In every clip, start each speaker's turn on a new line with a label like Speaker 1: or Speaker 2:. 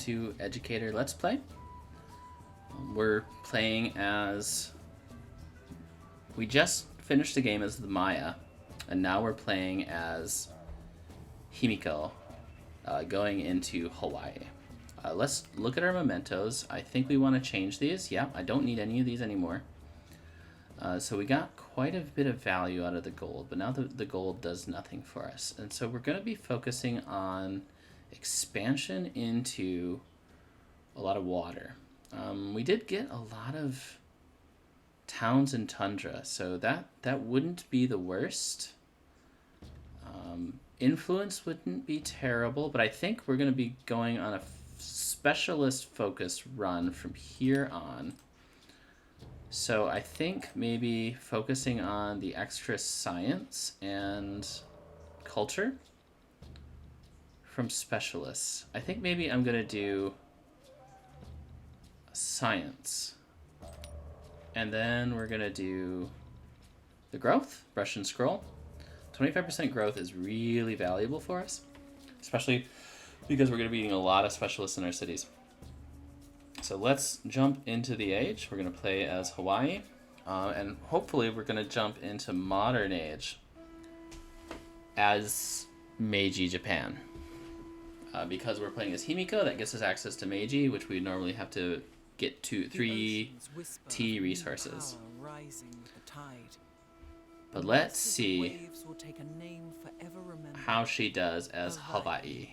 Speaker 1: to Educator Let's Play. We're playing as... We just finished the game as the Maya, and now we're playing as Himiko, going into Hawaii. Let's look at our mementos. I think we want to change these. Yeah, I don't need any of these anymore. So we got quite a bit of value out of the gold, but now the gold does nothing for us. And so we're going to be focusing on expansion into a lot of water. We did get a lot of towns and tundra, so that wouldn't be the worst. Influence wouldn't be terrible, but I think we're going to be going on a specialist focus run from here on. So I think maybe focusing on the extra science and culture from specialists. I think maybe I'm going to do science. And then we're going to do the growth, brush and scroll. 25% growth is really valuable for us, especially because we're going to be needing a lot of specialists in our cities. So let's jump into the age. We're going to play as Hawaii, and hopefully we're going to jump into modern age as Meiji Japan. Because we're playing as Himiko, that gives us access to Meiji, which we normally have to get to 3 T resources. But let's see how she does as Hawaii.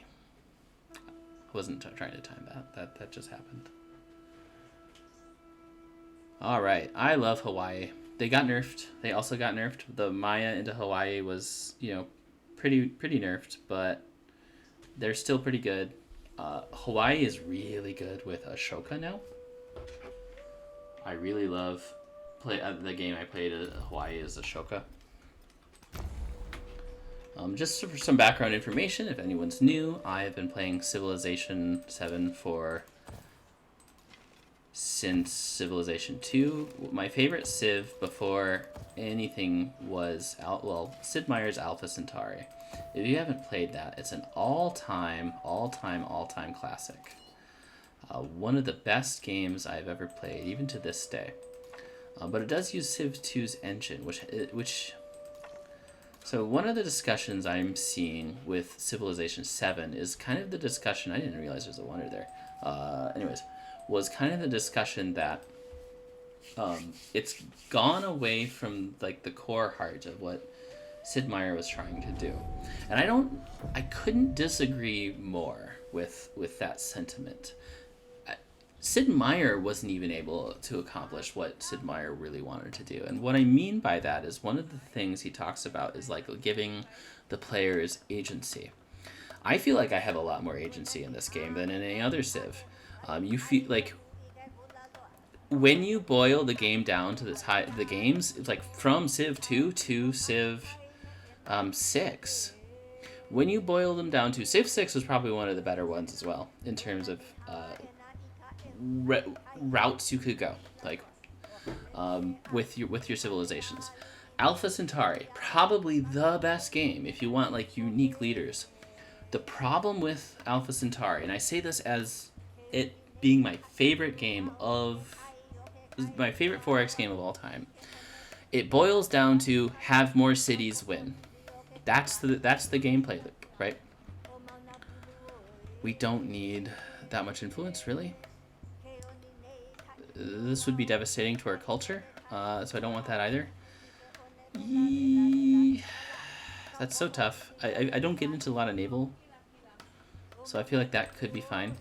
Speaker 1: I wasn't trying to time that. That just happened. Alright, I love Hawaii. They got nerfed. They also got nerfed. The Maya into Hawaii was, pretty nerfed, but they're still pretty good. Hawaii is really good with Ashoka now. I really love the game I played at Hawaii is Ashoka. Just for some background information, if anyone's new, I have been playing Civilization VII since Civilization 2. My favorite Civ before anything was Sid Meier's Alpha Centauri. If you haven't played that, it's an all-time classic. One of the best games I've ever played, even to this day. But it does use Civ 2's engine, So one of the discussions I'm seeing with Civilization 7 is kind of the discussion, I didn't realize there's a wonder there. Was kind of the discussion that it's gone away from the core heart of what Sid Meier was trying to do. And I couldn't disagree more with that sentiment. Sid Meier wasn't even able to accomplish what Sid Meier really wanted to do. And what I mean by that is one of the things he talks about is giving the players agency. I feel like I have a lot more agency in this game than in any other Civ. You feel like when you boil the game down to the games, it's from Civ 2 to Civ 6. When you boil them down to Civ 6 was probably one of the better ones as well in terms of routes you could go, with your civilizations. Alpha Centauri, probably the best game if you want unique leaders. The problem with Alpha Centauri, and I say this as it being my favorite 4X game of all time, it boils down to have more cities win. That's the gameplay loop, right? We don't need that much influence, really. This would be devastating to our culture, so I don't want that either. That's so tough. I don't get into a lot of naval, so I feel like that could be fine.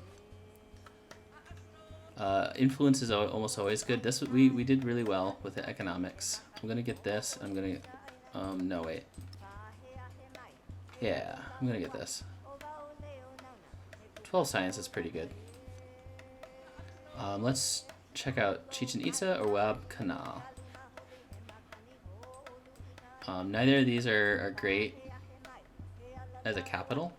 Speaker 1: Influence is almost always good. We did really well with the economics. I'm gonna get this. I'm gonna no wait. Yeah, I'm gonna get this. 12 science is pretty good. Let's check out Chichen Itza or Wab Canal. Neither of these are great as a capital.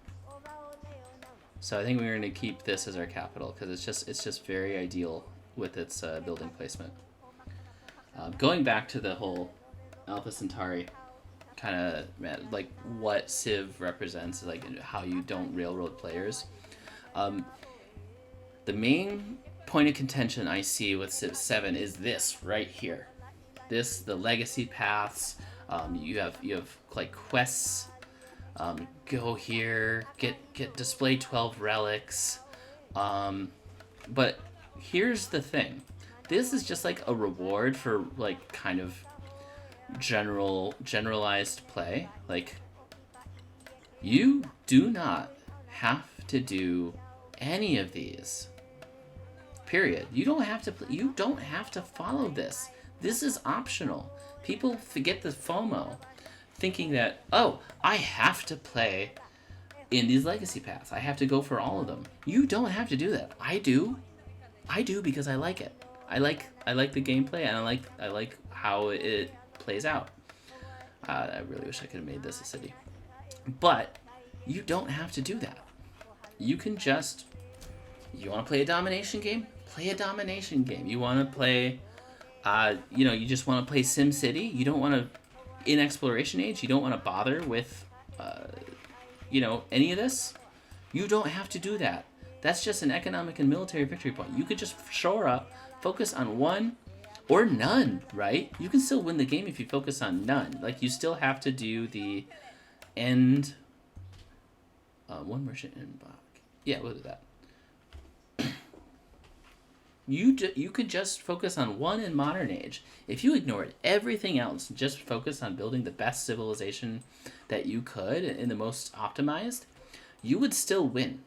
Speaker 1: So I think we're going to keep this as our capital because it's just very ideal with its building placement. Going back to the whole Alpha Centauri kind of what Civ represents, how you don't railroad players. The main point of contention I see with Civ 7 is this right here. The legacy paths. You have like quests. Go here, get display 12 relics. But here's the thing. This is just like a reward for like kind of generalized play. Like, you do not have to do any of these. Period. You don't have to follow this. This is optional. People forget the FOMO, thinking that, oh, I have to play in these legacy paths. I have to go for all of them. You don't have to do that. I do because I like it. I like the gameplay, and I like how it plays out. I really wish I could have made this a city. But you don't have to do that. You can just, you want to play a domination game? Play a domination game. You want to play, you just want to play Sim City? You don't want to, in Exploration Age, you don't want to bother with, any of this? You don't have to do that. That's just an economic and military victory point. You could just shore up, focus on one or none, right? You can still win the game if you focus on none. Like, you still have to do the end. One merchant in Bach. Yeah, we'll do that. You could just focus on one in Modern Age. If you ignored everything else, just focus on building the best civilization that you could in the most optimized, you would still win.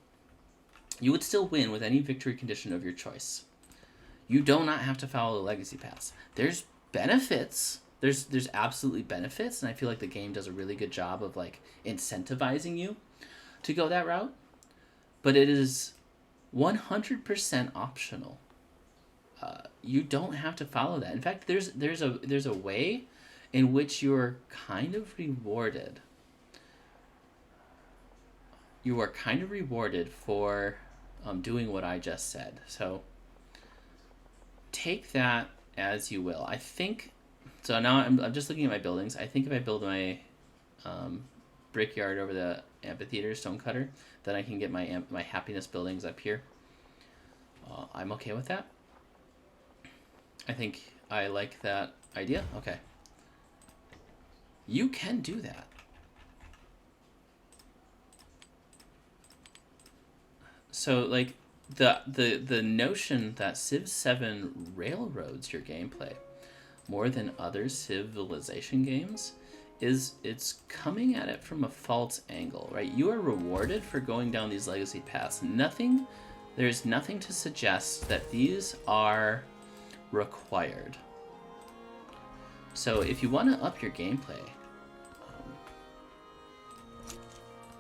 Speaker 1: You would still win with any victory condition of your choice. You do not have to follow the legacy paths. There's benefits. There's absolutely benefits, and I feel like the game does a really good job of like incentivizing you to go that route. But it is 100% optional. You don't have to follow that. In fact, there's a way in which you're kind of rewarded. You are kind of rewarded for doing what I just said. So take that as you will. I think so. Now I'm just looking at my buildings. I think if I build my brickyard over the amphitheater stonecutter, then I can get my happiness buildings up here. I'm okay with that. I think I like that idea. Okay. You can do that. So like the notion that Civ 7 railroads your gameplay more than other civilization games is it's coming at it from a false angle, right? You are rewarded for going down these legacy paths. There's nothing to suggest that these are required. So if you want to up your gameplay,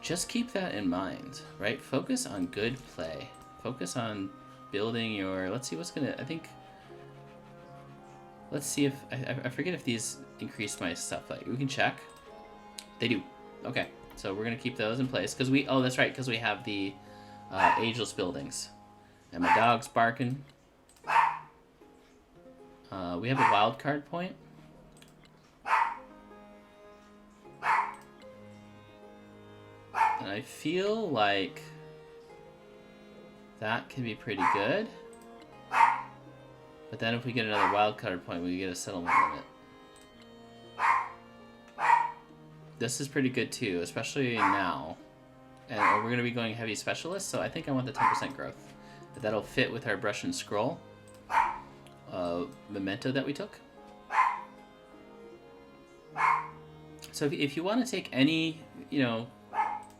Speaker 1: just keep that in mind, right? Focus on good play. Focus on building your, let's see what's gonna, let's see if, I forget if these increase my stuff. Like, we can check. They do. Okay, so we're gonna keep those in place, because that's right, because we have the ageless buildings. And my dog's barking. We have a wild card point. And I feel like that can be pretty good. But then if we get another wild card point, we get a settlement limit. This is pretty good too, especially now. And we're going to be going heavy specialist, so I think I want the 10% growth. But that'll fit with our brush and scroll memento that we took. So if you want to take any,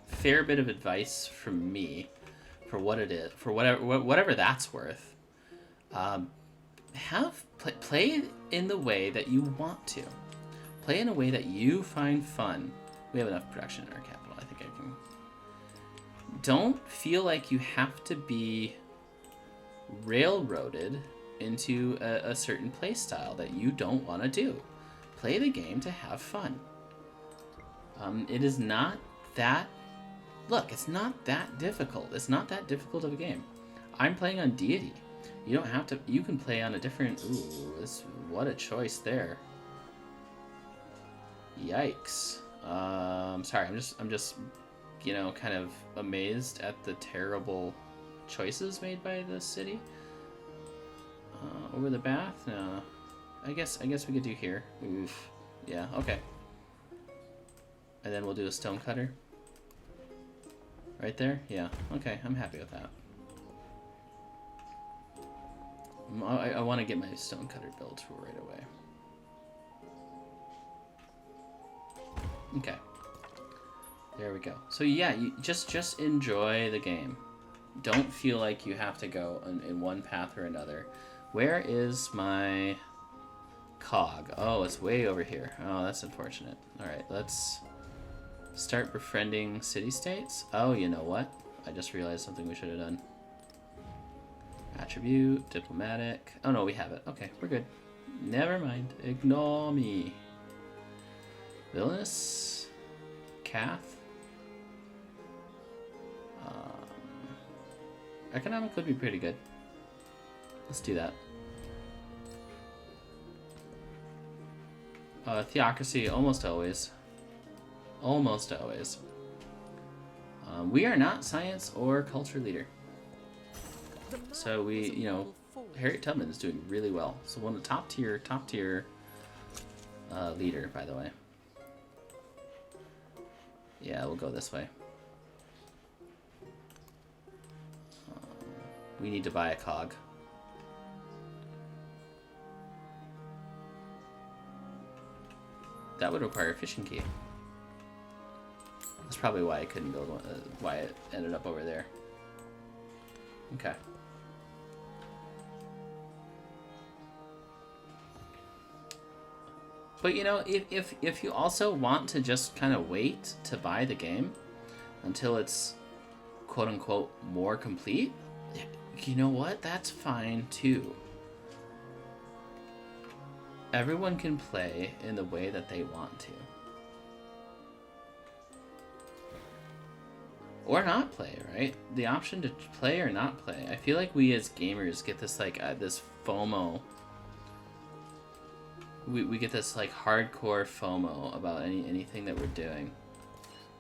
Speaker 1: fair bit of advice from me for what it is, for whatever that's worth, play in the way that you want to. Play in a way that you find fun. We have enough production in our capital. I think I can. Don't feel like you have to be railroaded into a certain play style that you don't want to do. Play the game to have fun. It is not that... Look, it's not that difficult. It's not that difficult of a game. I'm playing on Deity. You don't have to... You can play on a different... Ooh, what a choice there. Yikes. Sorry, I'm just kind of amazed at the terrible choices made by the city. Over the bath? No. I guess we could do here. Oof. Yeah, okay. And then we'll do a stone cutter. Right there? Yeah. Okay, I'm happy with that. I want to get my stone cutter built right away. Okay. There we go. So yeah, you just enjoy the game. Don't feel like you have to go in one path or another. Where is my cog? Oh, it's way over here. Oh, that's unfortunate. Alright, let's start befriending city-states. Oh, you know what? I just realized something we should have done. Attribute, diplomatic. Oh no, we have it. Okay, we're good. Never mind. Ignore me. Villainous. Cath. Economic would be pretty good. Let's do that. Theocracy, almost always. Almost always. We are not science or culture leader. So we, you know, Harriet Tubman is doing really well. So one of the top tier leader, by the way. Yeah, we'll go this way. We need to buy a cog. That would require a fishing key. That's probably why I couldn't build one, why it ended up over there. Okay. But you know, if you also want to just kind of wait to buy the game until it's quote unquote more complete, you know what? That's fine too. Everyone can play in the way that they want to. Or not play, right? The option to play or not play. I feel like we as gamers get this like this FOMO. We get this like hardcore FOMO about anything that we're doing.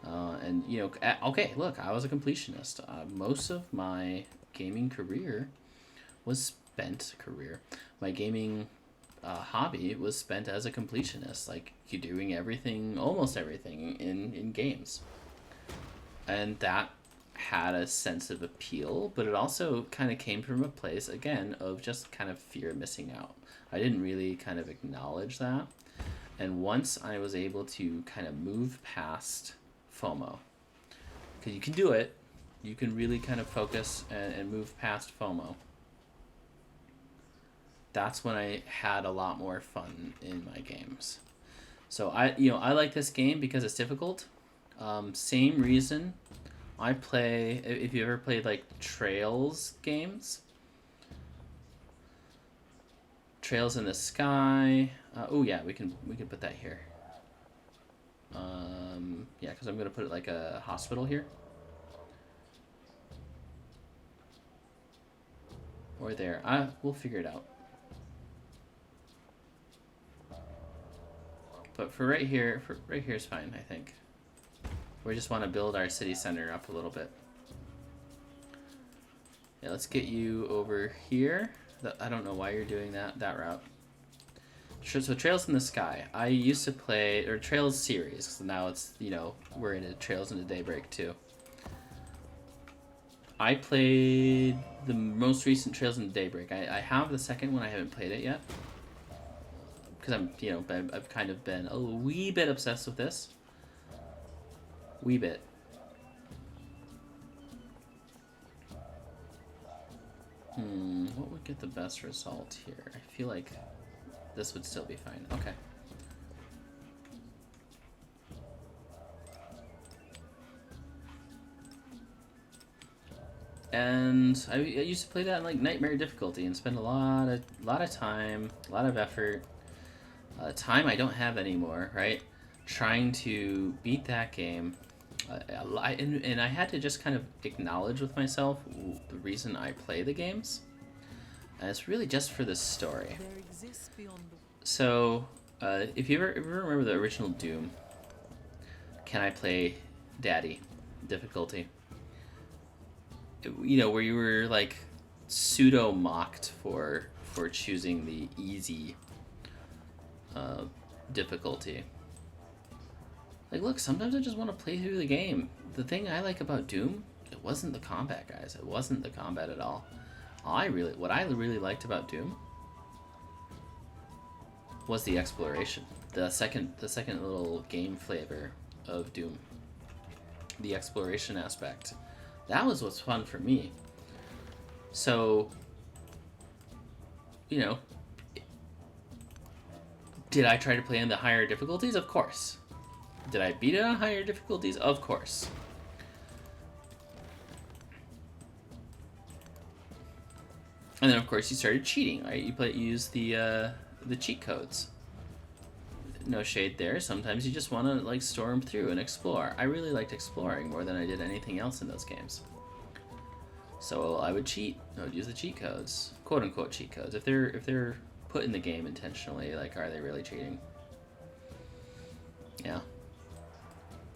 Speaker 1: And you know, okay, look, I was a completionist. Most of my gaming career was spent My gaming hobby was spent as a completionist, like you doing everything, almost everything in games. And that had a sense of appeal, but it also kind of came from a place, again, of just kind of fear of missing out. I didn't really kind of acknowledge that. And once I was able to kind of move past FOMO, because you can do it, you can really kind of focus and move past FOMO. That's when I had a lot more fun in my games. So I like this game because it's difficult. Same reason I play, if you ever played like Trails games. Trails in the Sky. Oh yeah, we can put that here. Yeah, because I'm gonna put it like a hospital here. Or there. We'll figure it out. But for right here is fine, I think. We just want to build our city center up a little bit. Yeah, let's get you over here. I don't know why you're doing that route. So Trails in the Sky. I used to play, or Trails series, so now it's, you know, we're into Trails into Daybreak too. I played the most recent Trails into Daybreak. I have the second one, I haven't played it yet. Because I've kind of been a wee bit obsessed with this. Wee bit. What would get the best result here? I feel like this would still be fine. Okay. And I used to play that in like nightmare difficulty and spend a lot of time, a lot of effort. Time I don't have anymore, right? Trying to beat that game. And I had to just kind of acknowledge with myself the reason I play the games. And it's really just for the story. So, if you ever remember the original Doom, Can I Play Daddy difficulty? you know, where you were like pseudo mocked for choosing the easy difficulty. Like, look, sometimes I just want to play through the game. The thing I like about Doom, it wasn't the combat, guys. It wasn't the combat at all. What I really liked about Doom was the exploration. The second little game flavor of Doom. The exploration aspect. That was what's fun for me. So, you know, did I try to play in the higher difficulties? Of course. Did I beat it on higher difficulties? Of course. And then, of course, you started cheating, right? You use the cheat codes. No shade there. Sometimes you just want to like storm through and explore. I really liked exploring more than I did anything else in those games. So I would cheat. I would use the cheat codes, quote unquote cheat codes. If they're put in the game intentionally, like, are they really cheating? Yeah.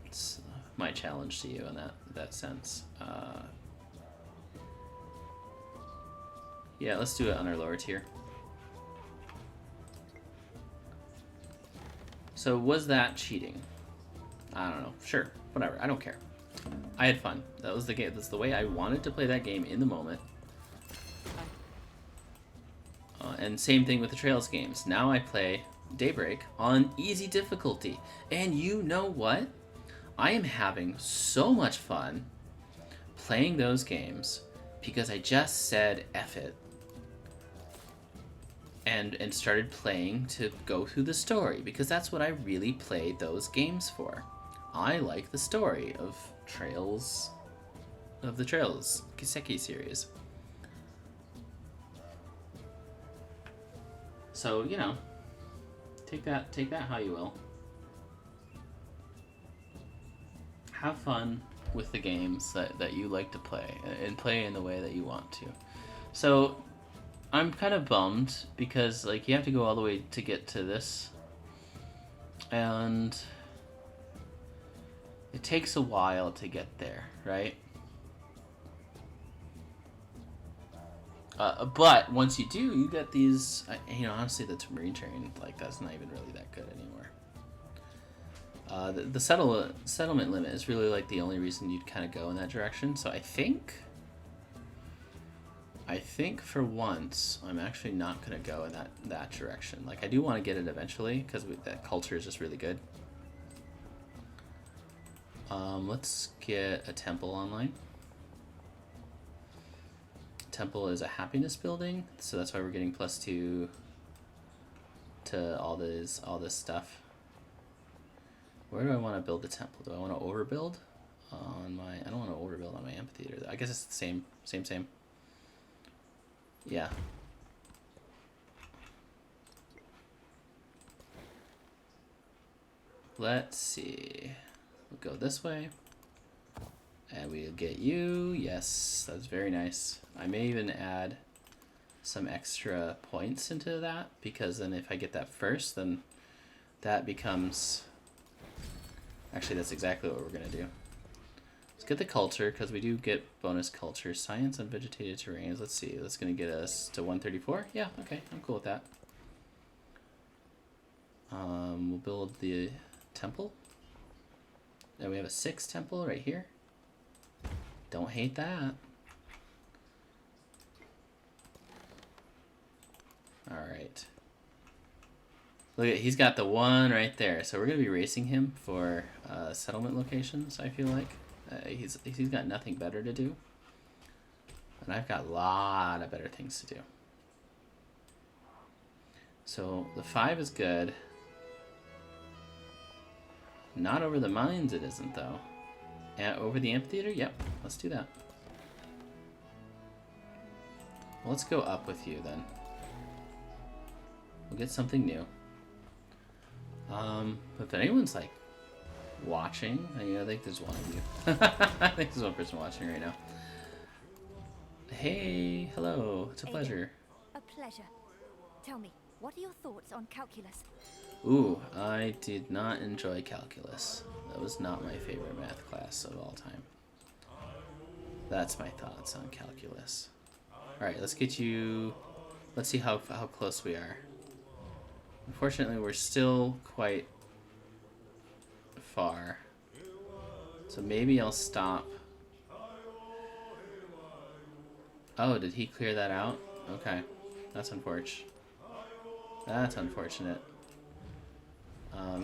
Speaker 1: It's my challenge to you in that sense. Yeah, let's do it on our lower tier. So was that cheating? I don't know. Sure, whatever. I don't care. I had fun. That was the game. That's the way I wanted to play that game in the moment. And same thing with the Trails games. Now I play Daybreak on easy difficulty. And you know what? I am having so much fun playing those games because I just said F it. And started playing to go through the story, because that's what I really played those games for. I like the story of the Trails Kiseki series. So, you know, take that how you will. Have fun with the games that you like to play, and play in the way that you want to. So I'm kind of bummed because, like, you have to go all the way to get to this, and it takes a while to get there, right? But once you do, you get these, you know, honestly, the Marine Train, like, that's not even really that good anymore. The settlement limit is really, like, the only reason you'd kind of go in that direction, so I think for once, I'm actually not going to go in that direction. Like, I do want to get it eventually, because that culture is just really good. Let's get a temple online. Temple is a happiness building, so that's why we're getting +2 to all this stuff. Where do I want to build the temple? Do I want to overbuild on my... I don't want to overbuild on my amphitheater. I guess it's the same. Yeah. Let's see. We'll go this way. And we'll get you. Yes, that's very nice. I may even add some extra points into that, because then if I get that first, then that becomes... Actually, that's exactly what we're going to do. Let's get the culture, because we do get bonus culture. Science on vegetated terrains. Let's see. That's going to get us to 134. Yeah, okay. I'm cool with that. We'll build the temple. And we have a 6 temple right here. Don't hate that. Alright. Look at, he's got the 1 right there. So we're going to be racing him for settlement locations, I feel like. He's got nothing better to do. And I've got a lot of better things to do. So the 5 is good. Not over the mines it isn't, though. Over the amphitheater? Yep, let's do that. Well, let's go up with you, then. We'll get something new. If anyone's, like, watching, I think there's one of you. I think there's one person watching right now. Hey, hello, it's a pleasure.
Speaker 2: A pleasure. Tell me, what are your thoughts on calculus?
Speaker 1: Ooh, I did not enjoy calculus. That was not my favorite math class of all time. That's my thoughts on calculus. Alright, let's get you... Let's see how close we are. Unfortunately, we're still quite far. So maybe I'll stop. Oh, did he clear that out? Okay. That's unfortunate. That's unfortunate.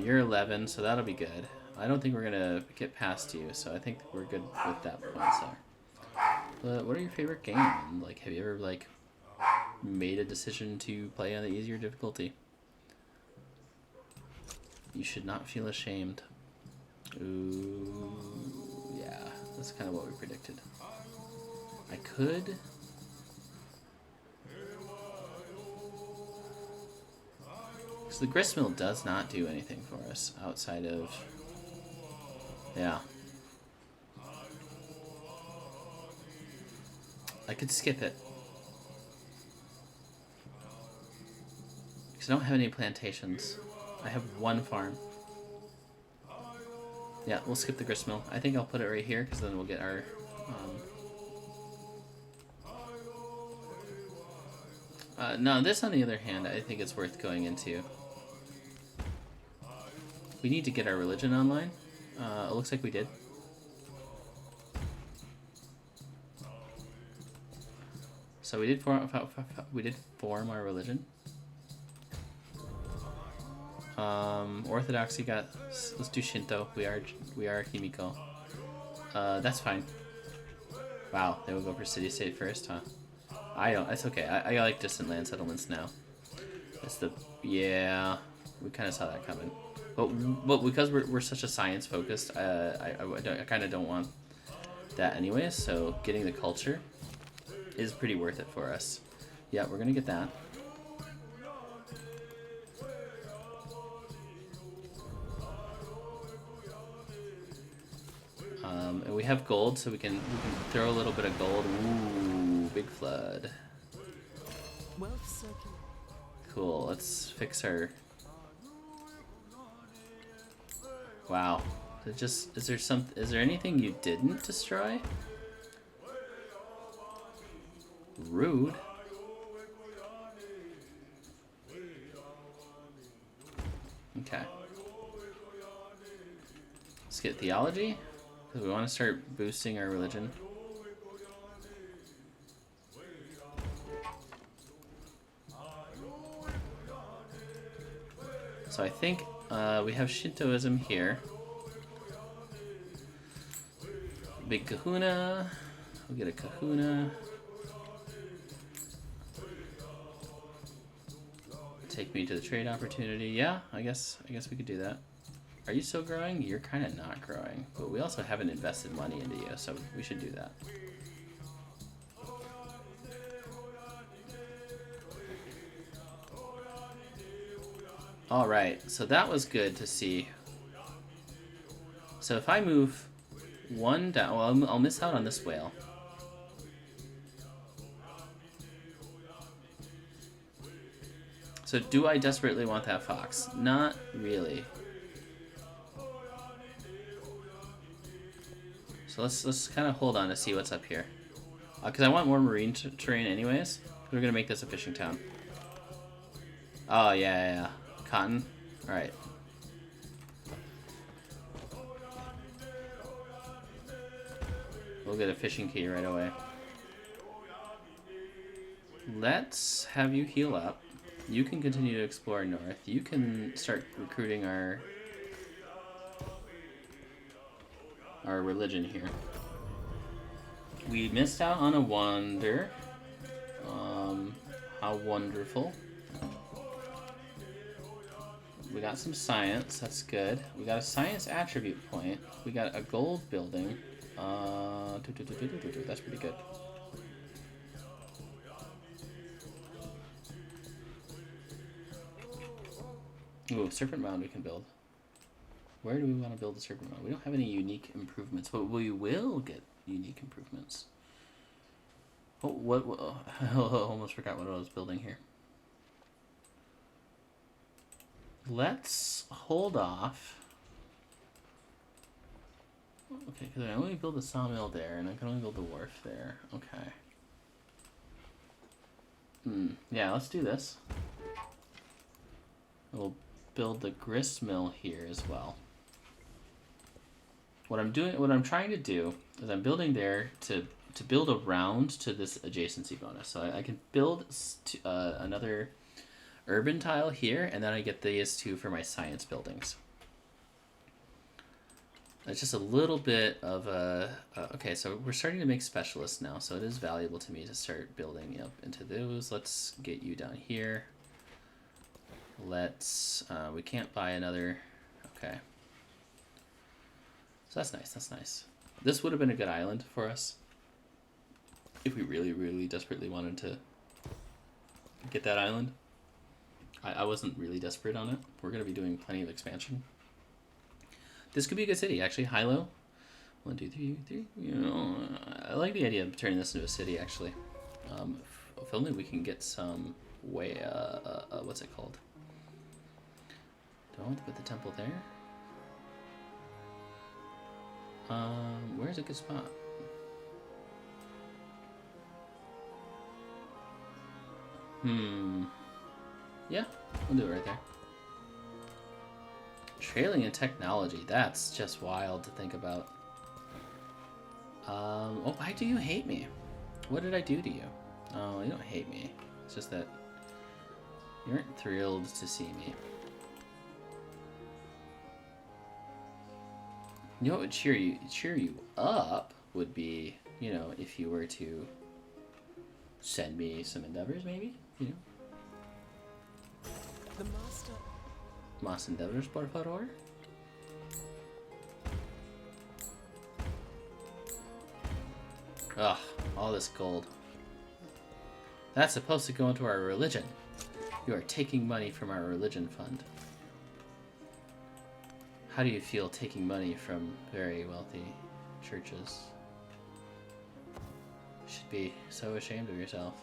Speaker 1: You're 11, so that'll be good. I don't think we're gonna get past you, so I think we're good with that point there. But what are your favorite games? Like, have you ever, like, made a decision to play on the easier difficulty? You should not feel ashamed. Ooh, yeah, that's kind of what we predicted. I could... So the gristmill does not do anything for us outside of... Yeah. I could skip it. Because I don't have any plantations. I have one farm. Yeah, we'll skip the gristmill. I think I'll put it right here, because then we'll get our... no, this on the other hand, I think it's worth going into. We need to get our religion online. It looks like we did. So we did form our religion. Orthodoxy got. Let's do Shinto. We are Himiko. That's fine. Wow, they will go for city-state first, huh? I don't. That's okay. I like distant land settlements now. That's the. Yeah, we kind of saw that coming. But because we're such a science focused, I kind of don't want that anyways. So getting the culture is pretty worth it for us. Yeah, we're gonna get that. And we have gold, so we can throw a little bit of gold. Ooh, big flood. Cool. Let's fix our. Wow. Is there anything you didn't destroy? Rude. Okay. Let's get theology, because we want to start boosting our religion. So I think we have Shintoism here. Big kahuna. We'll get a kahuna. Take me to the trade opportunity. Yeah, I guess we could do that. Are you still growing? You're kind of not growing, but we also haven't invested money into you, so we should do that. All right, so that was good to see. So if I move one down, well, I'll miss out on this whale. So do I desperately want that fox? Not really. So let's kind of hold on to see what's up here. Because I want more marine terrain anyways. We're going to make this a fishing town. Oh, yeah. Cotton. Alright. We'll get a fishing key right away. Let's have you heal up. You can continue to explore north. You can start recruiting our religion here. We missed out on a wonder. How wonderful. We got some science. That's good. We got a science attribute point. We got a gold building. That's pretty good. Ooh, serpent mound we can build. Where do we want to build the serpent mound? We don't have any unique improvements, but we will get unique improvements. Oh, what I almost forgot what I was building here. Let's hold off Okay, because I only build a sawmill there, and I can only build the wharf there. Okay. Yeah, let's do this. We'll build the grist mill here as well. What I'm trying to do is I'm building there to build around to this adjacency bonus. So I can build another urban tile here, and then I get these two for my science buildings. It's just a little bit of a... okay, so we're starting to make specialists now, so it is valuable to me to start building up into those. Let's get you down here. Let's... we can't buy another... okay. So that's nice, that's nice. This would have been a good island for us if we really, really desperately wanted to get that island. I wasn't really desperate on it. We're going to be doing plenty of expansion. This could be a good city, actually. Hilo. 1, 2, 3, 3. You know, I like the idea of turning this into a city, actually. If only we can get some way. What's it called? Do I want to put the temple there? Where's a good spot? Yeah, we'll do it right there. Trailing in technology, that's just wild to think about. Oh, why do you hate me? What did I do to you? Oh, you don't hate me. It's just that you aren't thrilled to see me. You know what would cheer you up would be, you know, if you were to send me some endeavors, maybe, you know.
Speaker 3: The master.
Speaker 1: Más endeavors, por favor. Ugh, all this gold. That's supposed to go into our religion. You are taking money from our religion fund. How do you feel taking money from very wealthy churches? You should be so ashamed of yourself.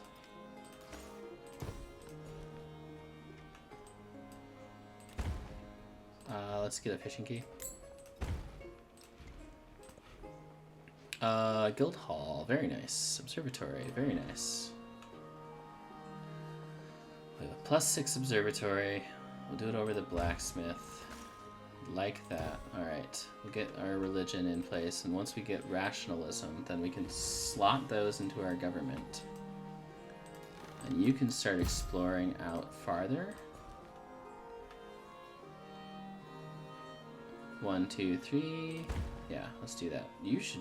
Speaker 1: Let's get a fishing key. Guild Hall, very nice. Observatory, very nice. We have a +6 observatory. We'll do it over the blacksmith. Like that. Alright. We'll get our religion in place, and once we get rationalism, then we can slot those into our government. And you can start exploring out farther. 1, 2, 3. Yeah, let's do that. You should.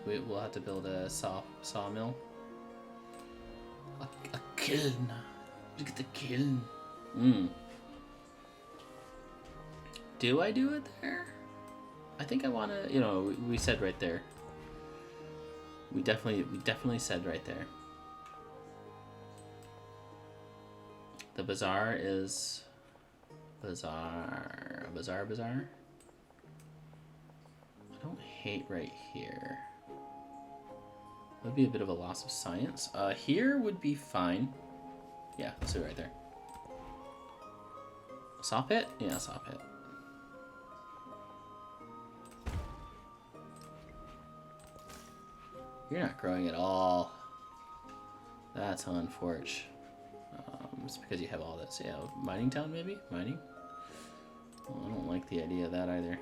Speaker 1: We'll have to build a sawmill. A kiln. Look at the kiln. Do I do it there? I think I want to. You know, we said right there. We definitely said right there. The bazaar is bazaar. I don't hate right here. That would be a bit of a loss of science. Here would be fine. Yeah, let's do it right there. Saw pit? Yeah, saw pit. You're not growing at all. That's unfortunate. It's because you have all this. Yeah, mining town maybe? Mining? Well, I don't like the idea of that either.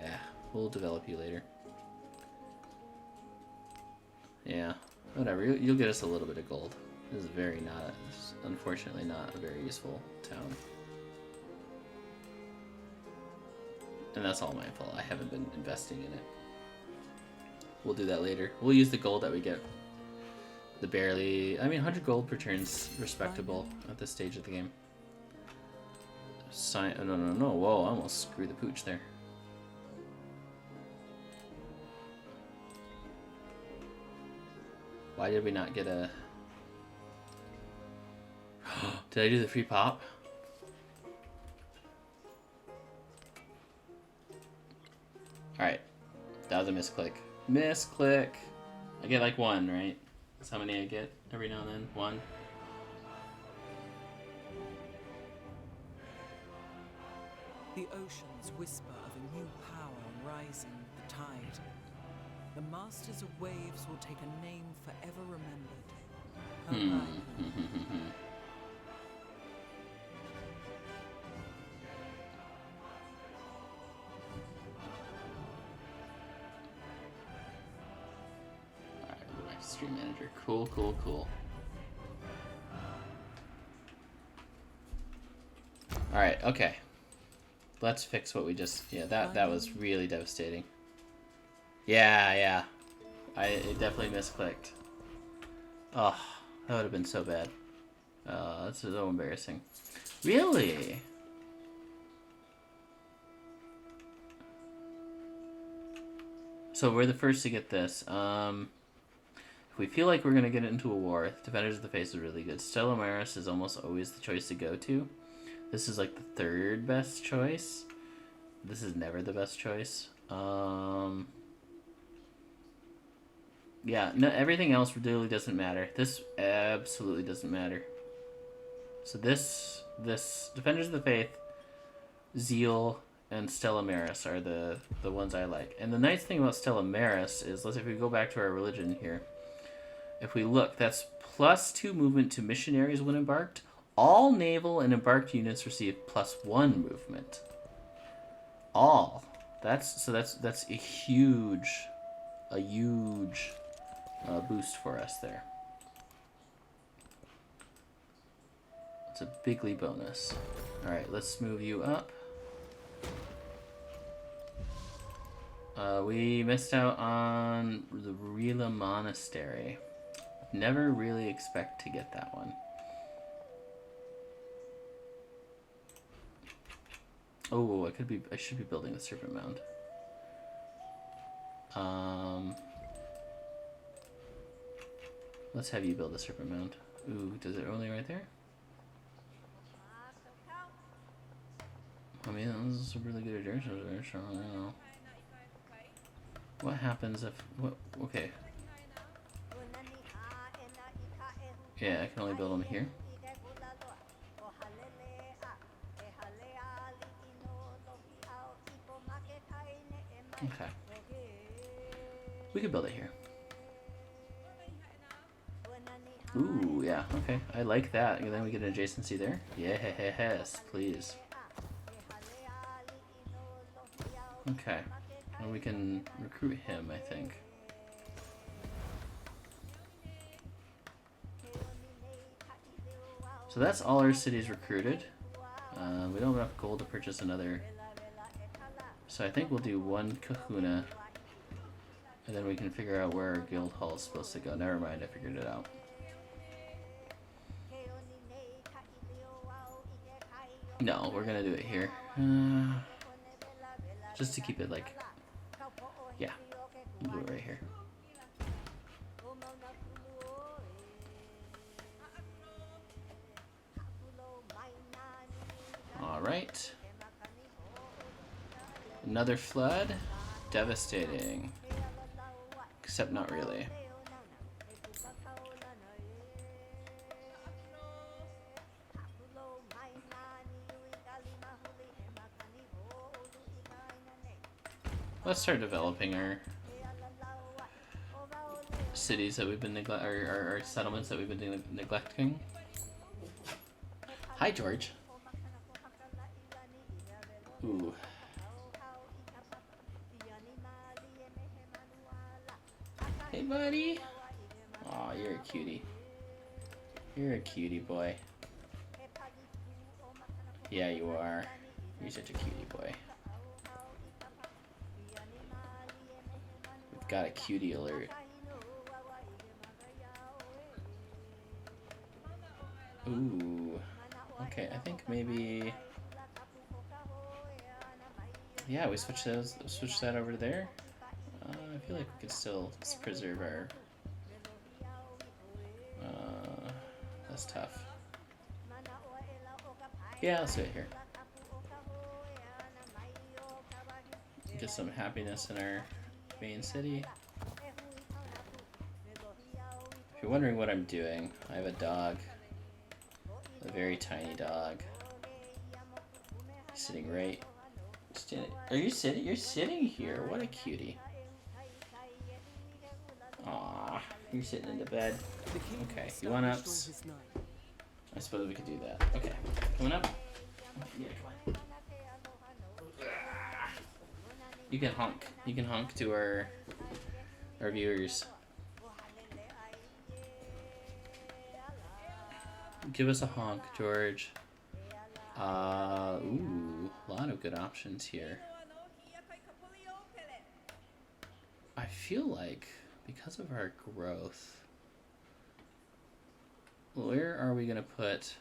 Speaker 1: Yeah, we'll develop you later. Yeah, whatever. You'll get us a little bit of gold. This is unfortunately not a very useful town. And that's all my fault. I haven't been investing in it. We'll do that later. We'll use the gold that we get. The barely... I mean, 100 gold per turn's respectable at this stage of the game. No. Whoa, I almost screwed the pooch there. Why did we not get a... Did I do the free pop? Alright. That was a misclick. Misclick! I get like 1, right? That's how many I get every now and then. 1.
Speaker 3: The oceans whisper of a new power rising. tide. The masters of waves will take a name forever remembered. Hawaiian.
Speaker 1: Alright, stream manager. Cool, cool, cool. Alright, okay. Let's fix what we just... Yeah, that was really devastating. Yeah. It definitely misclicked. Oh, that would have been so bad. That's so embarrassing. Really? So we're the first to get this. If we feel like we're going to get into a war, Defenders of the Faith is really good. Stella Maris is almost always the choice to go to. This is like the third best choice. This is never the best choice. Yeah, no, everything else really doesn't matter. This absolutely doesn't matter. So this Defenders of the Faith, Zeal, and Stella Maris are the ones I like. And the nice thing about Stella Maris is, if we go back to our religion here, if we look, that's +2 movement to missionaries when embarked. All naval and embarked units receive +1 movement. All. That's a huge boost for us there. It's a bigly bonus. All right, let's move you up. We missed out on the Rila Monastery. Never really expect to get that one. Oh, I should be building the Serpent Mound. Let's have you build the Serpent Mound. Ooh, does it only right there? I mean, this is a really good addition there, so I don't know. What happens if... Okay. Yeah, I can only build them here. Okay. We could build it here. Ooh, yeah, okay. I like that. And then we get an adjacency there. Yes, please. Okay. And we can recruit him, I think. So that's all our cities recruited. We don't have enough gold to purchase another. So I think we'll do one kahuna. And then we can figure out where our guild hall is supposed to go. Never mind, I figured it out. No, we're gonna do it here. Just to keep it like... Yeah, we'll do it right here. Alright. Another flood. Devastating. Except not really. Let's start developing our cities that we've been our settlements that we've been neglecting. Hi, George. Ooh. Hey, buddy. Aw, you're a cutie. You're a cutie boy. Yeah, you are. You're such a cutie boy. We've got a cutie alert. Ooh. Okay, I think maybe... Yeah, we switch that over to there. I feel like we could still preserve our... that's tough. Yeah, let's do it here. Get some happiness in our main city. If you're wondering what I'm doing, I have a dog. A very tiny dog. Sitting right... Are you sitting? You're sitting here. What a cutie. Aw, you're sitting in the bed.
Speaker 3: The king
Speaker 1: Okay, you
Speaker 3: established
Speaker 1: want
Speaker 3: all
Speaker 1: ups?
Speaker 3: his knights.
Speaker 1: I suppose we could do that. Okay, coming up. Yeah, come on. You can honk. You can honk to our viewers. Give us a honk, George. Ooh, a lot of good options here. I feel like because of our growth, where are we gonna put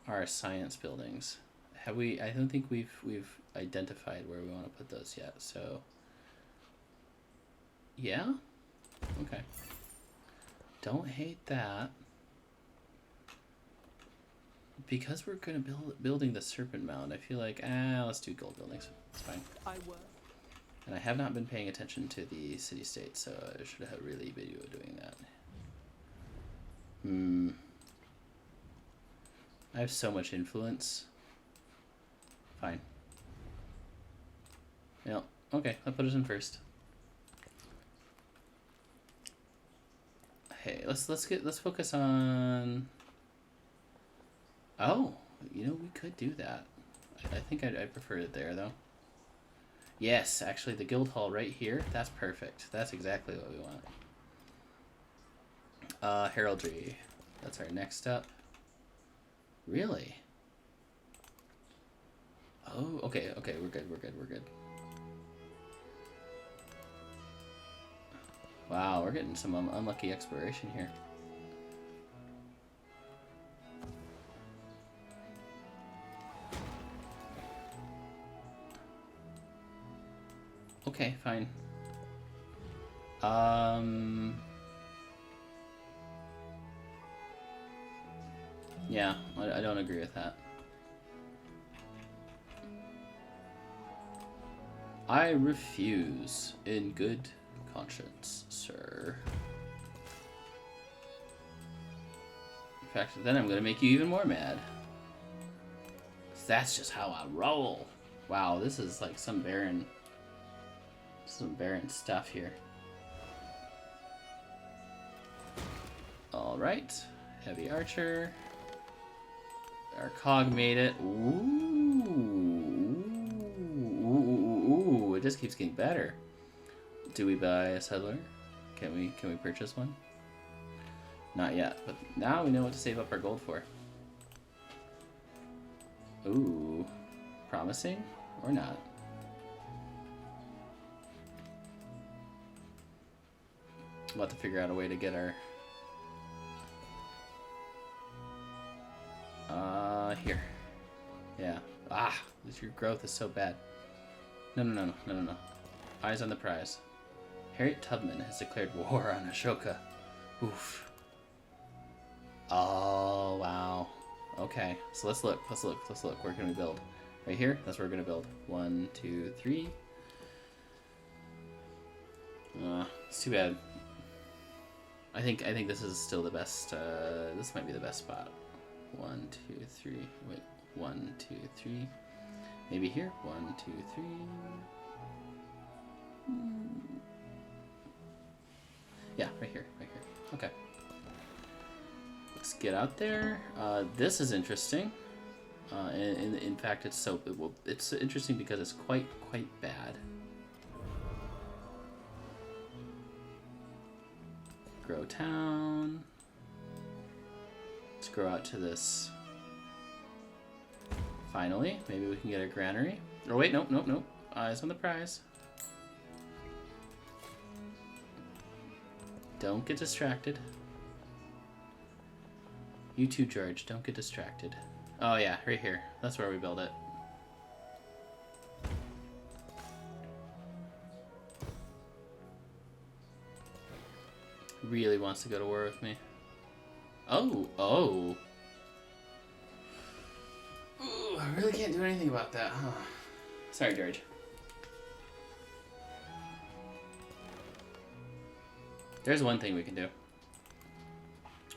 Speaker 1: our science buildings? Have we? I don't think we've identified where we want to put those yet. So, yeah, okay. Don't hate that. Because we're gonna building the Serpent Mound, I feel like let's do gold buildings. It's fine. And I have not been paying attention to the city-state, so I should have really been doing that. I have so much influence. Fine. Yeah. Okay, I'll put us in first. Hey, let's focus on. Oh, you know, we could do that. I think I'd prefer it there, though. Yes, actually, the guild hall right here, that's perfect. That's exactly what we want. Heraldry. That's our next step. Really? Oh, okay, we're good. Wow, we're getting some unlucky exploration here. Okay, fine. Yeah, I don't agree with that. I refuse in good conscience, sir. In fact, then I'm gonna make you even more mad. 'Cause that's just how I roll. Wow, this is like some barren stuff here. All right, heavy archer. Our cog made it. Ooh, it just keeps getting better. Do we buy a settler? Can we purchase one? Not yet, but now we know what to save up our gold for. Ooh, promising or not? We'll have to figure out a way to get our here. Yeah. Your growth is so bad. No. Eyes on the prize. Harriet Tubman has declared war on Ashoka. Oof. Oh, wow. Okay, so let's look. Where can we build? Right here? That's where we're gonna build. 1, 2, 3. It's too bad. I think this is still the best. This might be the best spot. 1, 2, 3. Wait. 1, 2, 3. Maybe here. 1, 2, 3. Yeah, right here. Okay. Let's get out there. This is interesting. In fact, it's interesting because it's quite bad. Grow town. Let's grow out to this. Finally, maybe we can get a granary. Oh wait, nope. Eyes on the prize. Don't get distracted. You too, George. Don't get distracted. Oh yeah, right here. That's where we build it. Really wants to go to war with me. Oh. Ooh, I really can't do anything about that, huh? Sorry, George. There's one thing we can do.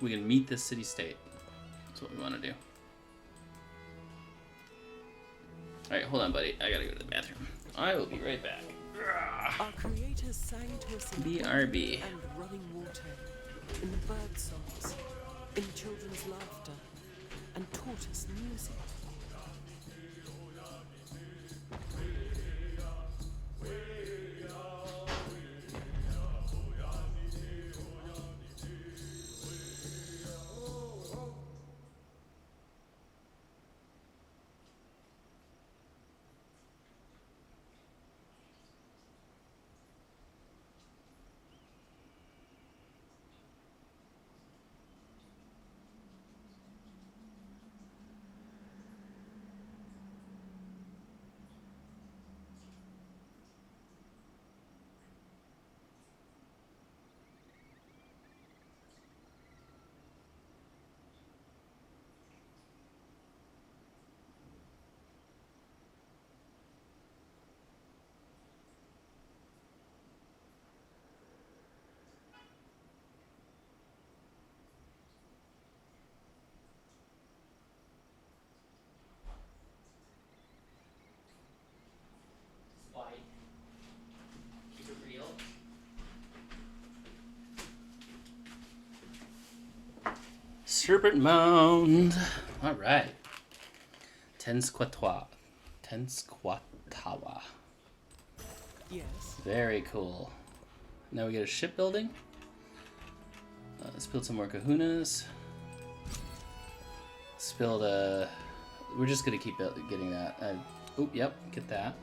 Speaker 1: We can meet this city-state. That's what we want to do. Alright, hold on, buddy. I gotta go to the bathroom. I will be right back.
Speaker 3: Our creators sang to us in
Speaker 1: BRB.
Speaker 3: and running water, in the bird songs, in children's laughter, and taught us music.
Speaker 1: Why? Keep it real. Serpent Mound. All right. Tensquatawa.
Speaker 3: Yes.
Speaker 1: Very cool. Now we get a shipbuilding. Let's build some more kahunas. Let's build a... We're just going to keep getting that. Oh, yep, get that.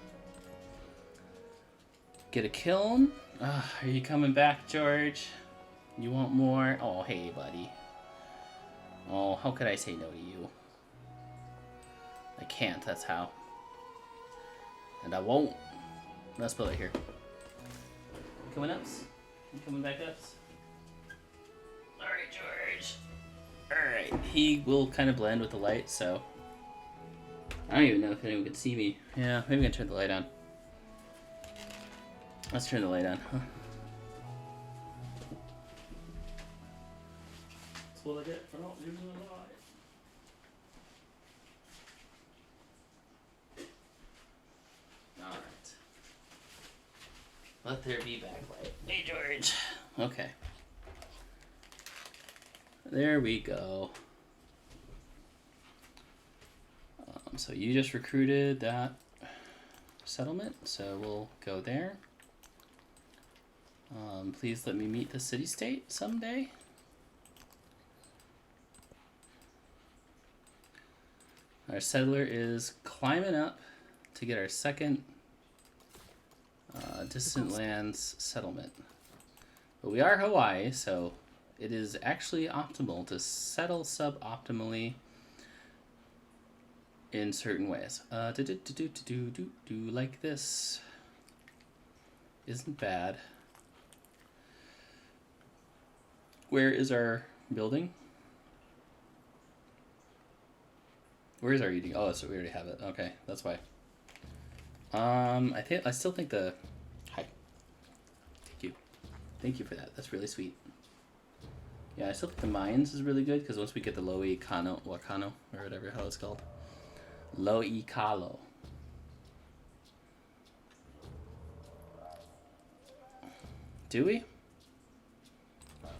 Speaker 1: Get a kiln. Are you coming back, George? You want more? Oh, hey, buddy. Oh, how could I say no to you? I can't, that's how. And I won't. Let's build it here. You coming ups? You coming back ups? Alright, George. Alright, he will kind of blend with the light, so... I don't even know if anyone can see me. Yeah, maybe I can turn the light on. Let's turn the light on. Huh? That's what I get for not using the light. Alright. Let there be backlight. Hey, George. Okay. There we go. So you just recruited that settlement, so we'll go there. Please let me meet the city-state someday. Our settler is climbing up to get our second distant lands settlement. But we are Hawaii, so it is actually optimal to settle suboptimally in certain ways. Like this isn't bad. Where is our building? Where is our eating? Oh, so we already have it. Okay, that's why. I still think the... Hi. Thank you. Thank you for that. That's really sweet. Yeah, I still think the mines is really good, because once we get the Lo'i Wakano, or whatever how it's called. Lo'i Kalo. Do we?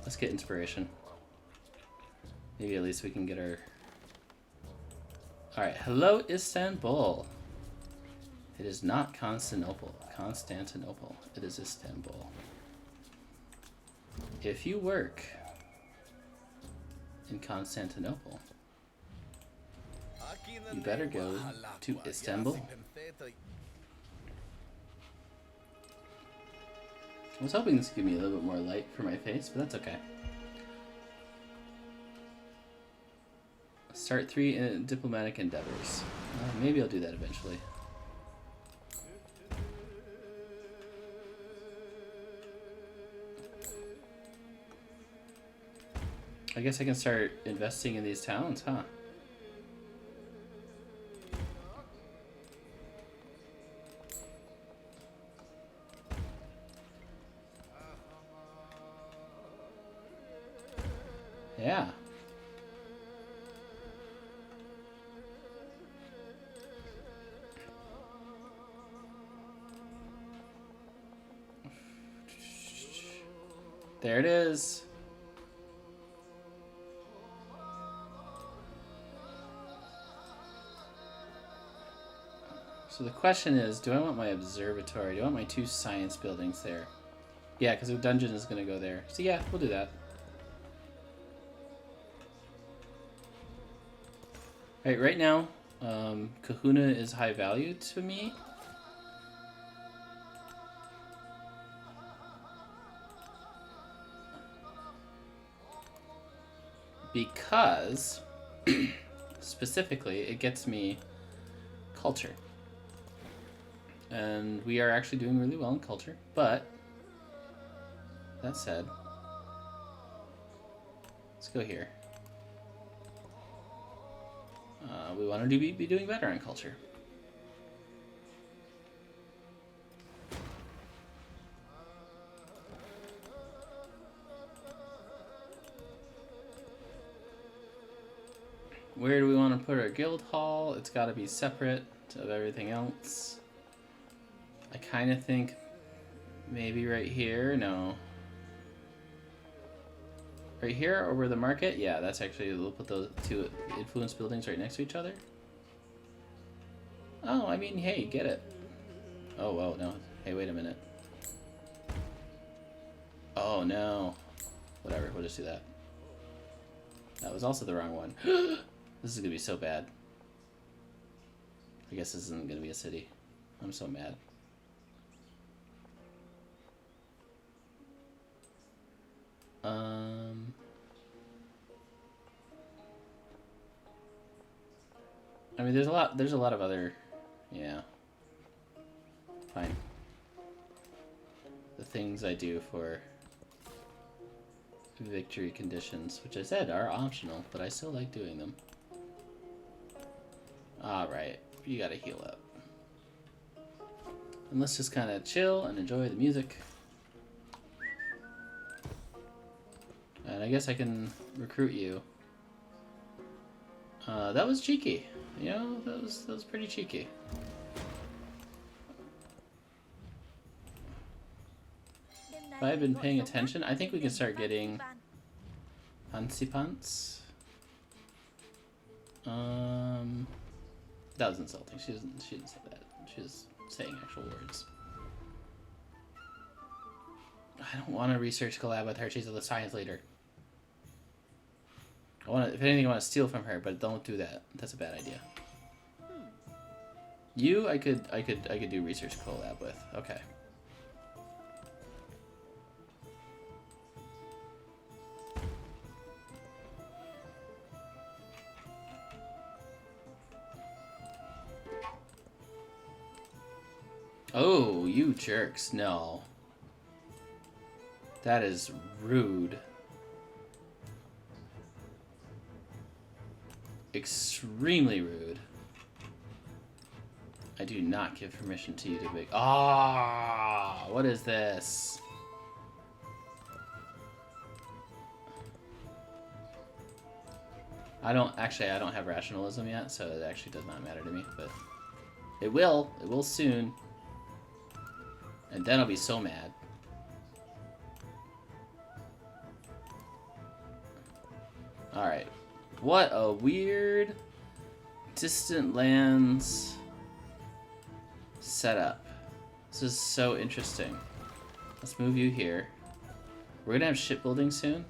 Speaker 1: Let's get inspiration. Maybe at least we can get our... Alright, hello Istanbul. It is not Constantinople. It is Istanbul. If you work in Constantinople, you better go to Istanbul. I was hoping this would give me a little bit more light for my face, but that's okay. Start 3 diplomatic endeavors. Maybe I'll do that eventually. I guess I can start investing in these towns, huh? Yeah. There it is. So the question is, do I want my observatory? Do I want my 2 science buildings there? Yeah, because the dungeon is going to go there. So yeah, we'll do that. Right now, Kahuna is high value to me. Because, specifically, it gets me culture. And we are actually doing really well in culture, but that said, let's go here. We want to be doing better in culture. Where do we want to put our guild hall? It's got to be separate of everything else. I kind of think maybe right here. No. Right here over the market? Yeah, that's actually, we'll put those 2 influence buildings right next to each other. Oh, I mean, hey, get it. Oh, whoa, no. Hey, wait a minute. Oh, no. Whatever, we'll just do that. That was also the wrong one. This is going to be so bad. I guess this isn't going to be a city. I'm so mad. I mean, there's a lot of other, yeah. Fine. The things I do for victory conditions, which I said are optional, but I still like doing them. Alright, you gotta heal up. And let's just kind of chill and enjoy the music. And I guess I can recruit you. That was cheeky. You know, that was pretty cheeky. If I had been paying attention, I think we can start getting fancy pants. That was insulting. She didn't say that. She was saying actual words. I don't want to research collab with her. She's the science leader. I want to, if anything, I want to steal from her, but don't do that. That's a bad idea. You, I could do research collab with. Okay. Oh, you jerks. No. That is rude. Extremely rude. I do not give permission to you to make... Ah, what is this? I don't have rationalism yet, so it actually does not matter to me, but it will soon. And then I'll be so mad. Alright. What a weird distant lands setup. This is so interesting. Let's move you here. We're gonna have shipbuilding soon.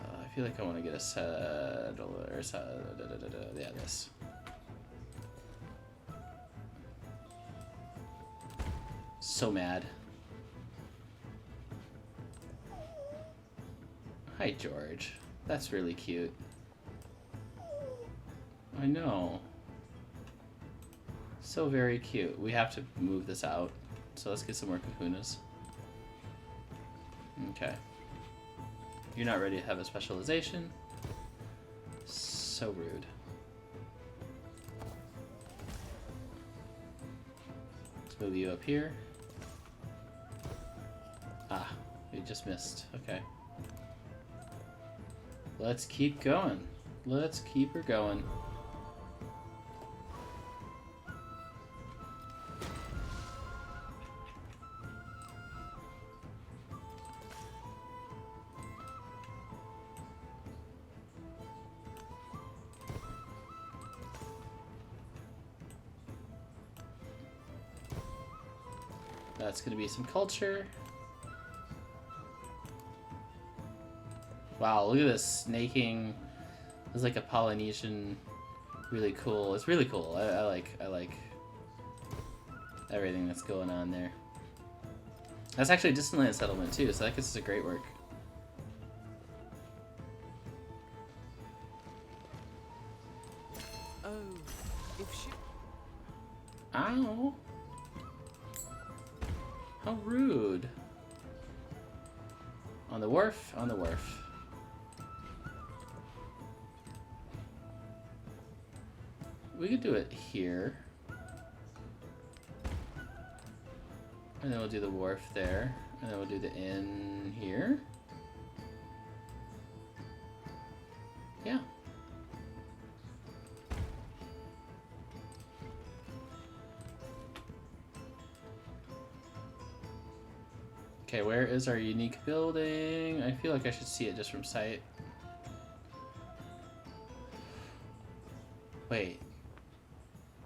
Speaker 1: I feel like I want to get a settler. Yeah, this. So mad. Hi, George. That's really cute. I know. So very cute. We have to move this out. So let's get some more kahunas. Okay. You're not ready to have a specialization. So rude. Let's move you up here. Ah, we just missed. Okay. Let's keep going. Let's keep her going. That's gonna be some culture. Wow, look at this snaking. It's like a Polynesian, really cool. It's really cool. I like everything that's going on there. That's actually a distant land settlement too, so that gets us a great work.
Speaker 3: Oh, if she...
Speaker 1: Ow! How rude. On the wharf? On the wharf. We could do it here. And then we'll do the wharf there. And then we'll do the inn here. Yeah. Okay, where is our unique building? I feel like I should see it just from sight. Wait.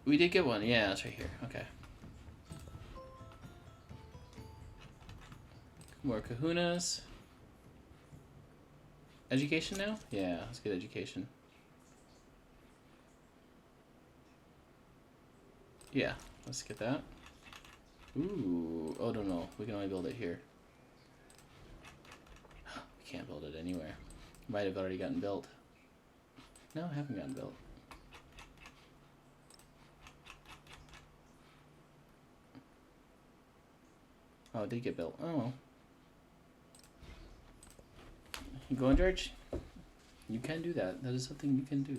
Speaker 1: We did get one. Yeah, it's right here. Okay. More kahunas. Education now? Yeah, let's get education. Yeah, let's get that. Ooh. Oh, no. We can only build it here. We can't build it anywhere. Might have already gotten built. No, haven't gotten built. Oh, it did get built. Oh well. You going, George? You can do that. That is something you can do.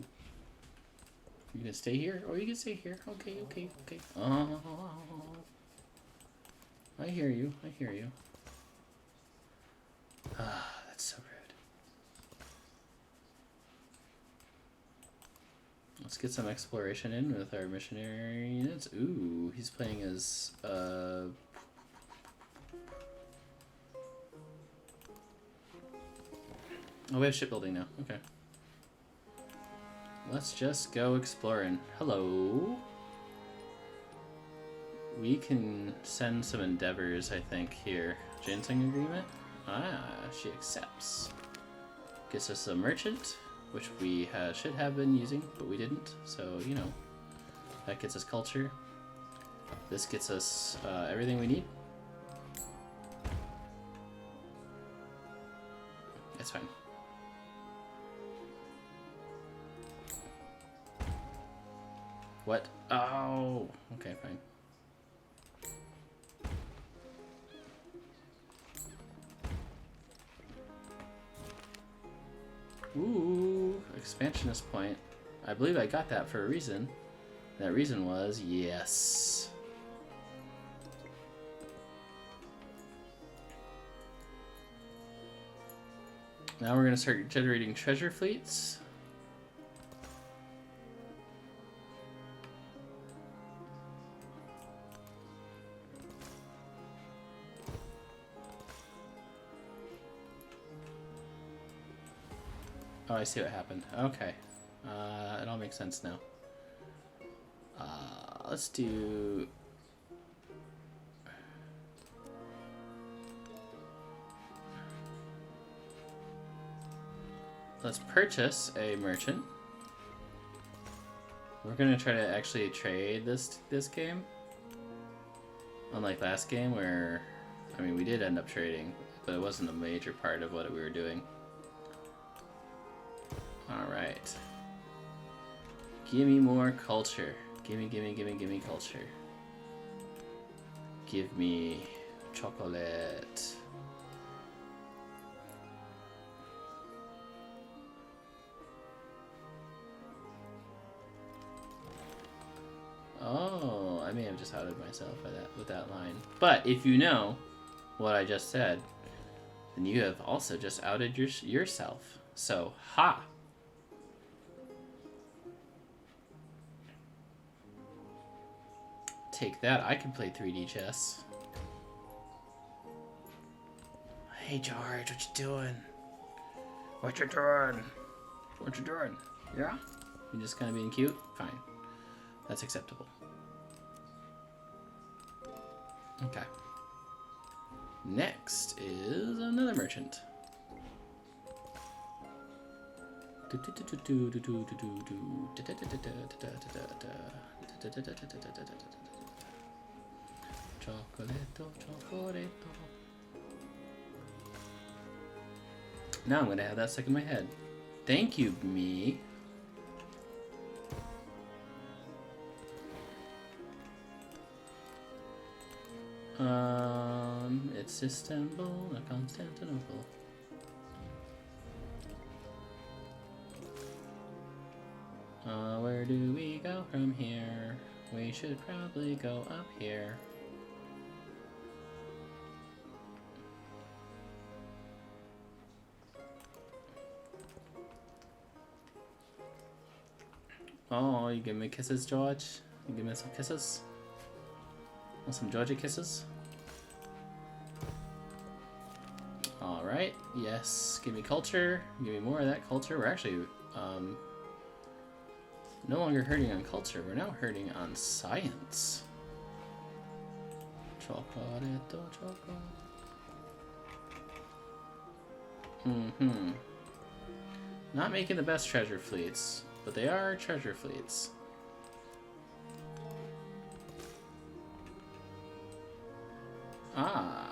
Speaker 1: You can stay here, or you can stay here. Okay, okay, okay. Oh, I hear you. I hear you. Ah, that's so rude. Let's get some exploration in with our missionary units. Ooh, he's playing as oh, we have shipbuilding now. Okay. Let's just go exploring. Hello. We can send some endeavors, I think, here. Ginseng agreement? Ah, she accepts. Gets us a merchant, which we should have been using, but we didn't. So, you know, that gets us culture. This gets us everything we need. That's fine. What? Oh, okay, fine. Ooh, expansionist point. I believe I got that for a reason. That reason was yes. Now we're gonna start generating treasure fleets. Oh, I see what happened. Okay. It all makes sense now. Let's do... Let's purchase a merchant. We're gonna try to actually trade this game. Unlike last game where, I mean, we did end up trading, but it wasn't a major part of what we were doing. Alright. Give me more culture. Gimme culture. Give me chocolate. Oh, I may have just outed myself by that with that line. But if you know what I just said, then you have also just outed yourself. So, ha! Take that. I can play 3D chess. Hey, George, what you doing? What you doing? What you doing? Yeah? You just kind of being cute? Fine. That's acceptable. Okay. Next is another merchant. Now I'm gonna have that stuck in my head. Thank you, me. It's Istanbul, not Constantinople. Where do we go from here? We should probably go up here. Oh, you give me kisses, George? You give me some kisses? Want some Georgia kisses? Alright, yes. Give me culture. Give me more of that culture. We're actually no longer hurting on culture. We're now hurting on science. Chocolatito, chocolate. Not making the best treasure fleets, but they are treasure fleets. Ah.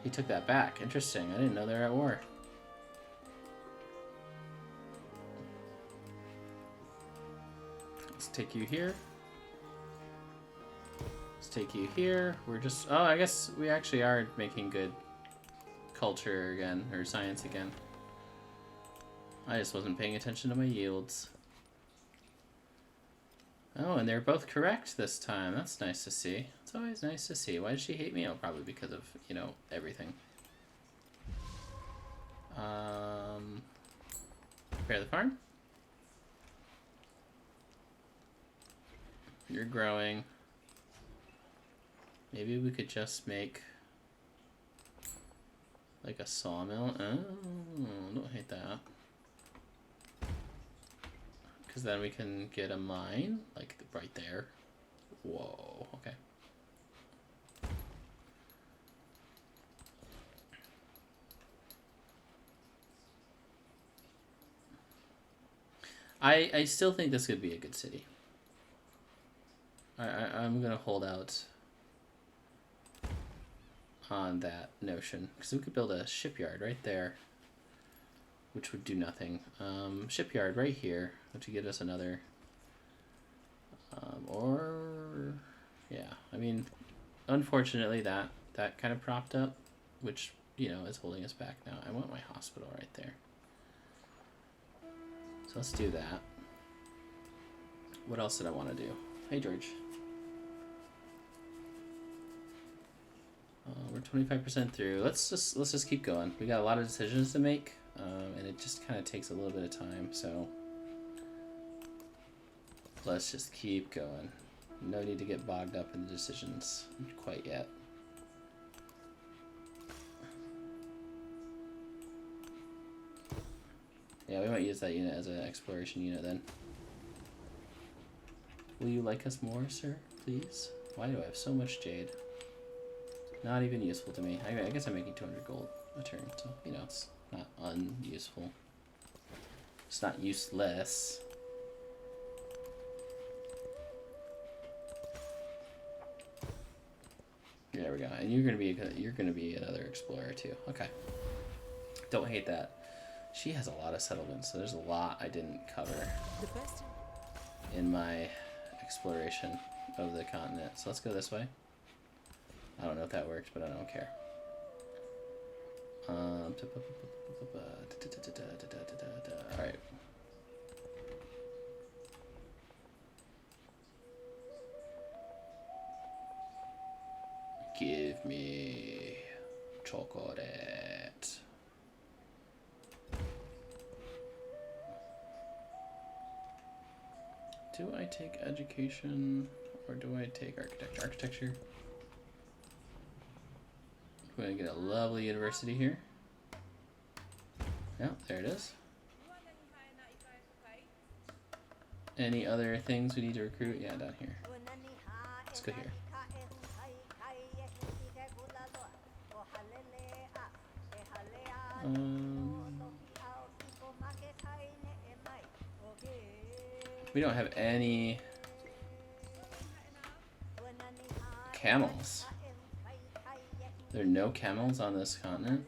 Speaker 1: He took that back. Interesting. I didn't know they were at war. Let's take you here. Let's take you here. We're just... Oh, I guess we actually are making good culture again, or science again. I just wasn't paying attention to my yields. Oh, and they're both correct this time. That's nice to see. It's always nice to see. Why did she hate me? Oh, probably because of, you know, everything. Prepare the farm. You're growing. Maybe we could just make like a sawmill. Oh, don't hate that. Because then we can get a mine, like right there. Whoa, okay. I still think this could be a good city. I'm gonna hold out on that notion. Because we could build a shipyard right there, which would do nothing. Shipyard right here, which would get us another. Or, yeah, I mean, unfortunately that kind of propped up, which, you know, is holding us back now. I want my hospital right there. So let's do that. What else did I want to do? Hey, George. We're 25% through. Let's just keep going. We got a lot of decisions to make, and it just kind of takes a little bit of time. So let's just keep going. No need to get bogged up in the decisions quite yet. Yeah, we might use that unit as an exploration unit then. Will you like us more, sir? Please? Why do I have so much jade? Not even useful to me. I guess I'm making 200 gold a turn, so, you know, it's not unuseful. It's not useless. There we go. And you're gonna be another explorer too. Okay. Don't hate that. She has a lot of settlements, so there's a lot I didn't cover in my exploration of the continent. So let's go this way. I don't know if that worked, but I don't care. Alright. Give me chocolate. Do I take education or do I take architecture? Architecture. We're going to get a lovely university here. Yeah, there it is. Any other things we need to recruit? Yeah, down here. Let's go here. We don't have any camels. There are no camels on this continent.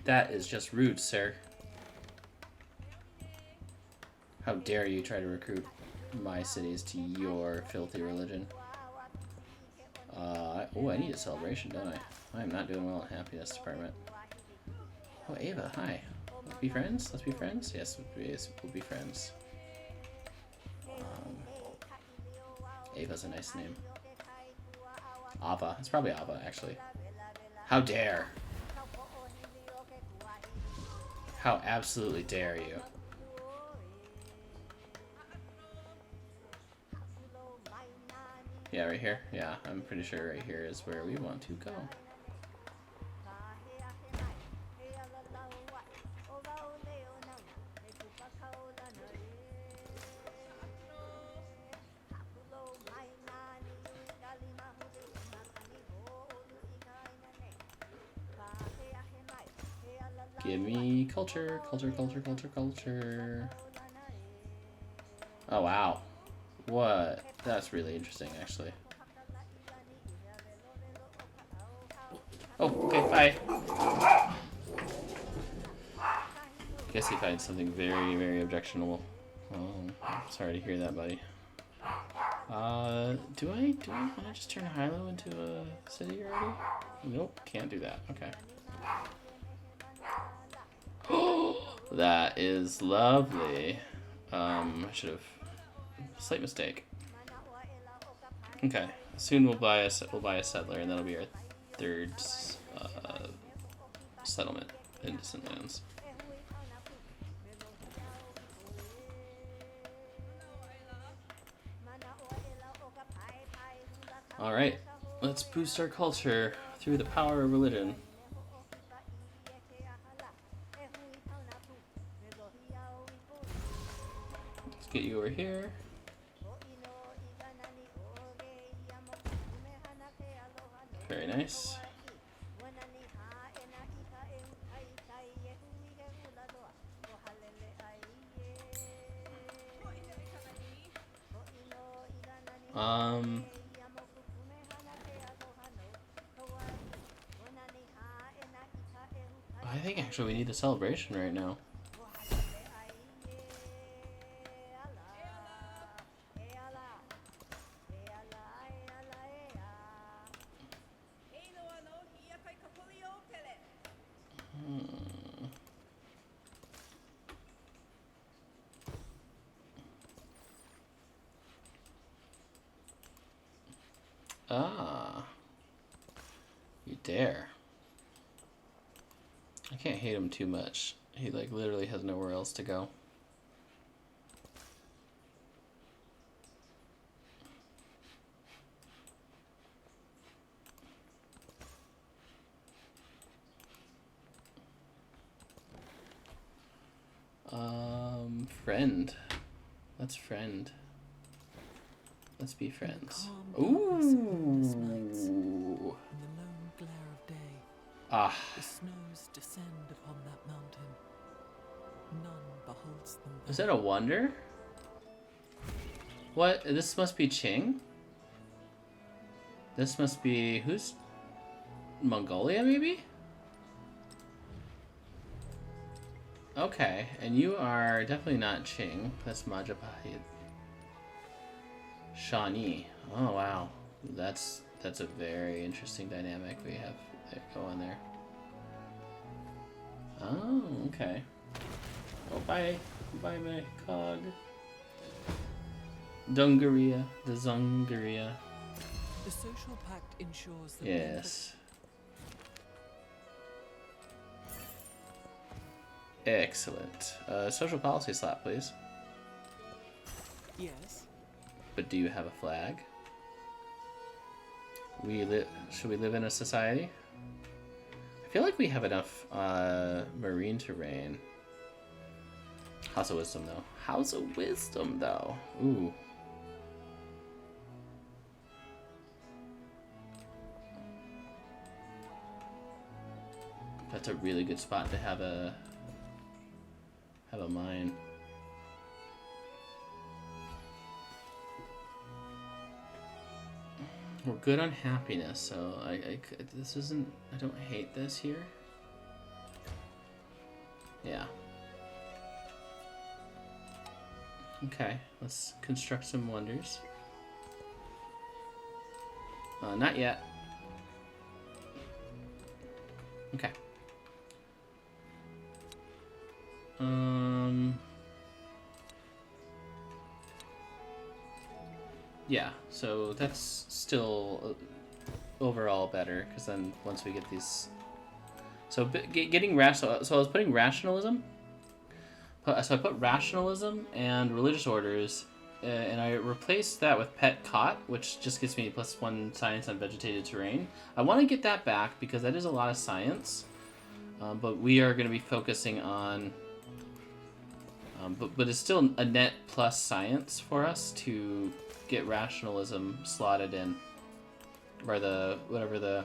Speaker 1: That is just rude, sir. How dare you try to recruit my cities to your filthy religion? Oh, I need a celebration, don't I? I am not doing well in happiness department. Oh, Ava, hi. Let's be friends? Let's be friends? Yes, we'll be friends. Ava's a nice name. Ava. It's probably Ava, actually. How dare! How absolutely dare you? Yeah, right here? Yeah, I'm pretty sure right here is where we want to go. Give me culture, culture, culture, culture, culture. Oh, wow. What? That's really interesting, actually. Oh, okay, bye. Guess he finds something very, very objectionable. Oh, sorry to hear that, buddy. Do I want to just turn Hilo into a city already? Nope, can't do that. Okay. That is lovely. I should have. Slight mistake. Okay. Soon we'll buy a settler, and that'll be our third settlement in distant lands. All right. Let's boost our culture through the power of religion. Let's get you over here. Very nice. I think actually we need a celebration right now. Ah, you dare. I can't hate him too much. He like literally has nowhere else to go. Friend. Let's friend. Let's be friends. Ooh.
Speaker 3: In the lone glare of day,
Speaker 1: Ah.
Speaker 3: the snows descend upon that mountain. None beholds them.
Speaker 1: Is that a wonder? What? This must be Qing? This must be... Who's... Mongolia, maybe? Okay, and you are definitely not Qing. That's Majapahit. Shawnee. Oh, wow. That's a very interesting dynamic we have going there. Oh, okay. Oh, bye. Bye, my cog. Dungaria. The Zungaria.
Speaker 3: The social pact ensures that
Speaker 1: Yes. Excellent. Social policy slot, please.
Speaker 3: Yes.
Speaker 1: But do you have a flag? Should we live in a society? I feel like we have enough marine terrain. House of Wisdom, though. House of Wisdom, though. Ooh. That's a really good spot to have a mine. We're good on happiness, so this isn't. I don't hate this here. Yeah. Okay, let's construct some wonders. Not yet. Okay. Yeah, so that's still overall better, because then once we get these... So getting rational... So I was putting rationalism. So I put rationalism and religious orders, and I replaced that with pet cot, which just gives me +1 science on vegetated terrain. I want to get that back, because that is a lot of science. But we are going to be focusing on... but it's still a net plus science for us to get rationalism slotted in, or whatever the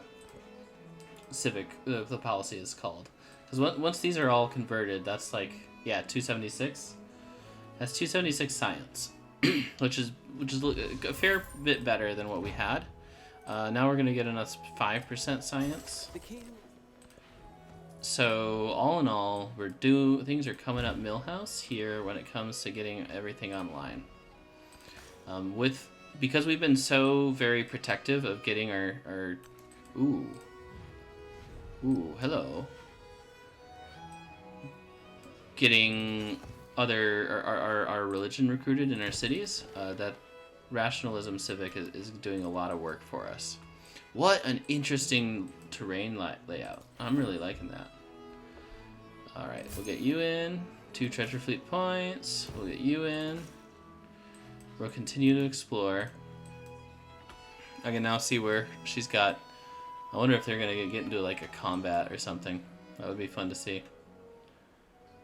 Speaker 1: civic the policy is called. Because once these are all converted, that's like 276. That's 276 science, which is a fair bit better than what we had. Now we're gonna get another 5% science.
Speaker 3: The king.
Speaker 1: So all in all, things are coming up Millhouse here when it comes to getting everything online. Because we've been so very protective of getting our ooh, hello, getting our religion recruited in our cities, that rationalism civic is doing a lot of work for us. What an interesting terrain layout. I'm really liking that. Alright, we'll get you in. 2 treasure fleet points. We'll get you in. We'll continue to explore. I can now see where she's got... I wonder if they're going to get into like a combat or something. That would be fun to see.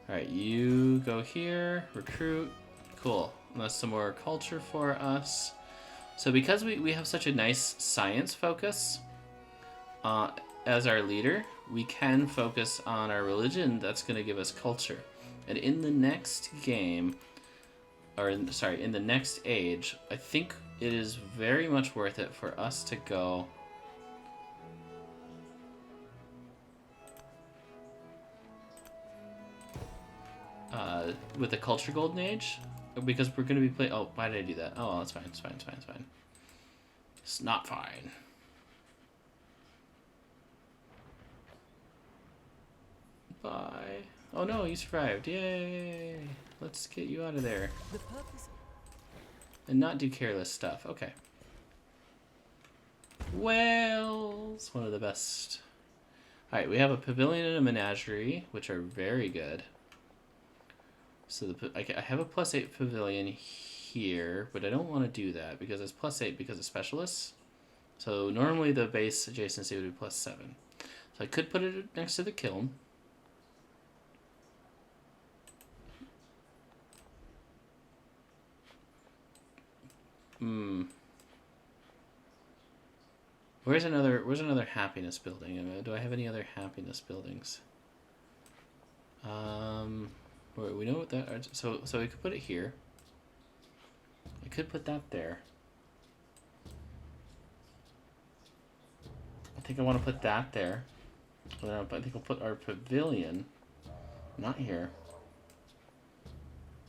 Speaker 1: Alright, you go here. Recruit. Cool. And that's some more culture for us. So because we have such a nice science focus as our leader, we can focus on our religion. That's going to give us culture. And in the next game, in the next age, I think it is very much worth it for us to go with the culture golden age. Because we're going to be playing... Oh, why did I do that? Oh, that's fine. It's fine. It's not fine. Bye. Oh no, you survived. Yay! Let's get you out of there.
Speaker 3: The purpose.
Speaker 1: And not do careless stuff. Okay. Whales! One of the best. Alright, we have a pavilion and a menagerie, which are very good. So I have a +8 pavilion here, but I don't want to do that because it's +8 because of specialists. So normally the base adjacency would be +7. So I could put it next to the kiln. Where's another happiness building? Do I have any other happiness buildings? We know what that. So we could put it here. I could put that there. I think I want to put that there. I think I'll put our pavilion. Not here.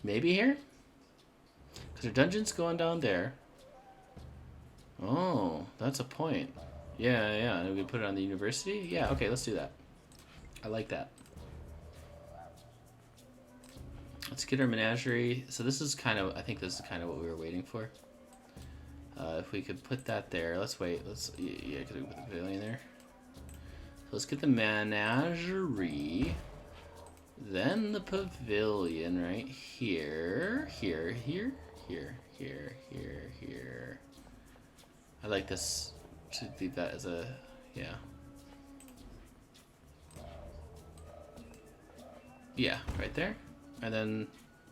Speaker 1: Maybe here? Because our dungeon's going down there. Oh, that's a point. Yeah. And we put it on the university? Yeah, okay, let's do that. I like that. Let's get our menagerie. So this is kind of, I think this is kind of what we were waiting for. If we could put that there. Let's wait. Yeah, could we put the pavilion there? So let's get the menagerie. Then the pavilion right here. Here. I like this to leave that as a, yeah. Yeah, right there. And then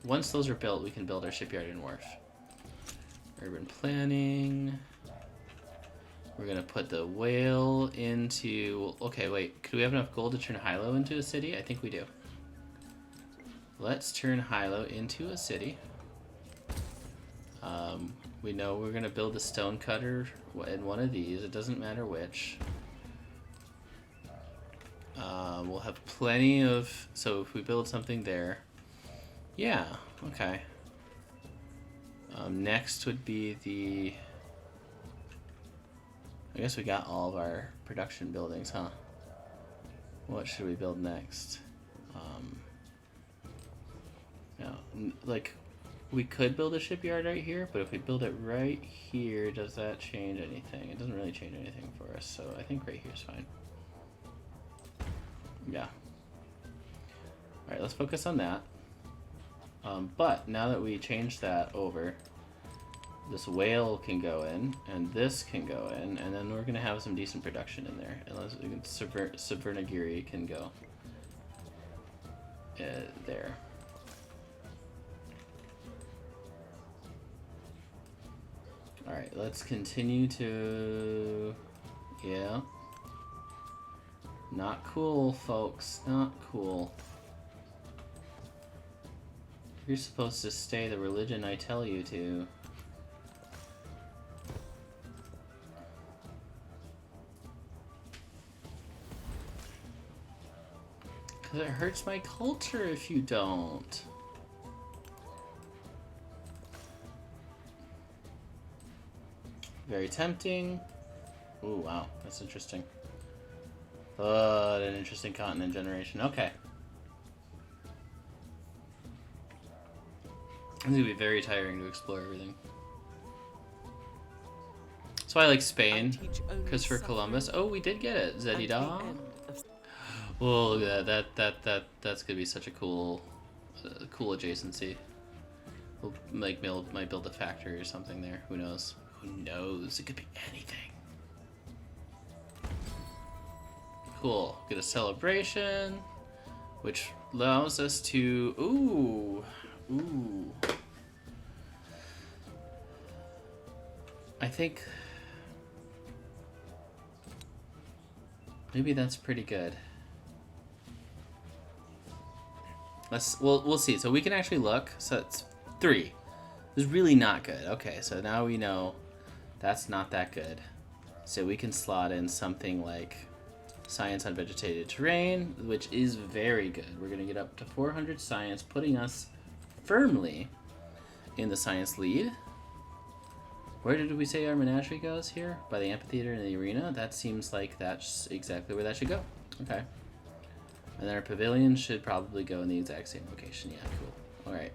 Speaker 1: once those are built, we can build our shipyard and wharf. Urban planning. We're gonna put the whale into... Okay, wait. Could we have enough gold to turn Hilo into a city? I think we do. Let's turn Hilo into a city. We know we're gonna build a stone cutter in one of these. It doesn't matter which. We'll have plenty of... So if we build something there... Yeah, okay. Next would be the... I guess we got all of our production buildings, huh? What should we build next? Like, we could build a shipyard right here, but if we build it right here, does that change anything? It doesn't really change anything for us, so I think right here is fine. Yeah. Alright, let's focus on that. But now that we changed that over, this whale can go in, and this can go in, and then we're going to have some decent production in there. Unless we can Subvernagiri can go there. Alright, let's continue to... Yeah. Not cool, folks. Not cool. You're supposed to stay the religion I tell you to. Because it hurts my culture if you don't. Very tempting. Ooh, wow. That's interesting. An interesting continent generation. Okay. It's gonna be very tiring to explore everything. So I like Spain. Christopher Columbus. Oh, we did get it. Zedida. Oh, look at that. That's gonna be such a cool adjacency. We'll might build a factory or something there. Who knows? Who knows? It could be anything. Cool. Get a celebration, which allows us to... Ooh. I think... Maybe that's pretty good. We'll see. So we can actually look. So it's 3. It's really not good. Okay, so now we know that's not that good. So we can slot in something like science on vegetated terrain, which is very good. We're going to get up to 400 science, putting us firmly in the science lead. Where did we say our menagerie goes here? By the amphitheater and the arena? That seems like that's exactly where that should go. Okay. And then our pavilion should probably go in the exact same location. Yeah, cool. Alright.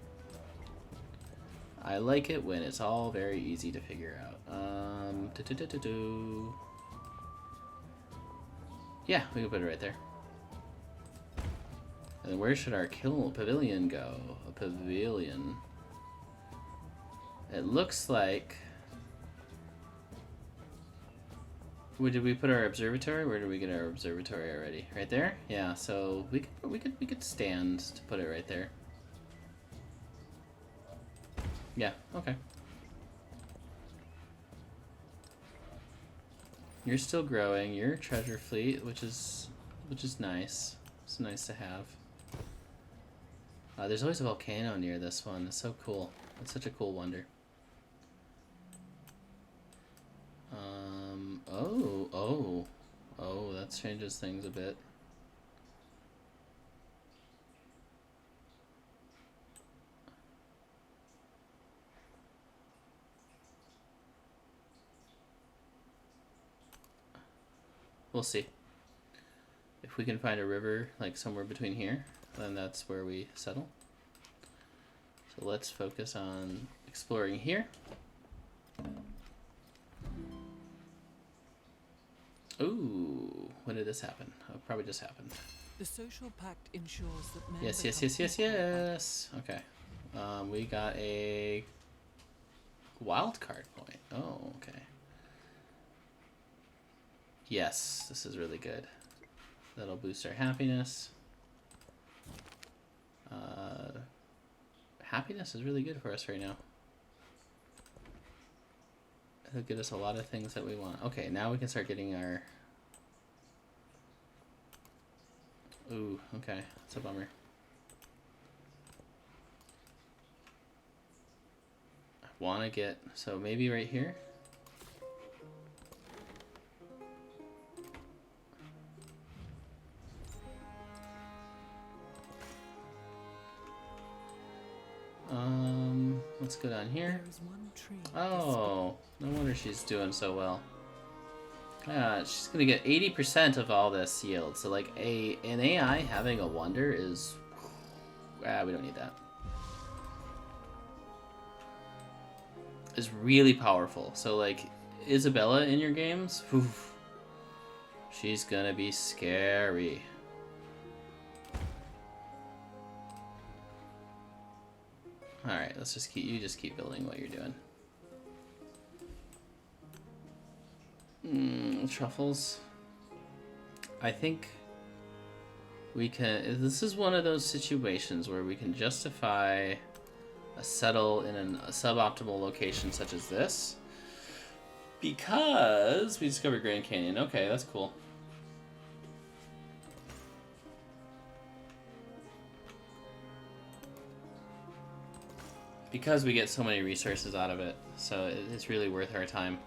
Speaker 1: I like it when it's all very easy to figure out. Yeah, we can put it right there. And then where should our pavilion go? A pavilion. It looks like... Where did we put our observatory? Where did we get our observatory already? Right there? Yeah, so we could stand to put it right there. Yeah, okay. You're still growing. You're a treasure fleet, which is nice. It's nice to have. There's always a volcano near this one. It's so cool. It's such a cool wonder. Oh, that changes things a bit. We'll see. If we can find a river, like somewhere between here, then that's where we settle. So let's focus on exploring here. Ooh, when did this happen? Oh, probably just happened.
Speaker 3: The social pact ensures that men
Speaker 1: Yes. Okay. We got a wild card point. Oh, okay. Yes, this is really good. That'll boost our happiness. Happiness is really good for us right now. It'll get us a lot of things that we want. Okay, now we can start getting our... Ooh, okay. That's a bummer. I want to get... So maybe right here? Let's go down here.
Speaker 3: There is one tree.
Speaker 1: Oh, no wonder she's doing so well. She's gonna get 80% of all this yield. So like an AI having a wonder is, we don't need that. Is really powerful. So like Isabella in your games, she's gonna be scary. Alright, let's just keep building what you're doing. Truffles. I think we can... This is one of those situations where we can justify a settle in a suboptimal location such as this. Because we discovered Grand Canyon. Okay, that's cool. Because we get so many resources out of it, so it's really worth our time.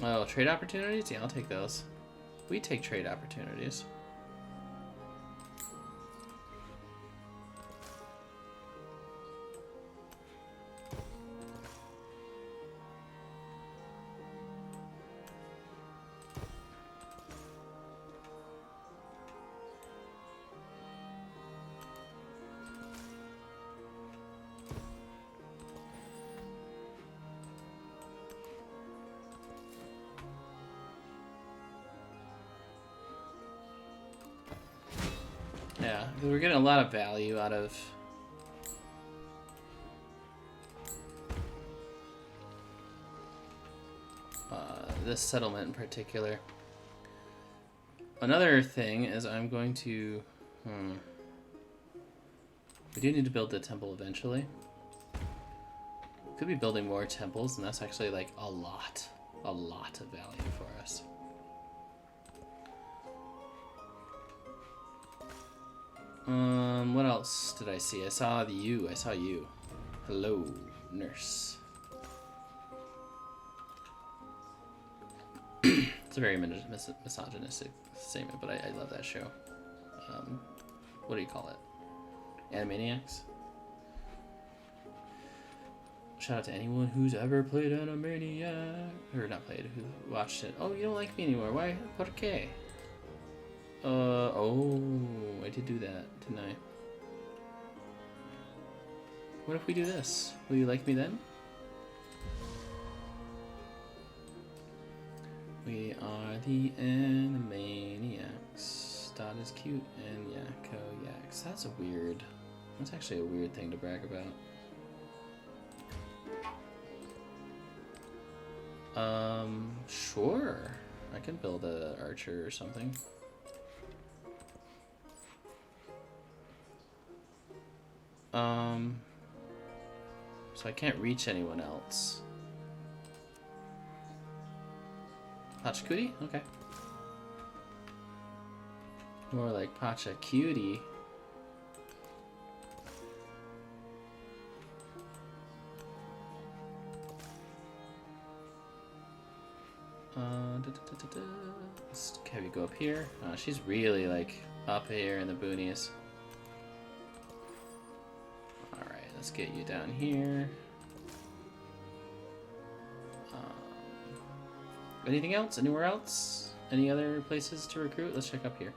Speaker 1: Oh, trade opportunities? Yeah, I'll take those. We take trade opportunities. Yeah, we're getting a lot of value out of this settlement in particular. Another thing is I'm going to... We do need to build the temple eventually. Could be building more temples, and that's actually like a lot of value for us. What else did I see? I saw you. Hello, nurse. It's a very misogynistic statement, but I love that show. What do you call it? Animaniacs? Shout out to anyone who's ever played Animaniac. Or not played, who watched it. Oh, you don't like me anymore. Why? ¿Por qué? Oh, I did do that, didn't I? What if we do this? Will you like me then? We are the Animaniacs. Dot is cute and Yakko yaks. That's actually a weird thing to brag about. Sure. I can build a archer or something. So I can't reach anyone else. Pachacuti? Okay. More like Pachacuti. Let's have you go up here. She's really like up here in the boonies. Alright, let's get you down here. Anything else? Anywhere else? Any other places to recruit? Let's check up here.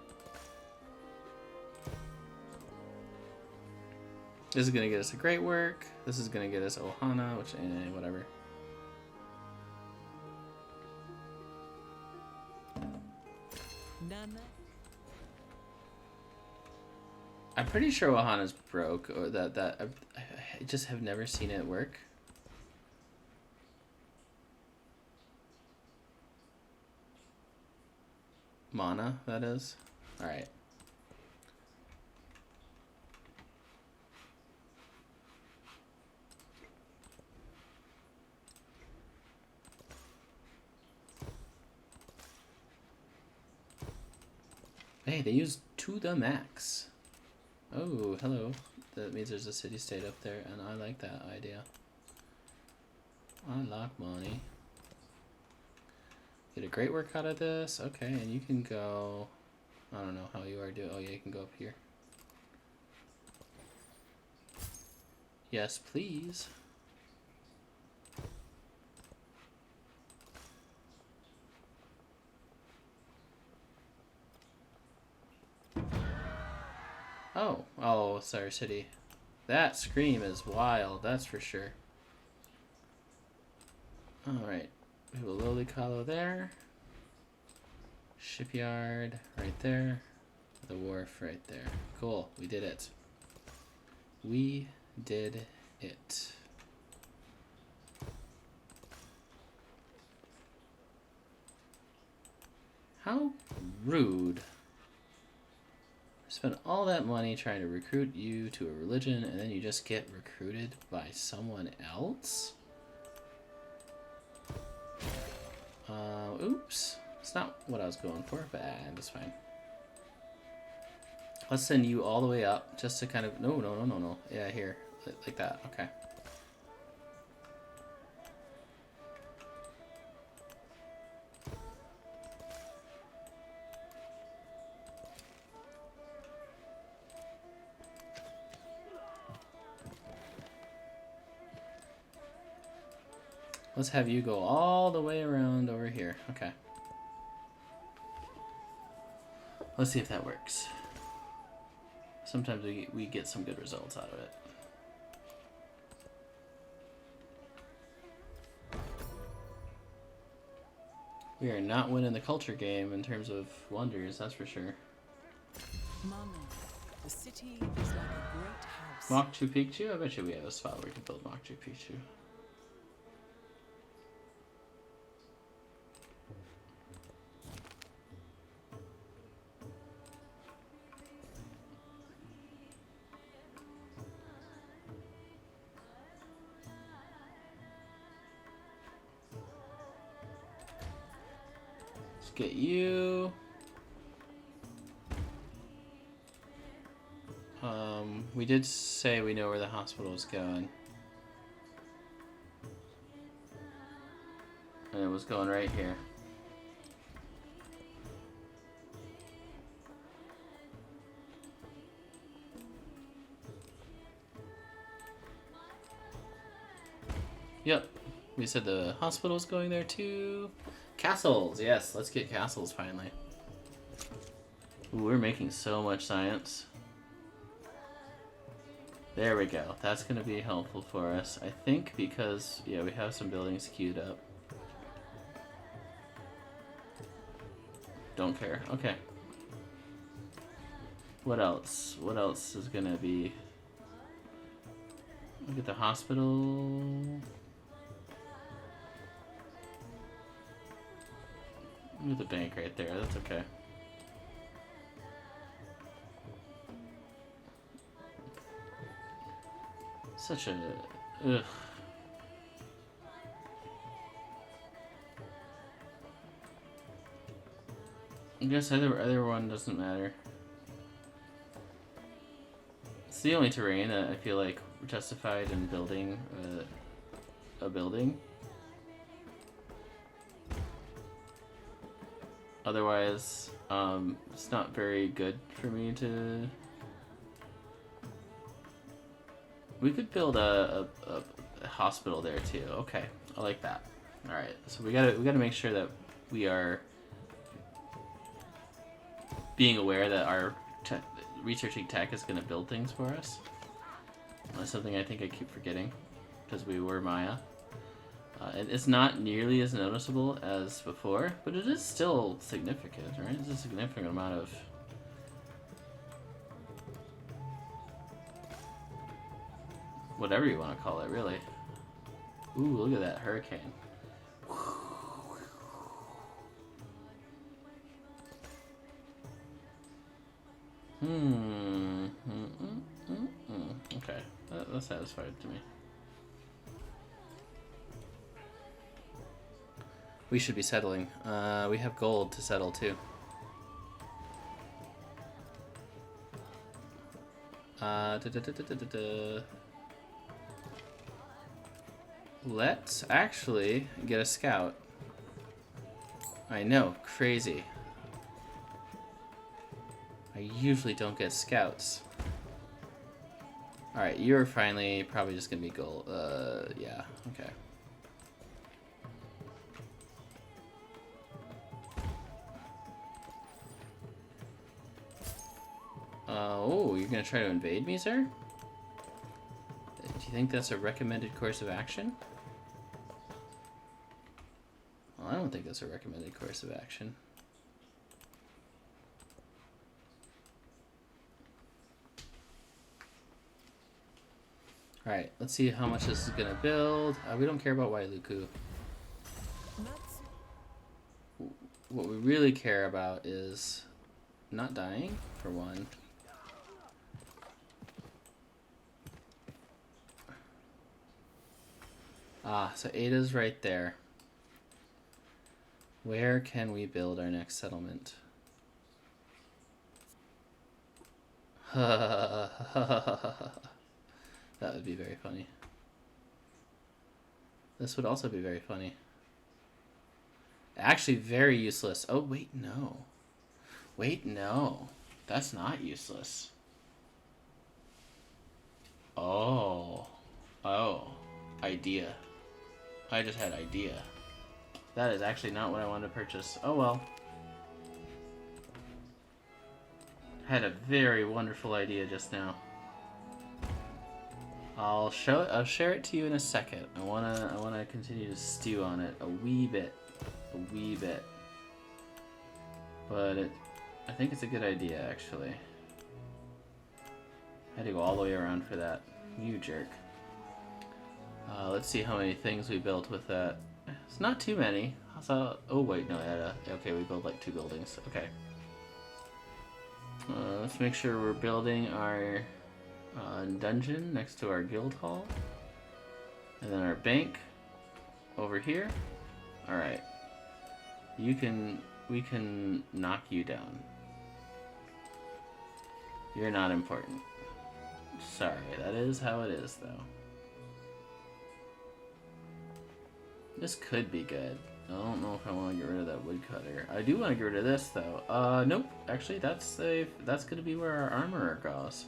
Speaker 1: This is gonna get us a great work. This is gonna get us Ohana, which whatever.
Speaker 3: Nana.
Speaker 1: I'm pretty sure Ohana's broke, or that I just have never seen it work. Mana, that is. Alright. Hey, they use to the max. Oh, hello. That means there's a city-state up there, and I like that idea. I like money. Get a great work out of this. Okay, and you can go... I don't know how you are doing. Oh, yeah, you can go up here. Yes, please. Oh, sorry, city. That scream is wild, that's for sure. Alright, we have a lowly collo there. Shipyard right there. The wharf right there. Cool, we did it. We did it. How rude. Spend all that money trying to recruit you to a religion, and then you just get recruited by someone else? Oops. It's not what I was going for, but that's fine. Let's send you all the way up just to kind of... No. Yeah, here. Like that. Okay. Let's have you go all the way around over here. Okay. Let's see if that works. Sometimes we get some good results out of it. We are not winning the culture game in terms of wonders, that's for sure.
Speaker 3: Mama, the city is like a great house.
Speaker 1: Machu Picchu? I bet you we have a spot where we can build Machu Picchu. Get you. We did say we know where the hospital is going. And it was going right here. Yep. We said the hospital's going there too. Castles, yes, let's get castles finally. Ooh, we're making so much science. There we go. That's going to be helpful for us, I think, because, yeah, we have some buildings queued up. Don't care. Okay. What else? What else is going to be... Look at the hospital. Look at the bank right there. That's okay. Such a... Ugh. I guess either one doesn't matter. It's the only terrain that I feel like justified in building a building. Otherwise, it's not very good for me to... We could build a hospital there too. Okay, I like that. All right, so we gotta make sure that we are being aware that our researching tech is gonna build things for us. That's something I think I keep forgetting because we were Maya. It's not nearly as noticeable as before, but it is still significant, right? It's a significant amount of... whatever you want to call it, really. Ooh, look at that hurricane. Okay, that's satisfied to me. We should be settling. We have gold to settle too. Let's actually get a scout. I know, crazy. I usually don't get scouts. Alright, you're finally probably just gonna be gold. Yeah, okay. Oh, you're gonna try to invade me, sir? Do you think that's a recommended course of action? Well, I don't think that's a recommended course of action. Alright, let's see how much this is gonna build. We don't care about Wailuku. What we really care about is not dying, for one. Ah, so Ada's right there. Where can we build our next settlement? That would be very funny. This would also be very funny. Actually, very useless. Oh, wait, no. Wait, no. That's not useless. Oh. Oh. Idea. I just had idea. That is actually not what I wanted to purchase. Oh well. Had a very wonderful idea just now. I'll share it to you in a second. I wanna continue to stew on it a wee bit. But I think it's a good idea actually. I had to go all the way around for that. You jerk. Let's see how many things we built with that. It's not too many. Oh wait, no, okay, we built like 2 buildings. Okay. Let's make sure we're building our dungeon next to our guild hall. And then our bank over here. Alright. We can knock you down. You're not important. Sorry, that is how it is though. This could be good. I don't know if I want to get rid of that woodcutter. I do want to get rid of this though. Nope. Actually, that's gonna be where our armorer goes.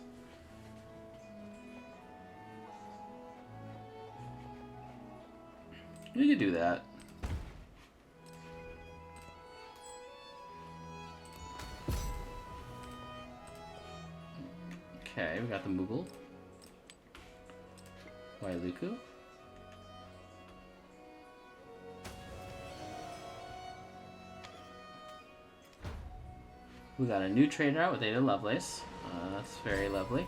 Speaker 1: We could do that. Okay, we got the Moogle. Wailuku. We got a new trader out with Ada Lovelace. That's very lovely.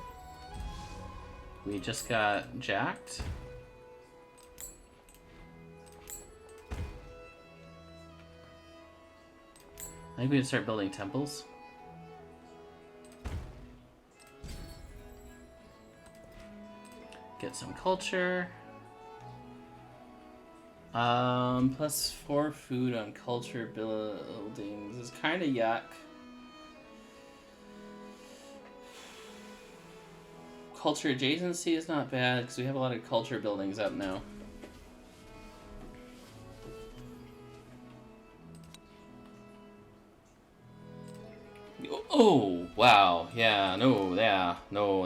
Speaker 1: We just got jacked. I think we can start building temples. Get some culture. +4 food on culture buildings is kind of yuck. Culture adjacency is not bad because we have a lot of culture buildings up now. Oh, wow. Yeah, no,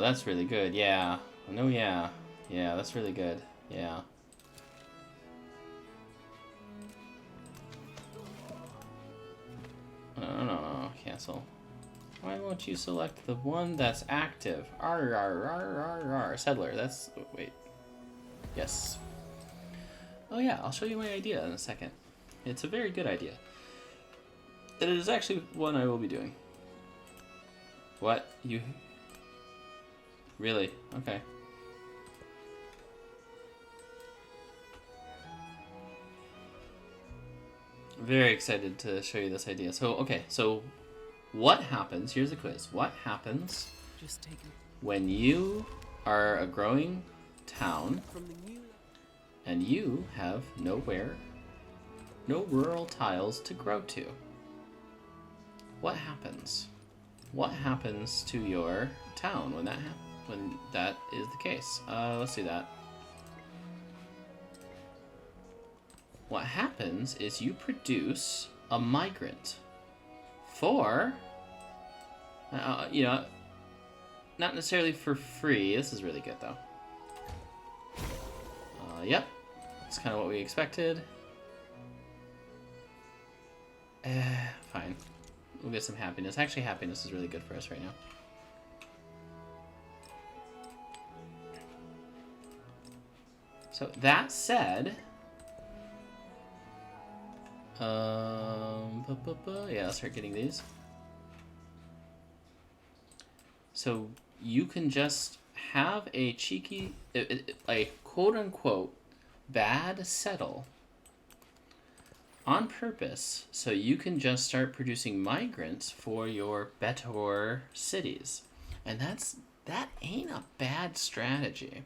Speaker 1: that's really good. Yeah. No, yeah. Yeah, that's really good. Yeah. No, cancel. Why won't you select the one that's active? Settler, that's... wait. Yes. Oh yeah, I'll show you my idea in a second. It's a very good idea. And it is actually one I will be doing. What? You... Really? Okay. Very excited to show you this idea. So, okay, so What happens? Here's the quiz. What happens
Speaker 3: Just take it
Speaker 1: when you are a growing town
Speaker 3: from the new
Speaker 1: and you have no rural tiles to grow to? What happens? What happens to your town when that is the case? Let's do that. What happens is you produce a migrant for, you know, not necessarily for free. This is really good though. Yep, that's kind of what we expected. Fine. We'll get some happiness. Actually, happiness is really good for us right now. So that said, yeah, let's start getting these. So you can just have a cheeky, a quote-unquote bad settle on purpose, so you can just start producing migrants for your better cities. And that ain't a bad strategy.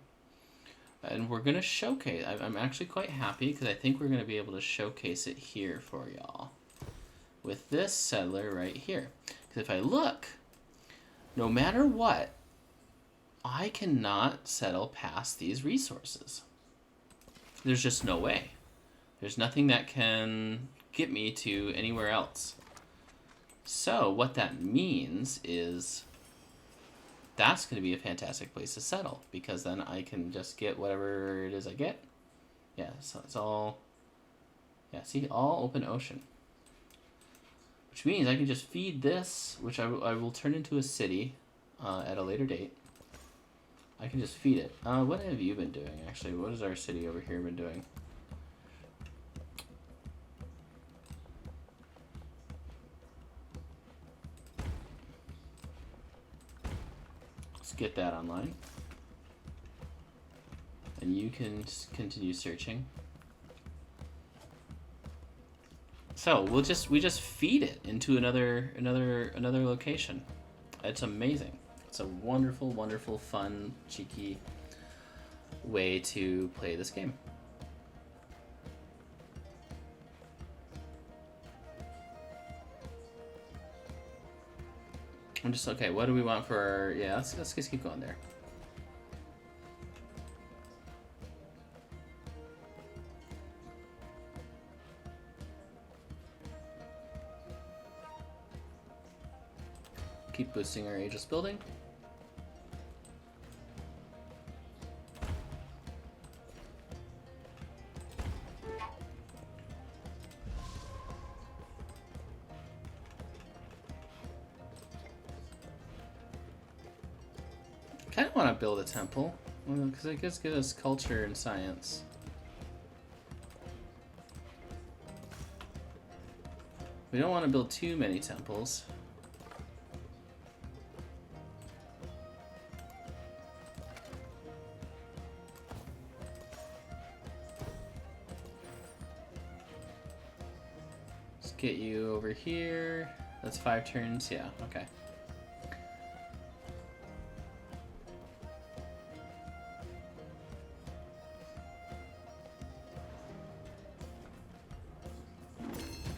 Speaker 1: And we're going to showcase, I'm actually quite happy because I think we're going to be able to showcase it here for y'all with this settler right here. Because if I look, no matter what, I cannot settle past these resources. There's just no way. There's nothing that can get me to anywhere else. So what that means is that's going to be a fantastic place to settle, because then I can just get whatever it is I get. Yeah, so it's all, yeah, see, all open ocean. Which means I can just feed this, which I will turn into a city at a later date. I can just feed it. What have you been doing, actually? What has our city over here been doing? Let's get that online. And you can just continue searching. So we just feed it into another location. It's amazing. It's a wonderful, wonderful, fun, cheeky way to play this game. I'm just okay. What do we want for our, yeah? Let's just keep going there. Keep boosting our ageless building. I kind of want to build a temple, because it gives us culture and science. We don't want to build too many temples. Let's get you over here. That's 5 turns, yeah, okay.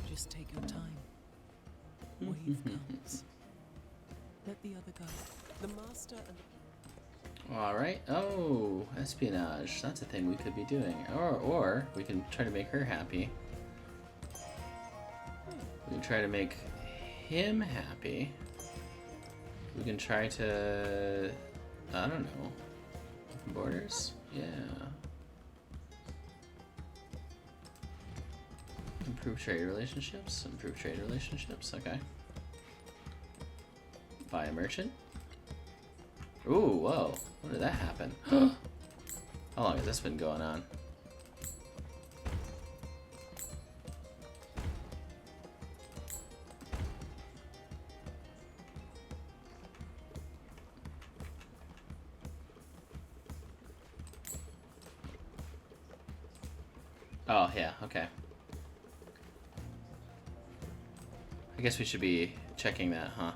Speaker 3: Just take your time. Wave comes. Let the other go. The master and
Speaker 1: Alright. Oh, espionage. That's a thing we could be doing. Or we can try to make her happy. We can try to make him happy. We can try to, I don't know, open borders? Yeah. Improve trade relationships. Improve trade relationships. Okay. Buy a merchant. Ooh, whoa. When did that happen? How long has this been going on? Oh, yeah, okay. I guess we should be checking that, huh?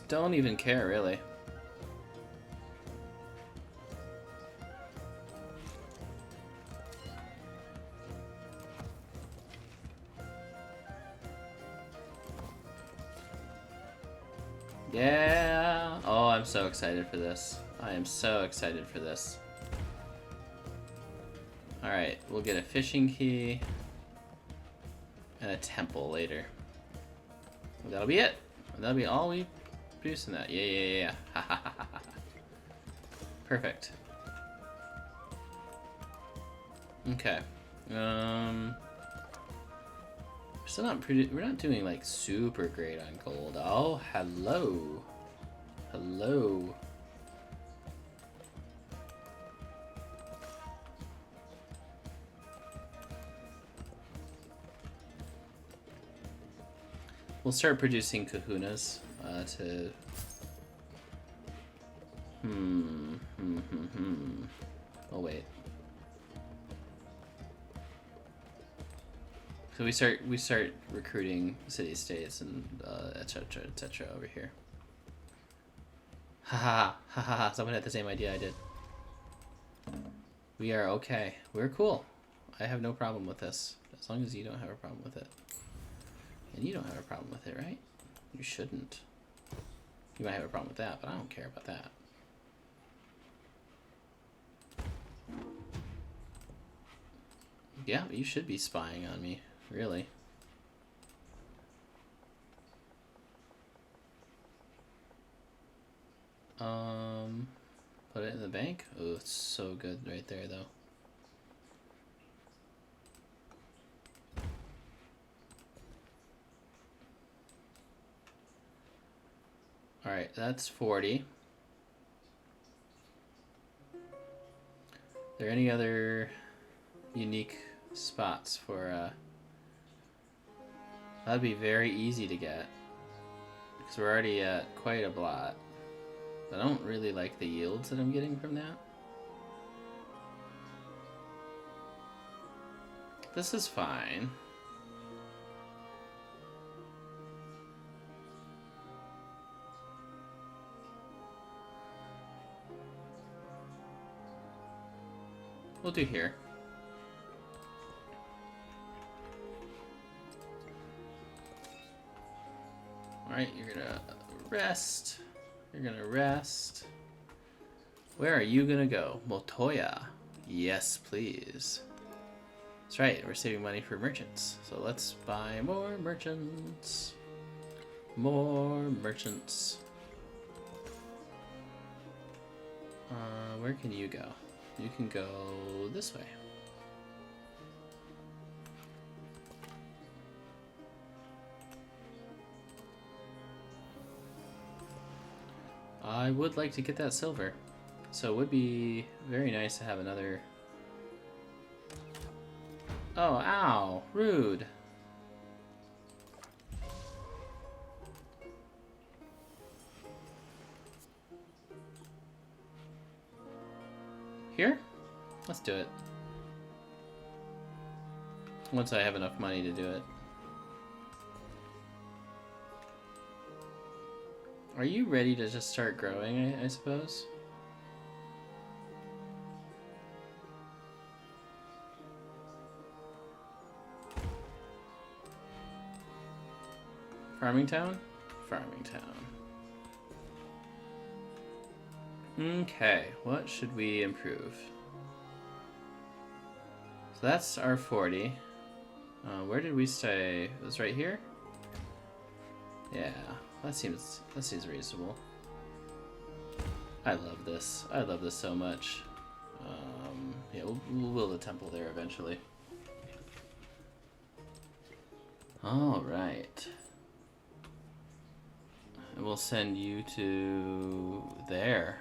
Speaker 1: Don't even care, really. Yeah! Oh, I'm so excited for this. I am so excited for this. Alright, we'll get a fishing key and a temple later. That'll be it. That'll be all we produce in that. Yeah. Perfect. Okay. We're not doing like super great on gold. Oh, hello. Hello. We'll start producing kahunas to... Oh, wait. So we start recruiting city-states and etc. over here. Haha, someone had the same idea I did. We are okay. We're cool. I have no problem with this. As long as you don't have a problem with it. And you don't have a problem with it, right? You shouldn't. You might have a problem with that, but I don't care about that. Yeah, but you should be spying on me, really. Put it in the bank? Oh, it's so good right there, though. Alright, that's 40. Are there any other unique spots for, that'd be very easy to get. Because we're already at quite a blot. I don't really like the yields that I'm getting from that. This is fine. We'll do here. Alright, you're gonna rest. You're gonna rest. Where are you gonna go? Motoya. Yes, please. That's right, we're saving money for merchants. So let's buy more merchants. More merchants. Where can you go? You can go this way. I would like to get that silver. So it would be very nice to have another... Oh, ow! Rude! Here? Let's do it. Once I have enough money to do it. Are you ready to just start growing, I suppose? Farming town? Farming town. Okay, what should we improve? So that's our 40. Where did we stay? It was right here? Yeah, that seems reasonable. I love this. I love this so much. Yeah, we'll build a temple there eventually. All right. And we'll send you to there.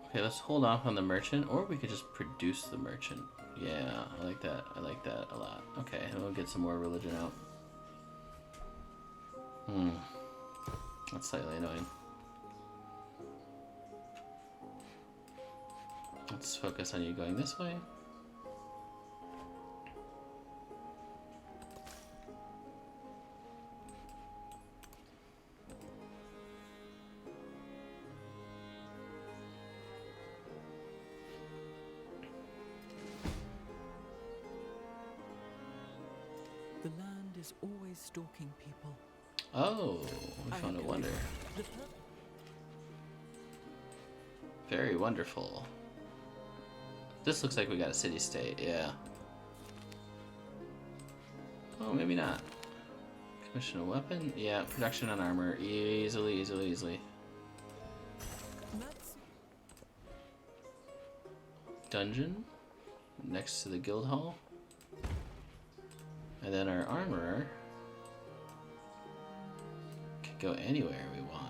Speaker 1: Okay, let's hold off on the merchant, or we could just produce the merchant. Yeah, I like that. I like that a lot. Okay, and we'll get some more religion out. That's slightly annoying. Let's focus on you going this way.
Speaker 3: The land is always stalking people.
Speaker 1: Oh, we found a wonder. Very wonderful. This looks like we got a city-state, yeah. Oh, maybe not. Commission a weapon? Yeah, production on armor. Easily, easily, easily. Dungeon. Next to the guild hall. And then our armorer can go anywhere we want.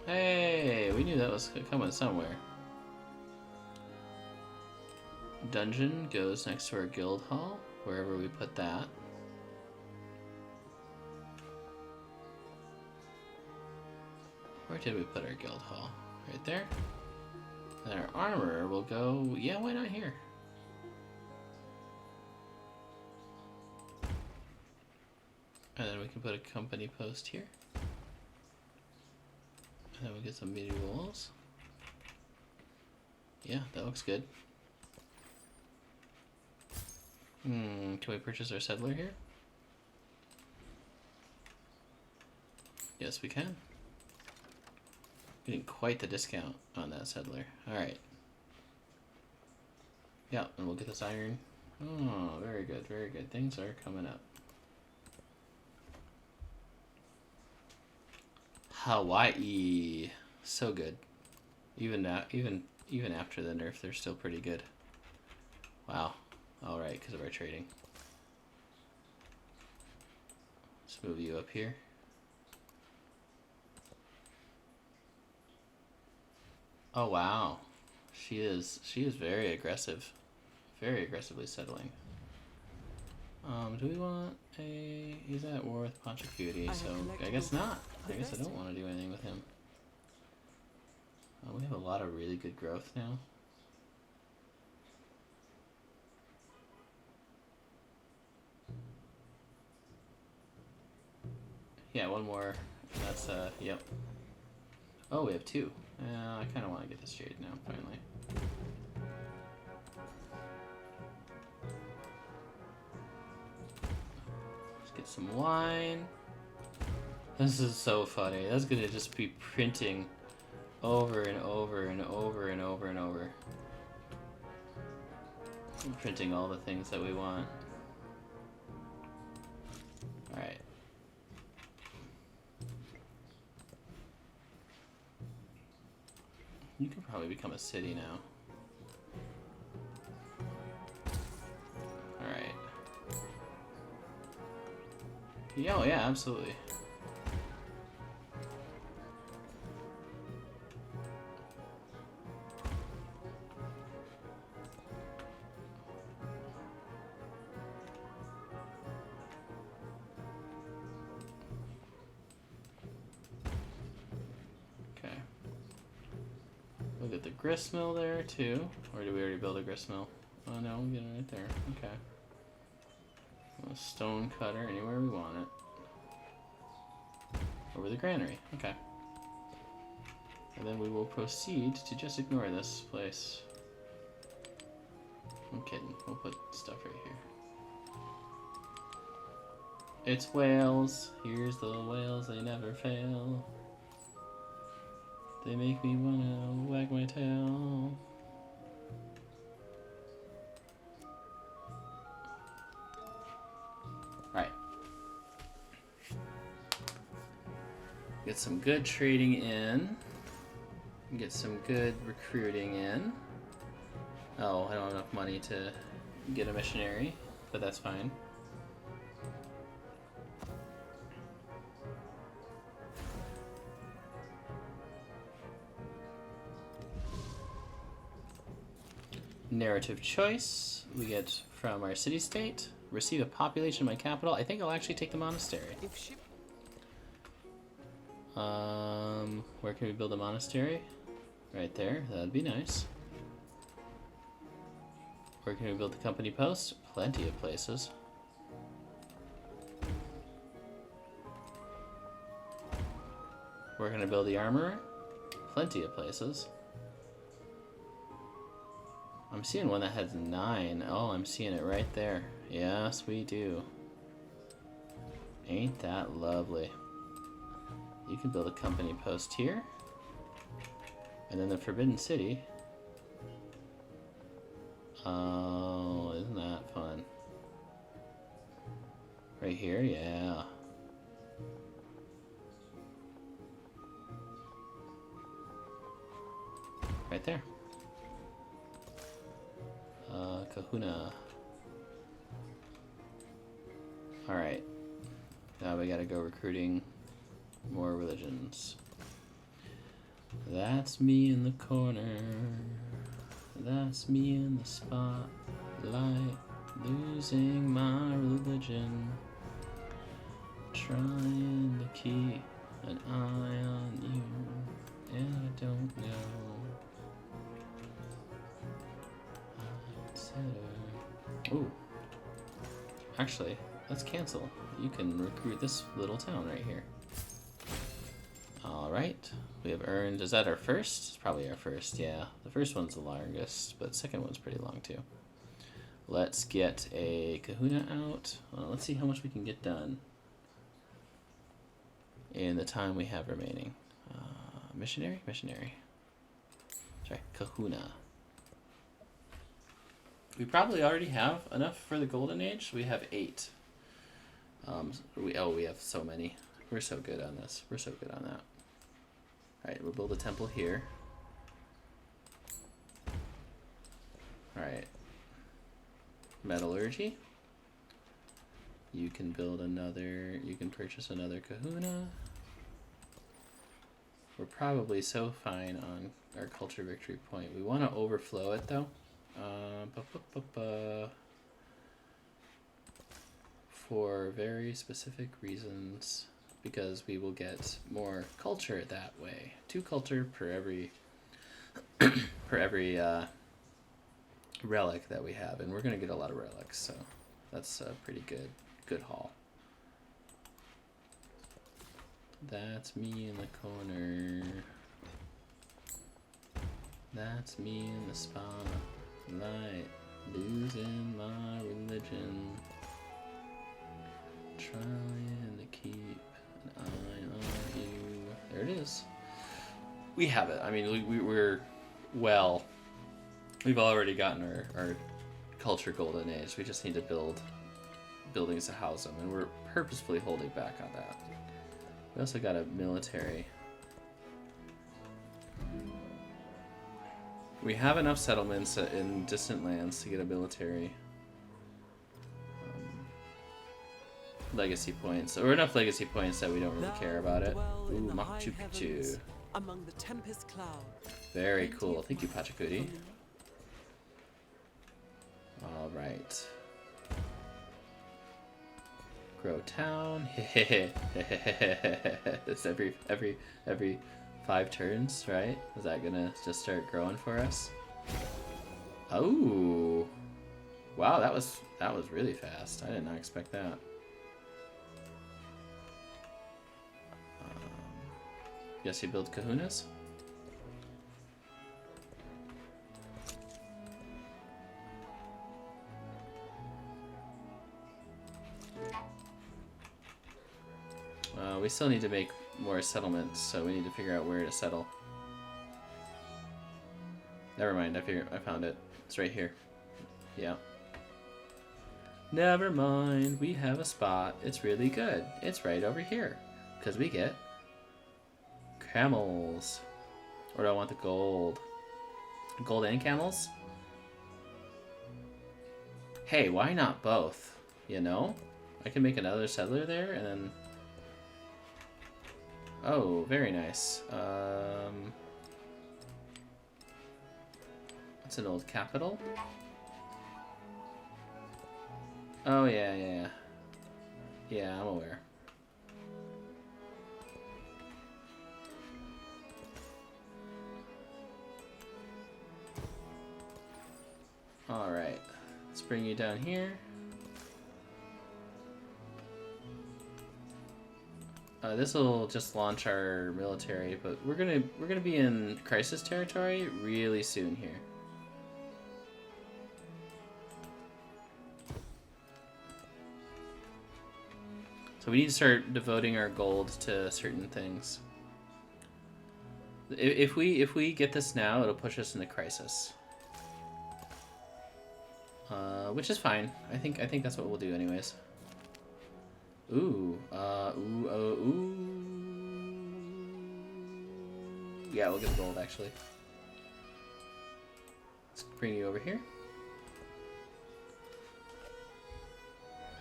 Speaker 1: Hey, we knew that was coming somewhere. Dungeon goes next to our guild hall, wherever we put that. Where did we put our guild hall? Right there. And our armor will go, yeah, why not here? And then we can put a company post here. And then we get some medieval walls. Yeah, that looks good. Can we purchase our settler here? Yes, we can. Getting quite the discount on that settler. Alright. Yeah, and we'll get this iron. Oh, very good, very good. Things are coming up. Hawaii, so good. Even now, even after the nerf, they're still pretty good. Wow. All right, because of our trading. Let's move you up here. Oh wow, she is very aggressive, very aggressively settling. Do we want a? He's at war with Panchacuti, so I guess not. I guess I don't want to do anything with him. We have a lot of really good growth now. Yeah, one more. That's yep. Oh, we have two. I kind of want to get this jade now, finally. Let's get some wine. This is so funny. That's gonna just be printing over and over and over and over and over. Printing all the things that we want. Alright. You can probably become a city now. Alright. Yeah, oh yeah, absolutely. We'll get the gristmill there too. Or did we already build a gristmill? Oh no, we'll get it right there. Okay. A stone cutter anywhere we want it. Over the granary. Okay. And then we will proceed to just ignore this place. I'm kidding. We'll put stuff right here. It's whales. Here's the whales. They never fail. They make me wanna wag my tail. Right. Get some good trading in. Get some good recruiting in. Oh, I don't have enough money to get a missionary, but that's fine. Narrative choice we get from our city-state. Receive a population in my capital. I think I'll actually take the monastery. Where can we build a monastery? Right there. That'd be nice. Where can we build the company post? Plenty of places. Where can I build the armorer? Plenty of places. I'm seeing one that has 9. Oh, I'm seeing it right there. Yes, we do. Ain't that lovely? You can build a company post here. And then the Forbidden City. Oh, isn't that fun? Right here, yeah. Right there. Kahuna. Alright. Now we gotta go recruiting more religions. That's me in the corner. That's me in the spotlight. Losing my religion. Trying to keep an eye on you. And I don't know. Ooh. Actually, let's cancel. You can recruit this little town right here. Alright. We have earned... Is that our first? It's probably our first, yeah. The first one's the longest, but the second one's pretty long too. Let's get a kahuna out. Let's see how much we can get done in the time we have remaining. Missionary? Missionary. Sorry, kahuna. We probably already have enough for the Golden Age. We have 8. We have so many. We're so good on this. We're so good on that. Alright, we'll build a temple here. Alright. Metallurgy. You can build another... You can purchase another kahuna. We're probably so fine on our culture victory point. We want to overflow it though. For very specific reasons, because we will get more culture that way. 2 culture per every per every relic that we have, and we're gonna get a lot of relics, so that's a pretty good haul. That's me in the corner. That's me in the spotlight, losing my religion, trying to keep an eye on you. There it is. We have it. I mean, we're well. We've already gotten our culture golden age. We just need to build buildings to house them, and we're purposefully holding back on that. We also got a military. We have enough settlements in distant lands to get a military legacy points, or enough legacy points that we don't really care about it. Ooh, Machu Picchu.
Speaker 3: Among the tempest cloud.
Speaker 1: Very cool. Thank you, Pachacudi. All right. Grow town. It's every 5 turns, right? Is that gonna just start growing for us? Oh, wow! That was really fast. I did not expect that. Guess you build kahunas. We still need to make more settlements, so we need to figure out where to settle. Never mind, I found it. It's right here. Yeah. Never mind, we have a spot. It's really good. It's right over here. Because we get camels. Or do I want the gold? Gold and camels? Hey, why not both? You know? I can make another settler there and then... Oh, very nice. That's an old capital. Oh, yeah. Yeah, I'm aware. Alright. Let's bring you down here. This will just launch our military, but we're gonna be in crisis territory really soon here. So we need to start devoting our gold to certain things. If we get this now, it'll push us into crisis, which is fine. I think that's what we'll do anyways. Ooh. Yeah, we'll get the gold actually. Let's bring you over here.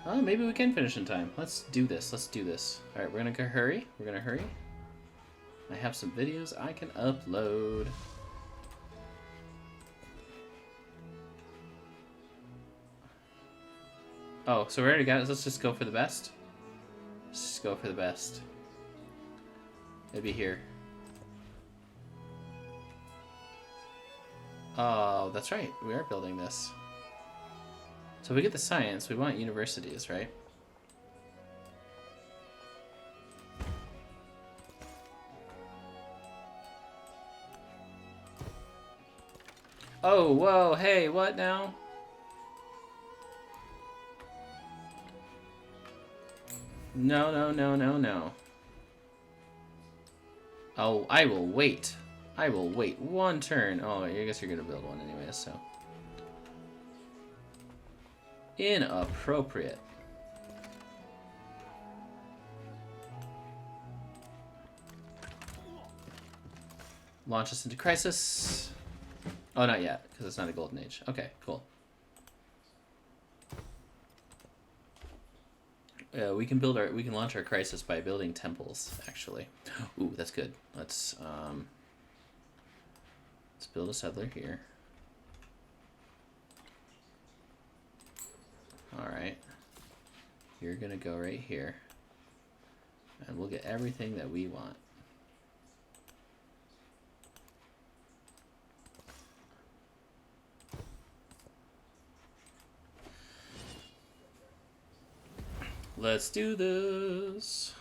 Speaker 1: Oh, maybe we can finish in time. Let's do this. All right, we're gonna hurry. I have some videos I can upload. Oh, so we already got it. Let's just go for the best. Let's just go for the best. Maybe here. Oh, that's right. We are building this. So if we get the science, we want universities, right? Oh, whoa, hey, what now? No. Oh, I will wait. One turn. Oh, I guess you're gonna build one anyway, so. Inappropriate. Launch us into crisis. Oh, not yet, because it's not a golden age. Okay, cool. We can launch our crisis by building temples, actually. Ooh, that's good. Let's build a settler here. Alright. You're gonna go right here. And we'll get everything that we want. Let's do this.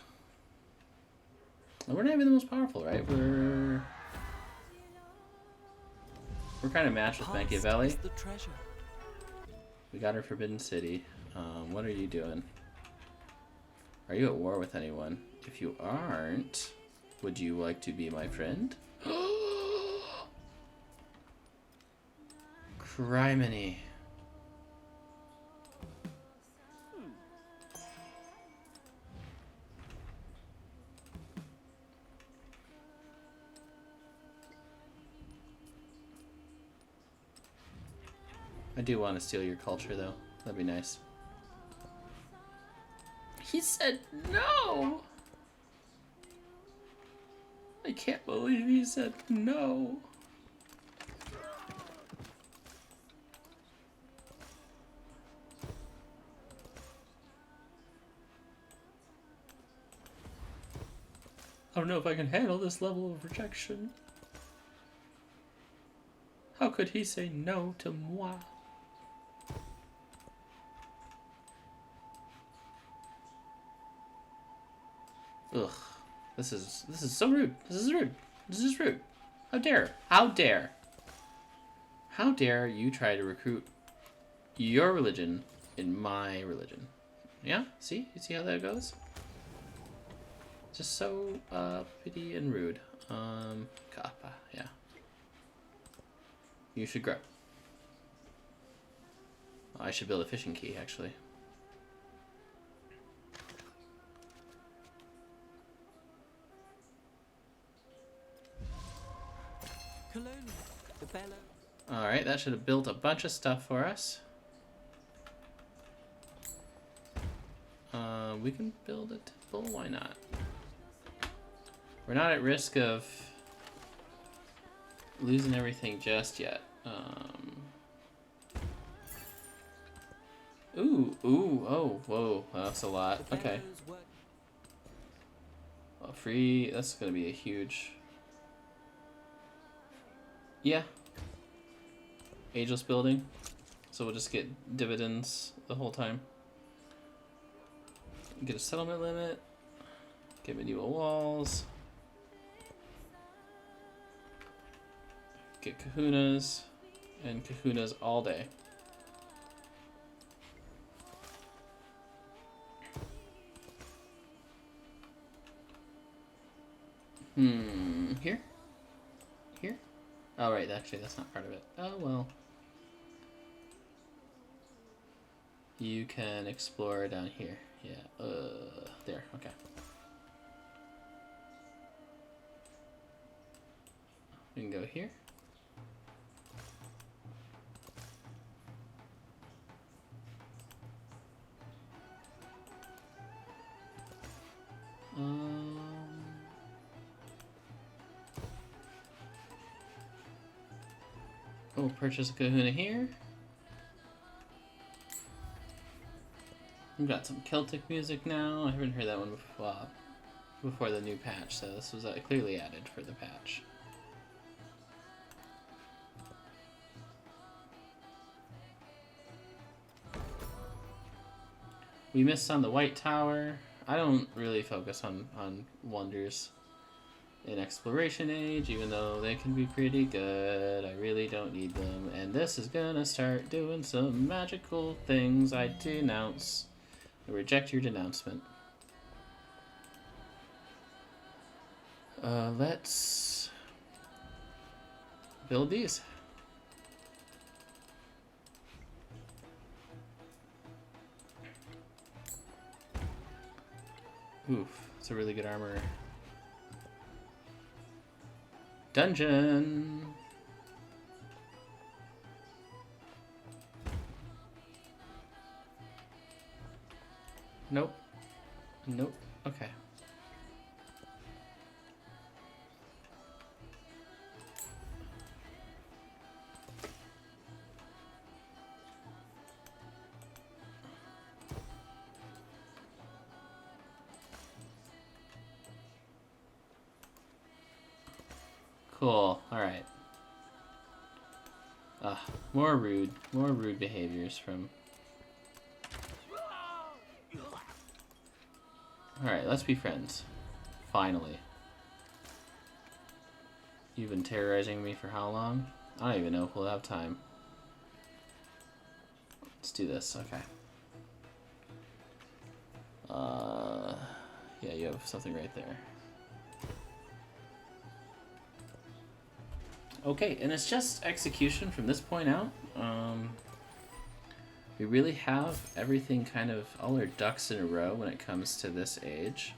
Speaker 1: And we're not even the most powerful, right? We're kind of matched with Machiavelli.
Speaker 3: The treasure.
Speaker 1: We got our Forbidden City. What are you doing? Are you at war with anyone? If you aren't, would you like to be my friend? Criminy. I do want to steal your culture, though. That'd be nice. He said no! I can't believe he said no. I don't know if I can handle this level of rejection. How could he say no to moi? Ugh, this is so rude. This is rude. How dare you try to recruit your religion in my religion? Yeah, see? You see how that goes? Just so petty and rude. Kappa, yeah. You should grow. I should build a fishing key, actually.
Speaker 3: bellow.
Speaker 1: Alright, that should have built a bunch of stuff for us. We can build a temple, why not? We're not at risk of losing everything just yet. Oh, whoa, that's a lot. Okay. Well, free, that's gonna be a huge... Yeah. Ageless building. So we'll just get dividends the whole time. Get a settlement limit. Get medieval walls. Get kahunas. And kahunas all day. Here? Here? Oh, right, actually, that's not part of it. Oh, well. You can explore down here. Yeah, there, okay. We can go here. Oh, purchase a kahuna here. We've got some Celtic music now. I haven't heard that one before the new patch, so this was clearly added for the patch. We missed on the White Tower. I don't really focus on wonders in Exploration Age, even though they can be pretty good. I really don't need them. And this is gonna start doing some magical things. I denounce. I reject your denouncement. Let's build these. Oof, it's a really good armor. Dungeon! Nope. Nope. Okay. Cool. Alright. More rude behaviors from... Alright, let's be friends. Finally. You've been terrorizing me for how long? I don't even know if we'll have time. Let's do this, okay. Yeah, you have something right there. Okay, and it's just execution from this point out. We really have everything kind of, all our ducks in a row when it comes to this age.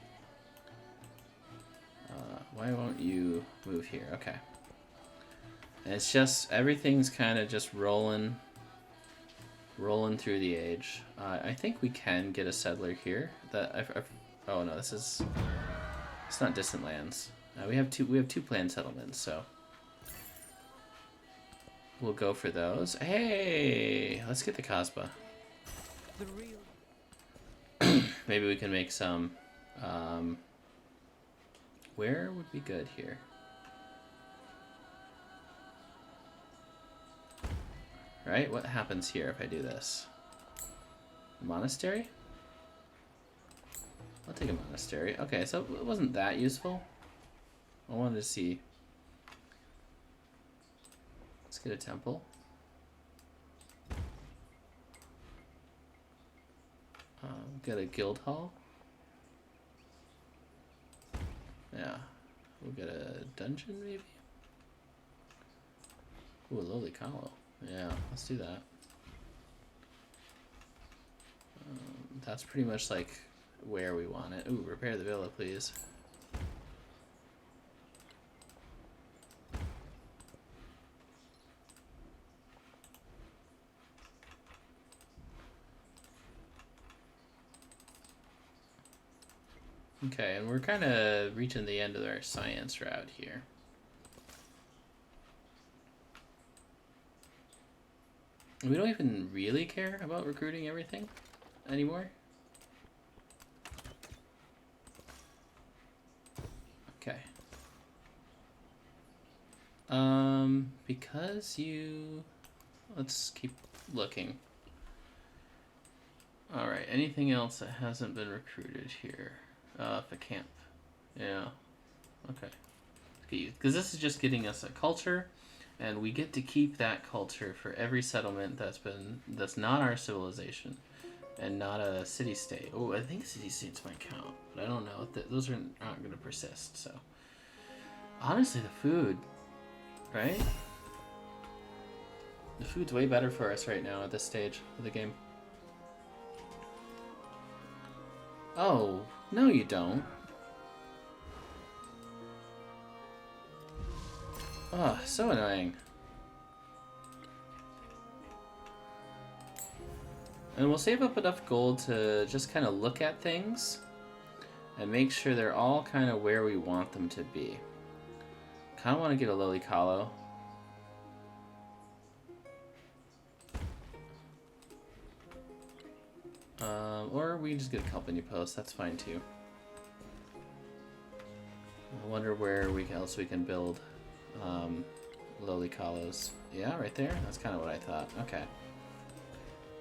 Speaker 1: Why won't you move here? Okay. And it's just, everything's kind of just rolling through the age. I think we can get a settler here. Oh no, it's not distant lands. We have two planned settlements, so we'll go for those. Hey, let's get the Kasbah. Maybe we can make some. Where would be good here? Right? What happens here if I do this? Monastery? I'll take a monastery. Okay, so it wasn't that useful. I wanted to see. Let's get a temple. Get a guild hall. Yeah. We'll get a dungeon, maybe? Ooh, a lowly Kahlo. Yeah, let's do that. That's pretty much like where we want it. Ooh, repair the villa, please. Okay, and we're kind of reaching the end of our science route here. We don't even really care about recruiting everything anymore. Okay. Because you... Let's keep looking. Alright, anything else that hasn't been recruited here? For camp. Yeah. Okay. Because this is just getting us a culture, and we get to keep that culture for every settlement that's not our civilization, and not a city-state. Oh, I think city-states might count, but I don't know. Those aren't going to persist, so... Honestly, the food, right? The food's way better for us right now at this stage of the game. Oh, no you don't. Oh, so annoying. And we'll save up enough gold to just kind of look at things and make sure they're all kind of where we want them to be. Kind of want to get a lily Kalo. Or we can just get a company post, that's fine too. I wonder where else we can build lowly Kalos. Yeah, right there? That's kind of what I thought. Okay.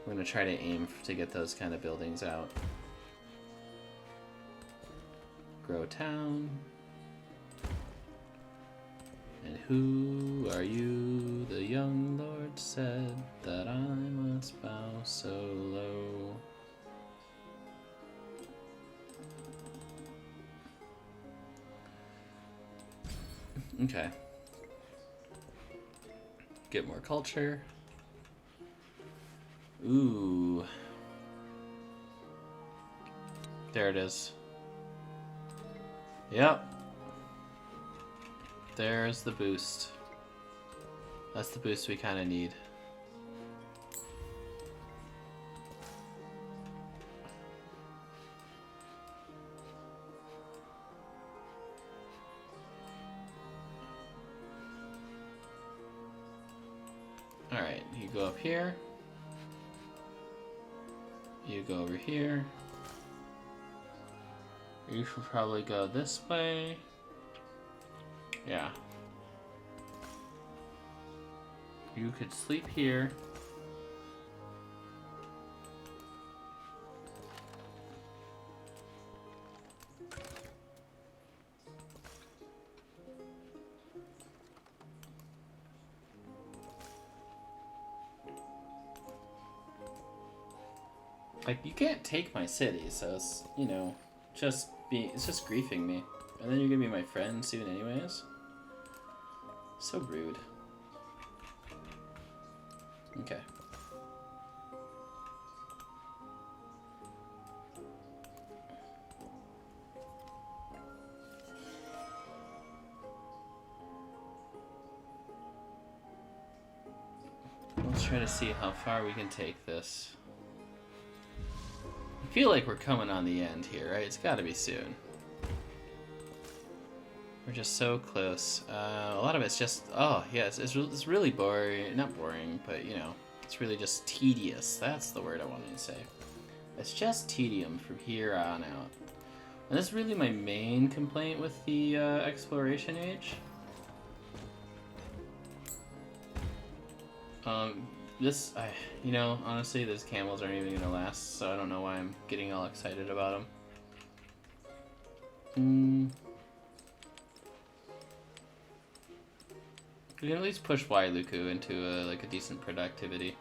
Speaker 1: We're going to try to aim to get those kind of buildings out. Grow town. And who are you? The young lord said that I must bow so low. Okay. Get more culture. Ooh. There it is. Yep. There's the boost. That's the boost we kind of need. Alright, you go up here. You go over here. You should probably go this way. Yeah. You could sleep here. Like, you can't take my city, so it's, you know, it's just griefing me. And then you're gonna be my friend soon anyways? So rude. Okay. Let's try to see how far we can take this. I feel like we're coming on the end here, right? It's gotta be soon. We're just so close. A lot of it's just, oh yeah, it's really boring. Not boring, but you know, it's really just tedious. That's the word I wanted to say. It's just tedium from here on out. And that's really my main complaint with the exploration age. You know, honestly, those camels aren't even gonna last, so I don't know why I'm getting all excited about them. We can at least push Wailuku into like a decent productivity.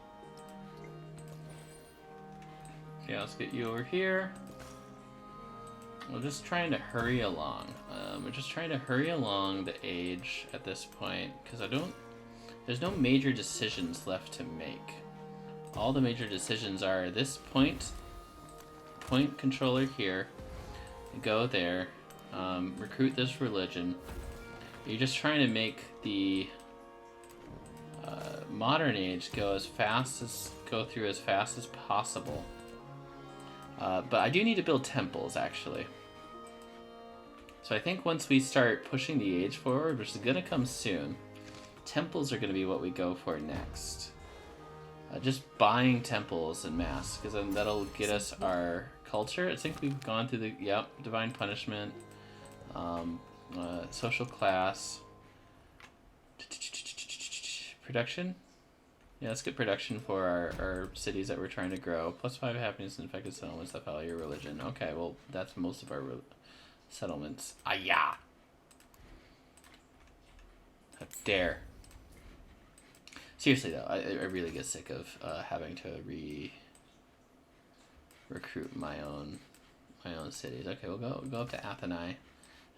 Speaker 1: Okay, let's get you over here. We're just trying to hurry along. We're just trying to hurry along the age at this point, because there's no major decisions left to make. All the major decisions are this point controller here, go there, recruit this religion. You're just trying to make the modern age go through as fast as possible. But I do need to build temples, actually. So I think once we start pushing the age forward, which is going to come soon, temples are going to be what we go for next. Just buying temples en masse, because then that'll get us our culture. I think we've gone through the, divine punishment, social class, production. Yeah, let's get production for our cities that we're trying to grow. +5 happiness in infected settlements that follow your religion. Okay, well, that's most of our settlements. Yeah. How dare. Seriously, though, I really get sick of having to recruit my own cities. Okay, we'll go up to Atheni,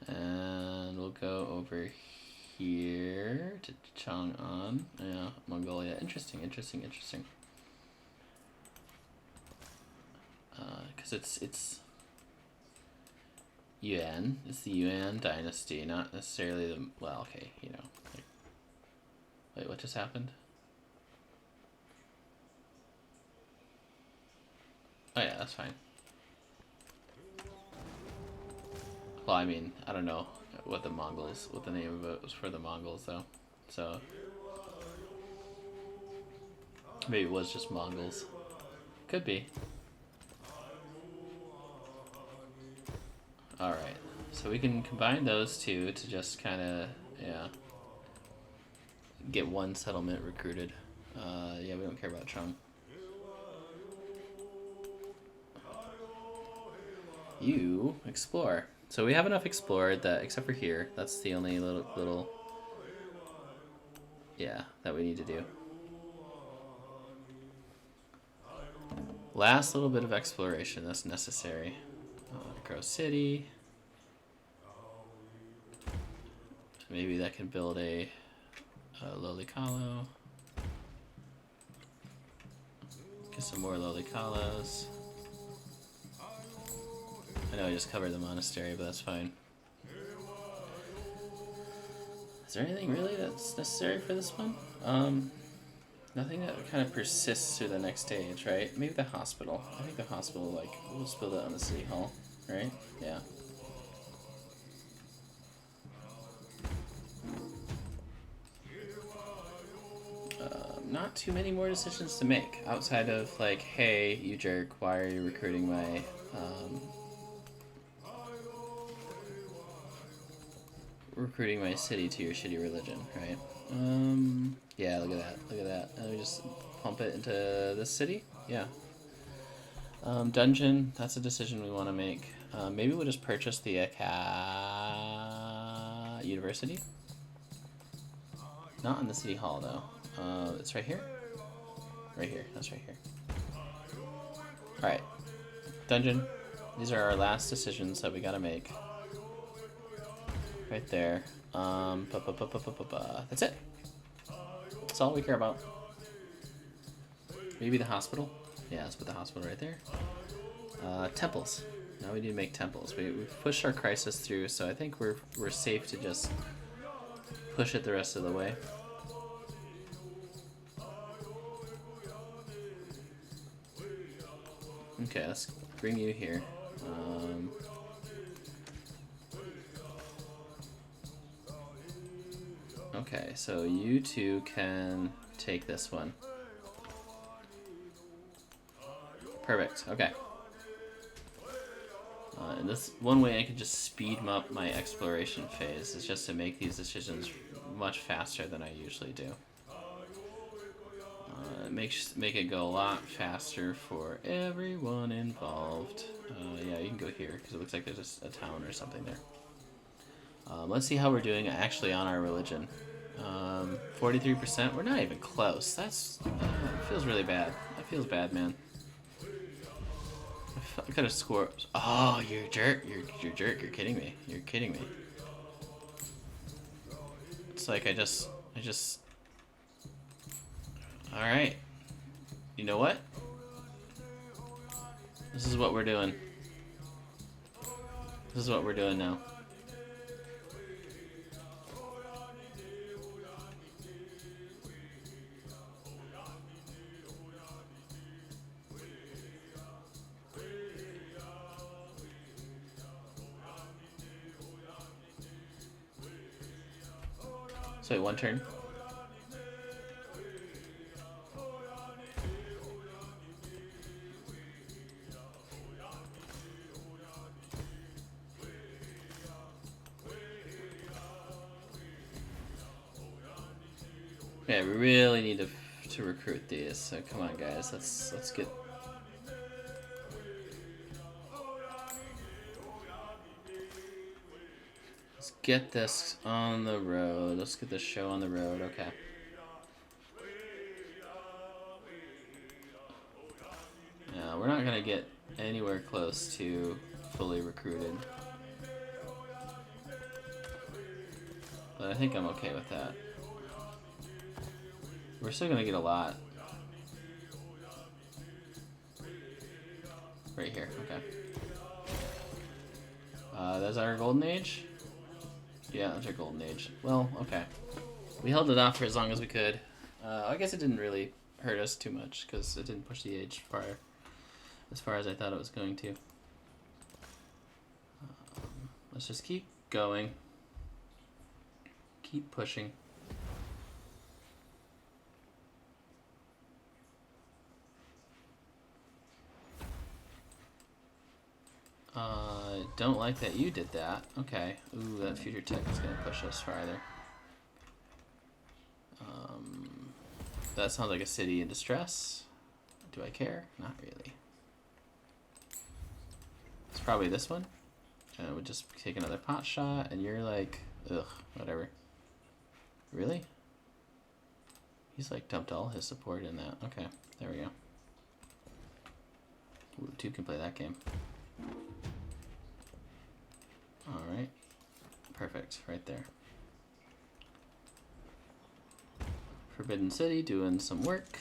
Speaker 1: and we'll go over here to Chang'an. Yeah, Mongolia. Interesting. Because it's Yuan. It's the Yuan dynasty, not necessarily the. Well, okay, Like, wait, what just happened? Oh yeah, that's fine. Well, I mean, I don't know what the name of it was for the Mongols, though. So maybe it was just Mongols. Could be. Alright, so we can combine those two to just kind of, get one settlement recruited. Yeah, we don't care about Chung. You explore. So we have enough explored that, except for here, that's the only little that we need to do. Last little bit of exploration that's necessary. Grow city. Maybe that can build a lowly Kalo. Get some more lowly Kalos. I know I just covered the monastery, but that's fine. Is there anything really that's necessary for this one? Nothing that kind of persists through the next stage, right? Maybe the hospital. I think the hospital, we'll just build it on the city hall, right? Yeah. Not too many more decisions to make outside of hey, you jerk, why are you recruiting my city to your shitty religion, right? Yeah, look at that. And we just pump it into this city? Yeah. Dungeon, that's a decision we want to make. Maybe we'll just purchase the university. Not in the city hall, though. It's right here? Right here, that's right here. Alright. Dungeon. These are our last decisions that we gotta make. Right there. That's it. That's all we care about. Maybe the hospital? Yeah, let's put the hospital right there. Temples. Now we need to make temples. We've pushed our crisis through, so I think we're safe to just push it the rest of the way. Okay, let's bring you here. Okay, so you two can take this one. Perfect, okay. And this one way I can just speed up my exploration phase is just to make these decisions much faster than I usually do. Make it go a lot faster for everyone involved. Yeah, you can go here because it looks like there's a town or something there. Let's see how we're doing actually on our religion. 43%. We're not even close. That's feels really bad. That feels bad, man. I could have scored. Oh, you're a jerk. You're a jerk. You're kidding me. You're kidding me. It's like I just. All right. You know what? This is what we're doing. This is what we're doing now. So wait, one turn. Yeah, we really need to recruit these. So come on, guys. Let's get this on the road. Let's get this show on the road. Okay. Yeah, we're not gonna get anywhere close to fully recruited, but I think I'm okay with that. We're still gonna get a lot. Right here, okay. That's our golden age? Yeah, that's our golden age. Well, okay. We held it off for as long as we could. I guess it didn't really hurt us too much, because it didn't push the age as far as I thought it was going to. Let's just keep going. Keep pushing. Don't like that you did that. Okay. Ooh, that future tech is going to push us farther. That sounds like a city in distress. Do I care? Not really. It's probably this one. And we'll just take another pot shot, and you're like, ugh, whatever. Really? He's like dumped all his support in that. Okay, there we go. Ooh, 2 can play that game. Alright. Perfect, right there. Forbidden City doing some work.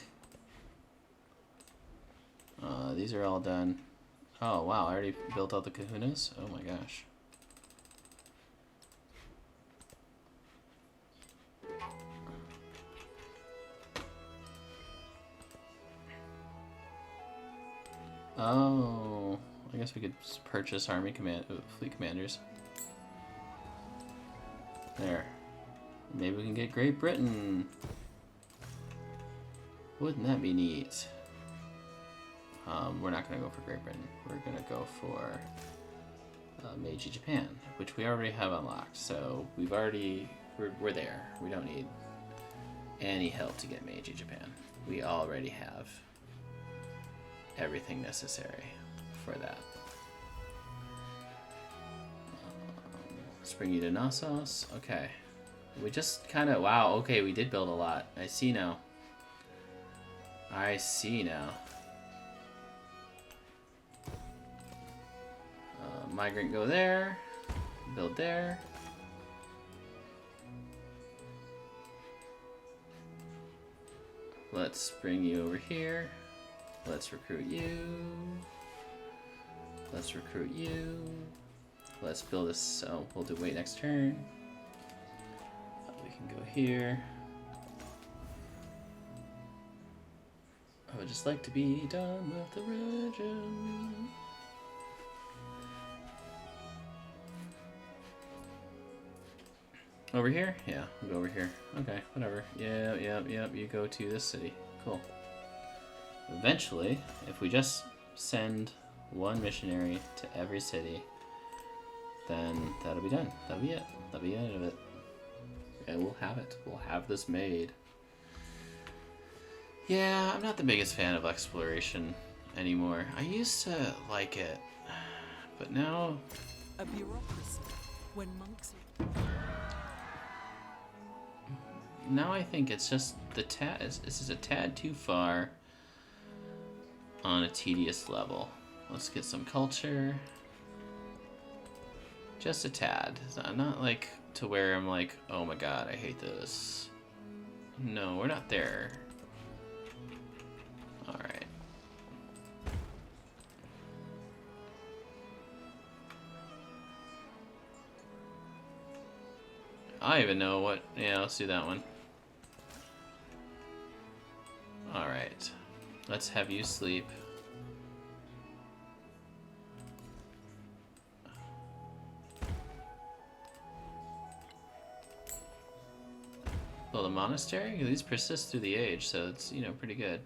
Speaker 1: These are all done. Oh wow, I already built out the kahunas? Oh my gosh. Oh, I guess we could purchase fleet commanders. There. Maybe we can get Great Britain. Wouldn't that be neat? We're not going to go for Great Britain. We're going to go for Meiji Japan, which we already have unlocked. So we're there. We don't need any help to get Meiji Japan. We already have everything necessary for that. Let's bring you to Knossos. Okay. We just kind of... Wow, okay, we did build a lot. I see now. I see now. Migrant go there. Build there. Let's bring you over here. Let's recruit you. Let's recruit you. Let's build this. So we'll do wait next turn. We can go here. I would just like to be done with the religion. Over here? Yeah, we'll go over here. Okay, whatever. Yeah, you go to this city. Cool. Eventually, if we just send one missionary to every city, then that'll be done. That'll be it. That'll be the end of it. And we'll have it. We'll have this made. Yeah, I'm not the biggest fan of exploration anymore. I used to like it, but now...
Speaker 3: A bureaucracy when monks...
Speaker 1: Now I think it's just this is a tad too far on a tedious level. Let's get some culture. Just a tad. Not like to where I'm like, oh my god, I hate this. No, we're not there. Alright. I don't even know what... Yeah, let's do that one. Alright. Let's have you sleep. build a monastery? These persist through the age, so it's, you know, pretty good.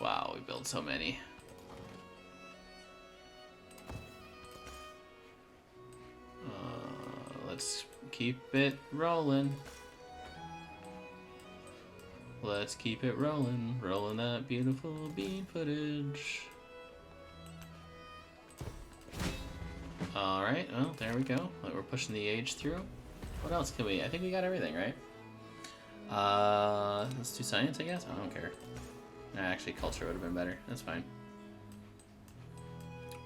Speaker 1: Wow, we built so many. Let's keep it rolling. Let's keep it rolling. Rolling that beautiful bean footage. Alright, well, there we go. We're pushing the age through. What else can we... I think we got everything, right? Let's do science, I guess? I don't care. Actually, culture would have been better. That's fine.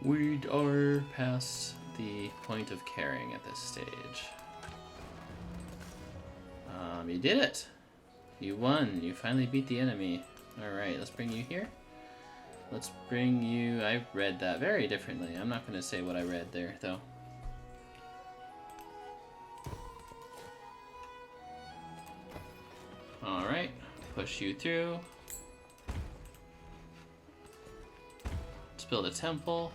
Speaker 1: We are past the point of caring at this stage. You did it! You won. You finally beat the enemy. Alright, let's bring you here. Let's bring you... I read that very differently. I'm not going to say what I read there, though. Alright, push you through. Let's build a temple.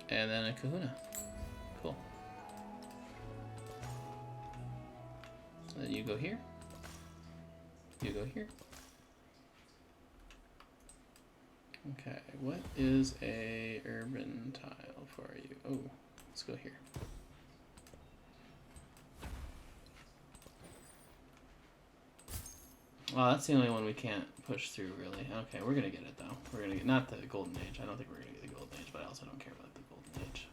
Speaker 1: And then a kahuna. Cool. So then you go here. You go here. Okay, what is a urban tile for you? Oh, let's go here. Well, that's the only one we can't push through, really. Okay, we're gonna get it, though. We're gonna get, not the Golden Age. I don't think we're gonna get the Golden Age, but I also don't care about the Golden Age.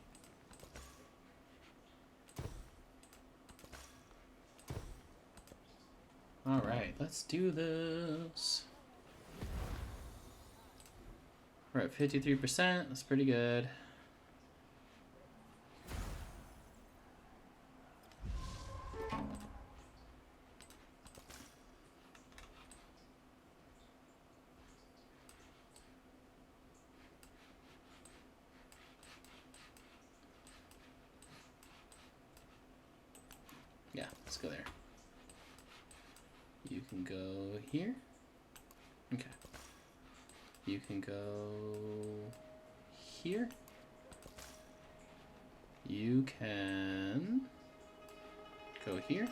Speaker 1: Alright, let's do this. We're at 53%. That's pretty good. Yeah, let's go there. You can go here. Okay. You can go here. You can go here.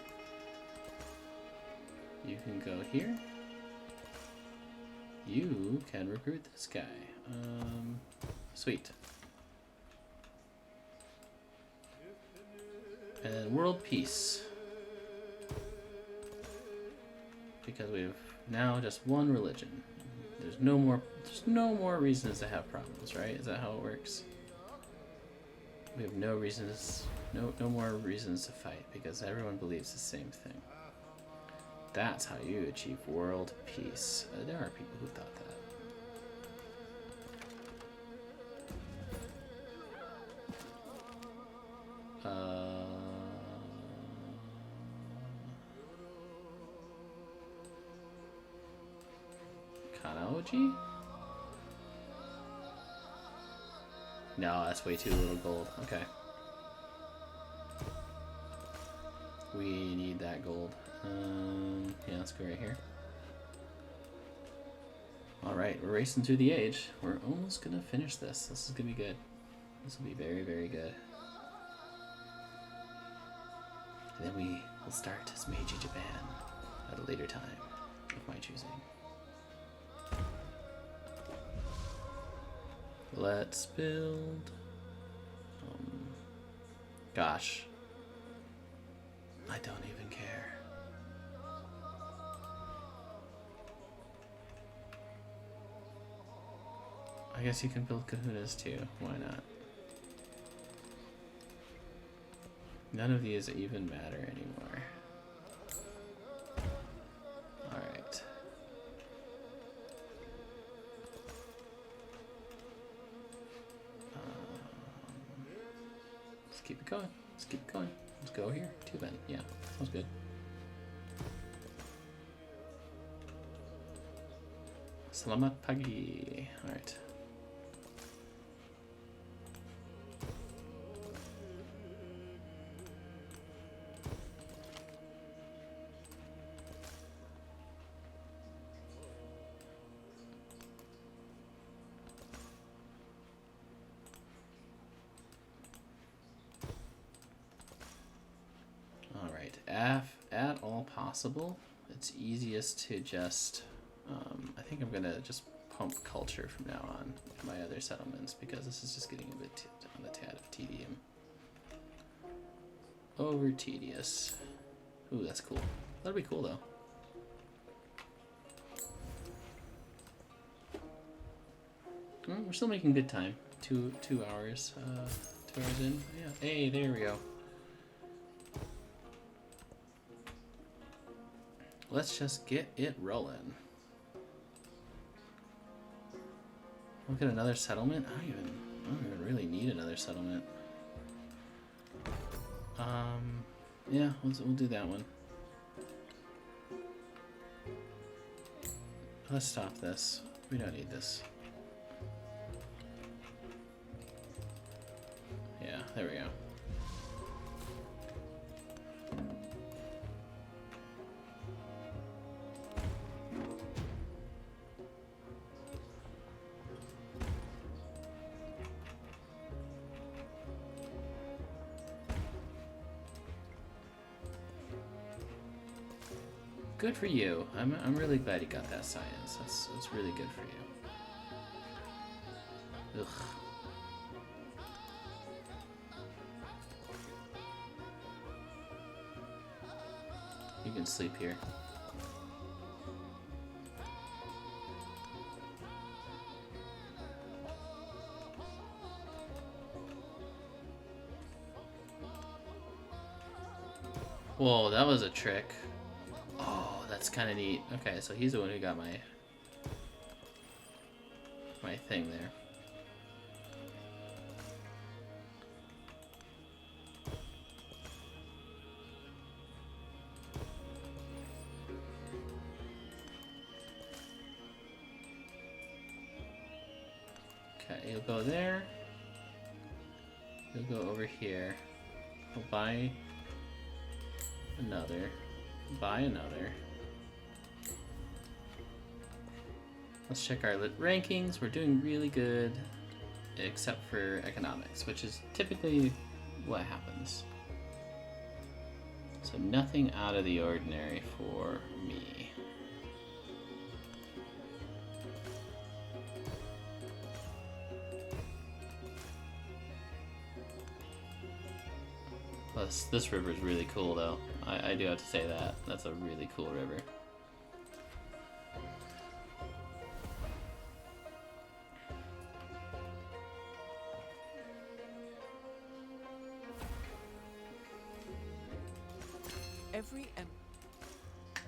Speaker 1: You can go here. You can recruit this guy. Sweet. And then world peace. Because we have now just one religion. There's no more reasons to have problems, right? Is that how it works? We have no reasons, no more reasons to fight because everyone believes the same thing. That's how you achieve world peace. There are people who thought that. Kanauji? No, that's way too little gold. Okay. We need that gold. Yeah, let's go right here. Alright, we're racing through the age. We're almost gonna finish this. This is gonna be good. This will be very, very good. And then we will start as Meiji Japan at a later time of my choosing. Let's build. Gosh. I don't even care. I guess you can build kahunas too. Why not? None of these even matter anymore. Alright. Let's keep it going. Let's keep it going. Let's go here. Two then. Yeah, sounds good. Selamat pagi. Alright. at all possible, it's easiest to just, I think I'm gonna just pump culture from now on with my other settlements, because this is just getting a bit on the tad of tedium. Over tedious. Ooh, that's cool. That'll be cool though. We're still making good time. Two hours. 2 hours in. Yeah. Hey, there we go. Let's just get it rolling. Look at another settlement. I don't even really need another settlement. Yeah, we'll do that one. Let's stop this. We don't need this. Yeah, there we go. Good for you. I'm really glad you got that science. That's really good for you. Ugh. You can sleep here. Whoa, that was a trick. Oh, that's kind of neat. Okay, so he's the one who got my thing there. Okay, you'll go there. You'll go over here. We'll buy another. Buy another. Let's check our lit rankings. We're doing really good, except for economics, which is typically what happens. So nothing out of the ordinary for me. This river is really cool, though. I do have to say that. That's a really cool river.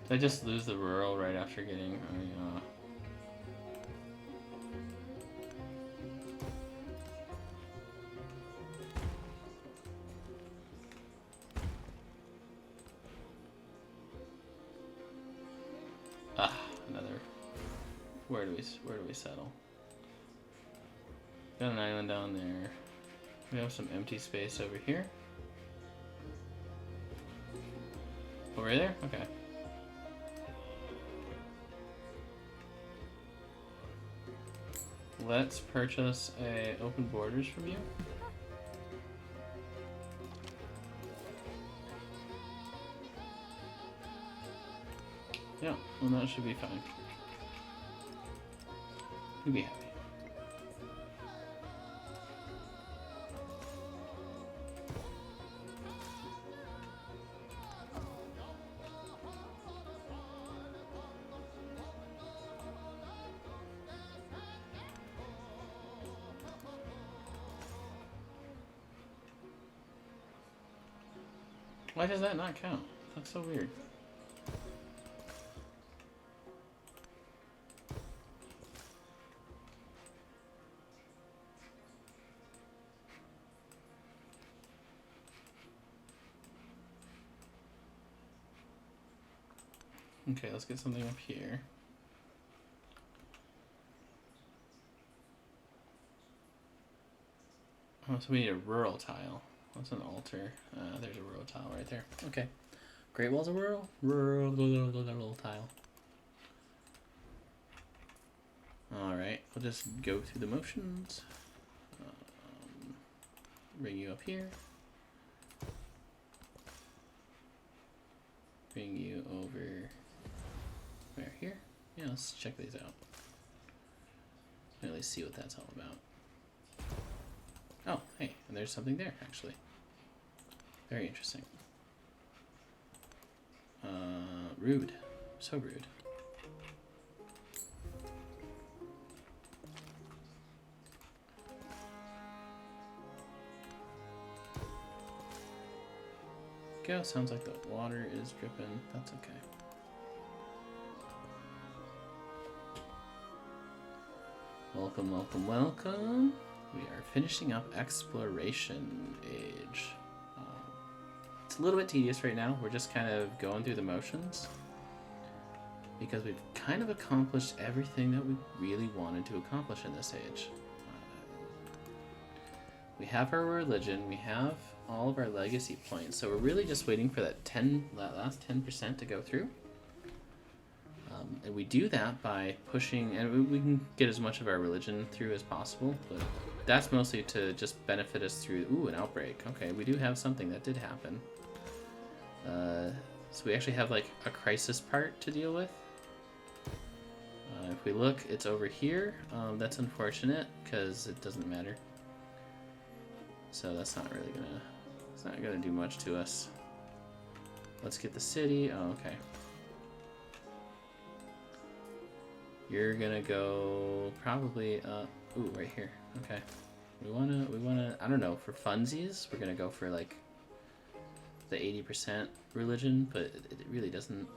Speaker 1: Did I just lose the rural right after getting... another. Where do we settle? Got an island down there. We have some empty space over here. Over there? Okay. Let's purchase a open borders from you. Yeah, well that should be fine. You'll be happy. Why does that not count? That's so weird. Okay, let's get something up here. Oh, so we need a rural tile. What's an altar? There's a rural tile right there. Okay. Great Wall's a rural tile. Alright, we'll just go through the motions. Bring you up here. bring you over. Where, here? Yeah, let's check these out. At least see what that's all about. Oh, hey, and there's something there, actually. Very interesting. Rude. So rude. Go. Sounds like the water is dripping. That's okay. Welcome, welcome, welcome. We are finishing up Exploration Age. It's a little bit tedious right now. We're just kind of going through the motions because we've kind of accomplished everything that we really wanted to accomplish in this age. We have our religion, we have all of our legacy points, so we're really just waiting for that last 10% to go through. And we do that by pushing, and we can get as much of our religion through as possible, but that's mostly to just benefit us through, ooh, an outbreak. Okay, we do have something that did happen. So we actually have like a crisis part to deal with. If we look, it's over here. That's unfortunate because it doesn't matter. So that's not really gonna, it's not gonna do much to us. Let's get the city. Oh, okay. You're gonna go probably, ooh, right here. Okay. We wanna, I don't know, for funsies, we're gonna go for like the 80% religion, but it really doesn't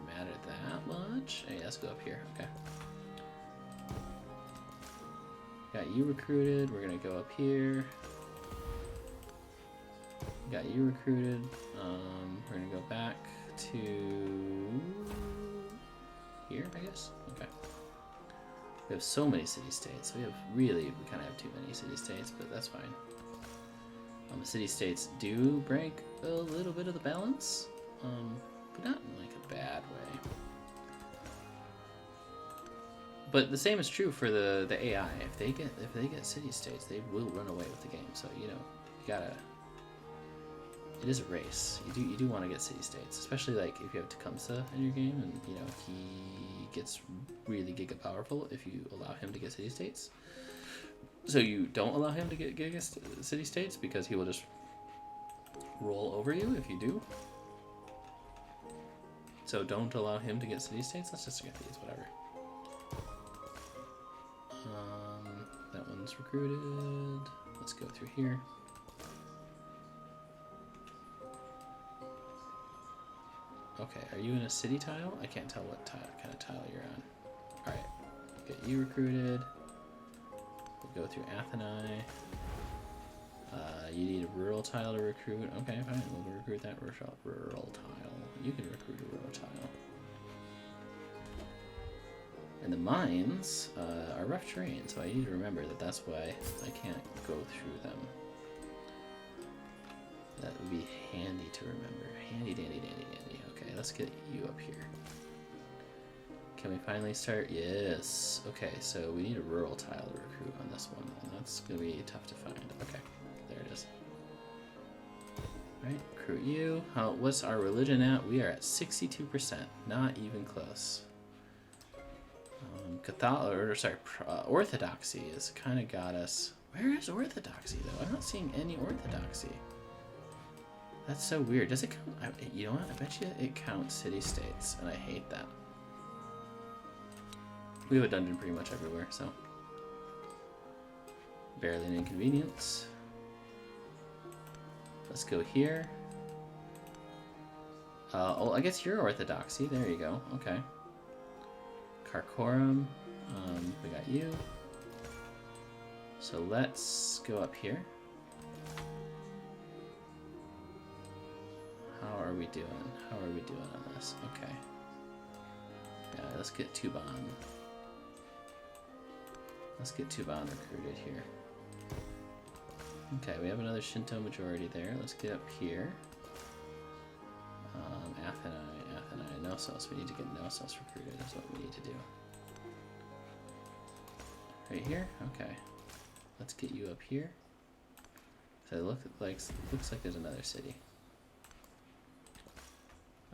Speaker 1: matter that much. Hey, let's go up here. Okay. Got you recruited. We're gonna go up here. Got you recruited. We're gonna go back to here, I guess. Okay. We have so many city-states. We kind of have too many city-states, but that's fine. The city-states do break a little bit of the balance, but not in like a bad way. But the same is true for the AI. If they get city-states, they will run away with the game. So you gotta. It is a race. You do want to get city-states, especially like if you have Tecumseh in your game, and he gets really giga powerful if you allow him to get city-states. So you don't allow him to get giga city-states because he will just roll over you if you do. So don't allow him to get city-states. Let's just get these, whatever. That one's recruited. Let's go through here. Okay, are you in a city tile? I can't tell what kind of tile you're on. Alright, get you recruited. We'll go through Atheni. You need a rural tile to recruit. Okay, fine, we'll recruit that rural tile. You can recruit a rural tile. And the mines are rough terrain, so I need to remember that that's why I can't go through them. That would be handy to remember. Handy, dandy, dandy, dandy. Okay, let's get you up here. Can we finally start? Yes. Okay, so we need a rural tile to recruit on this one, and that's going to be tough to find. Okay, there it is. Alright, recruit you. What's our religion at? We are at 62%. Not even close. Orthodoxy has kind of got us. Where is orthodoxy though? I'm not seeing any orthodoxy. That's so weird. Does it count? You know what? I bet you it counts city-states, and I hate that. We have a dungeon pretty much everywhere, so barely an inconvenience. Let's go here. Oh, I guess you're orthodoxy. There you go. Okay. Karkorum, we got you. So let's go up here. How are we doing? How are we doing on this? Okay. Yeah, let's get Tuban. Let's get Tuban recruited here. Okay, we have another Shinto majority there. Let's get up here. Atheni, Knossos. We need to get Knossos recruited is what we need to do. Right here? Okay. Let's get you up here. So it looks like there's another city.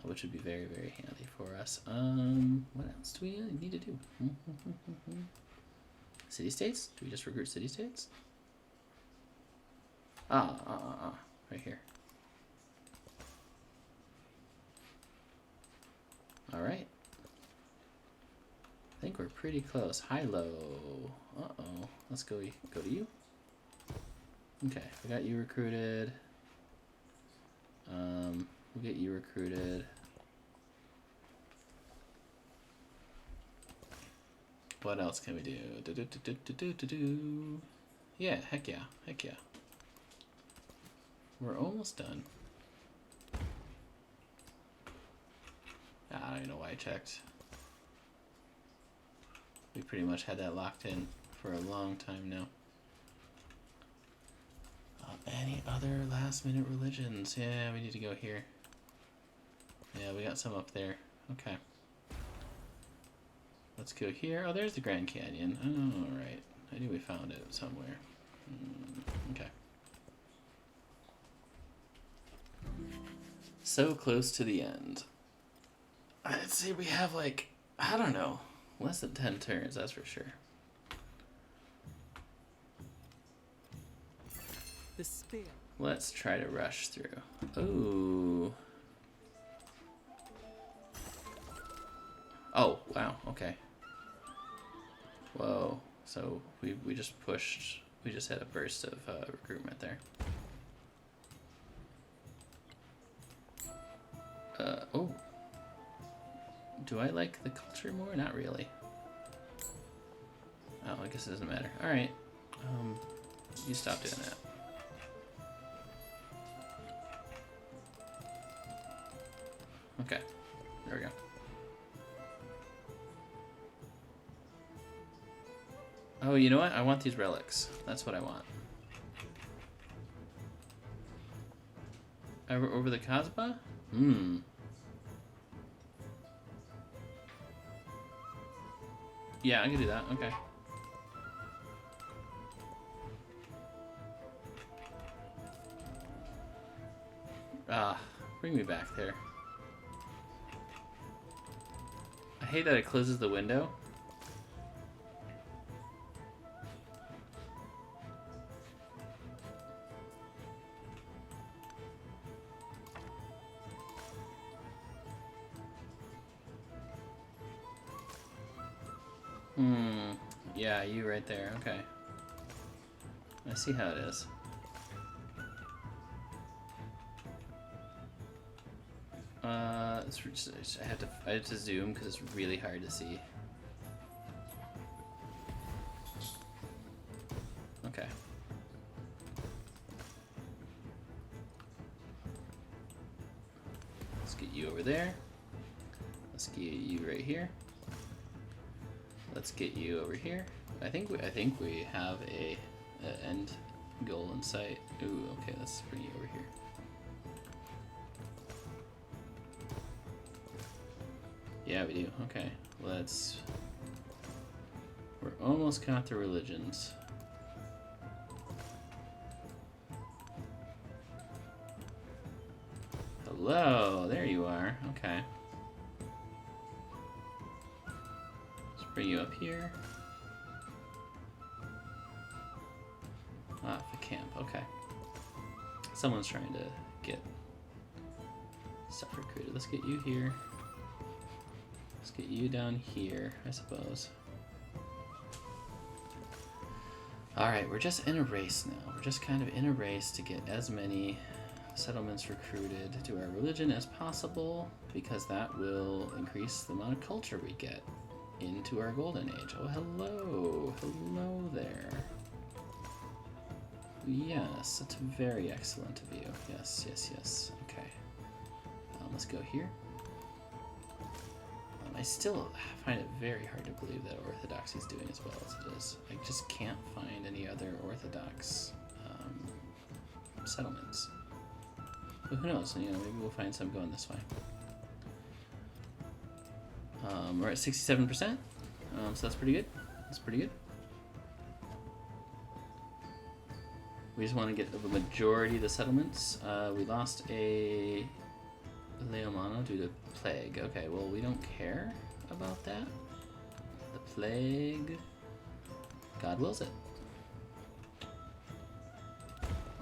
Speaker 1: which would be very, very handy for us. What else do we need to do? City-states? Do we just recruit city-states? Right here. Alright. I think we're pretty close. High-low. Uh-oh. Let's go to you. Okay, we got you recruited. We'll get you recruited. What else can we do? Yeah, heck yeah. We're almost done. I don't even know why I checked. We pretty much had that locked in for a long time now. Any other last minute religions? Yeah, we need to go here. Yeah, we got some up there. Okay. Let's go here. Oh, there's the Grand Canyon. Oh, alright. I knew we found it somewhere. Okay. So close to the end. I'd say we have like, I don't know, less than 10 turns, that's for sure.
Speaker 3: The spear.
Speaker 1: Let's try to rush through. Ooh. Oh, wow, okay. Whoa. So we just pushed, we just had a burst of recruitment there. Oh. Do I like the culture more? Not really. Oh, I guess it doesn't matter. Alright. You stop doing that. Okay. There we go. Oh, you know what? I want these relics. That's what I want. Over the Kasbah? Yeah, I can do that. Okay. Bring me back there. I hate that it closes the window. Yeah, you right there. Okay. I see how it is. I have to zoom because it's really hard to see. Okay. Let's get you over there. Let's get you right here. Let's get you over here. I think we have a end goal in sight. Ooh, okay, let's bring you over here. Yeah, we do. Okay, we're almost got the religions. Hello, there you are. Okay. Let's bring you up here. For camp. Okay. Someone's trying to get stuff recruited. Let's get you here. Let's get you down here, I suppose. Alright, we're just in a race now. We're just kind of in a race to get as many settlements recruited to our religion as possible, because that will increase the amount of culture we get into our golden age. Oh, hello. Hello there. Yes, that's very excellent of you. Yes, yes, yes. Okay. Let's go here. I still find it very hard to believe that Orthodoxy is doing as well as it is. I just can't find any other Orthodox settlements. But who knows? You know, maybe we'll find some going this way. We're at 67%, so that's pretty good. That's pretty good. We just want to get the majority of the settlements. We lost a Leomano due to plague. Okay, well, we don't care about that. The plague. God wills it.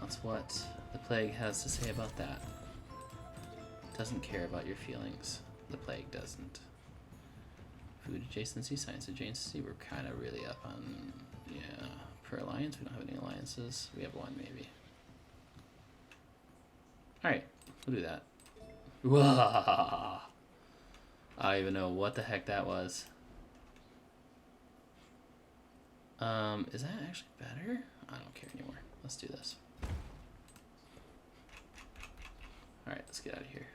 Speaker 1: That's what the plague has to say about that. Doesn't care about your feelings. The plague doesn't. Food adjacency, science adjacency. We're kind of really up on, yeah. Per alliance, we don't have any alliances. We have one, maybe. Alright, we'll do that. Whoa. I don't even know what the heck that was. Is that actually better? I don't care anymore. Let's do this. Alright, let's get out of here.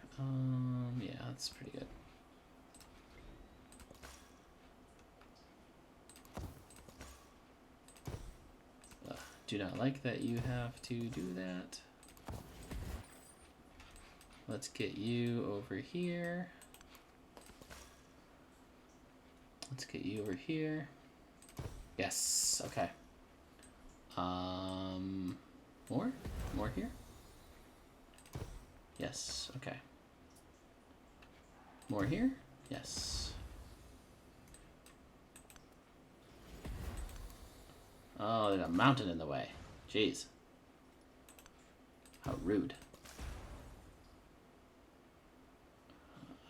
Speaker 1: Yeah, that's pretty good. Do not like that you have to do that. Let's get you over here. Let's get you over here. Yes, okay. More? More here? Yes, okay. More here? Yes. Oh, there's a mountain in the way. Jeez. How rude.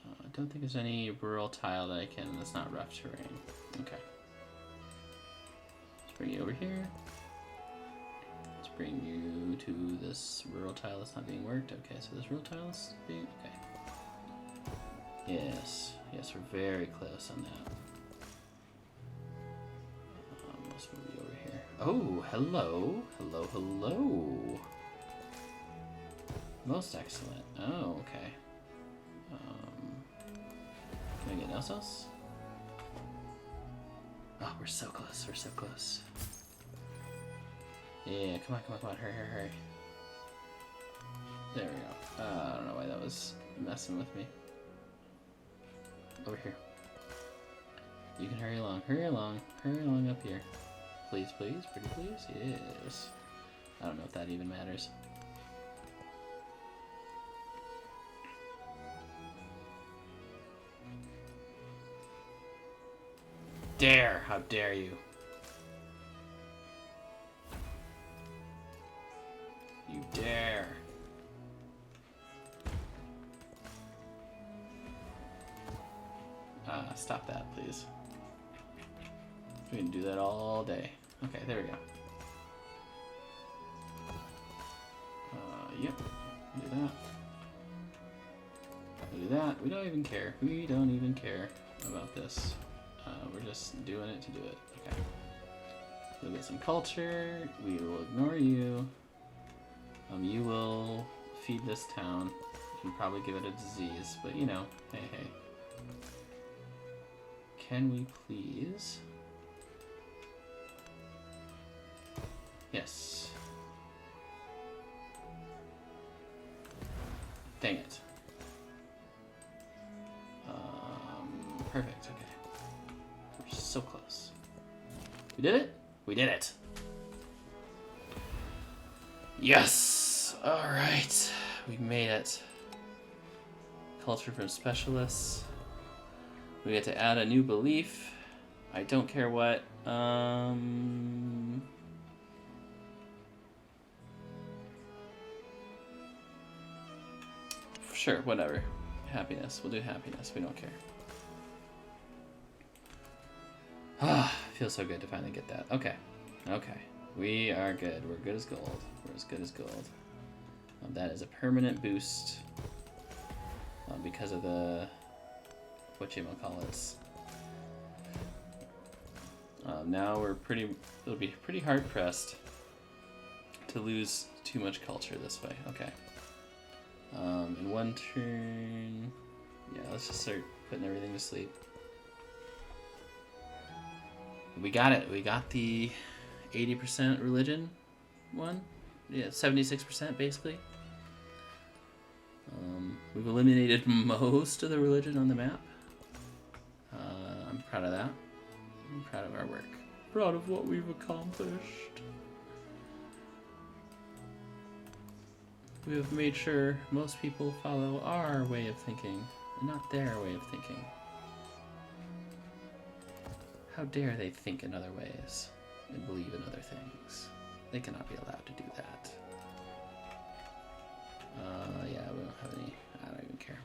Speaker 1: I don't think there's any rural tile that I can. That's not rough terrain. Okay. Let's bring you over here. Let's bring you to this rural tile that's not being worked. Okay, so this rural tile is being. Okay. Yes. Yes, we're very close on that. Let's move you over here. Oh, hello. Hello, hello. Most excellent. Oh, okay. Can I get Elsos? Oh, we're so close. We're so close. Yeah, come on, come on, come on. Hurry, hurry, hurry. There we go. I don't know why that was messing with me. Over here. You can hurry along. Hurry along. Hurry along up here. Please, please. Pretty please. Yes. I don't know if that even matters. Dare! How dare you? You dare! Stop that, please. We can do that all day. Okay, there we go. Yep. Do that. Do that. We don't even care. We don't even care about this. We're just doing it to do it. Okay. We'll get some culture. We will ignore you. You will feed this town. You can probably give it a disease, but you know, hey, hey. Can we please? Yes. Dang it. Perfect, okay. We're so close. We did it? We did it. Yes! Alright. We made it. Culture from specialists. We get to add a new belief. I don't care what. Sure, whatever. Happiness. We'll do happiness. We don't care. Ah, feels so good to finally get that. Okay. Okay. We are good. We're good as gold. We're as good as gold. That is a permanent boost because of the whatchamacallits. Now we're it'll be pretty hard pressed to lose too much culture this way. Okay. In one turn, yeah, let's just start putting everything to sleep. We got it. We got the 80% religion one. Yeah, 76% basically. We've eliminated most of the religion on the map. I'm proud of that. I'm proud of our work. Proud of what we've accomplished. We have made sure most people follow our way of thinking, and not their way of thinking. How dare they think in other ways and believe in other things? They cannot be allowed to do that. Yeah, we don't have any. I don't even care.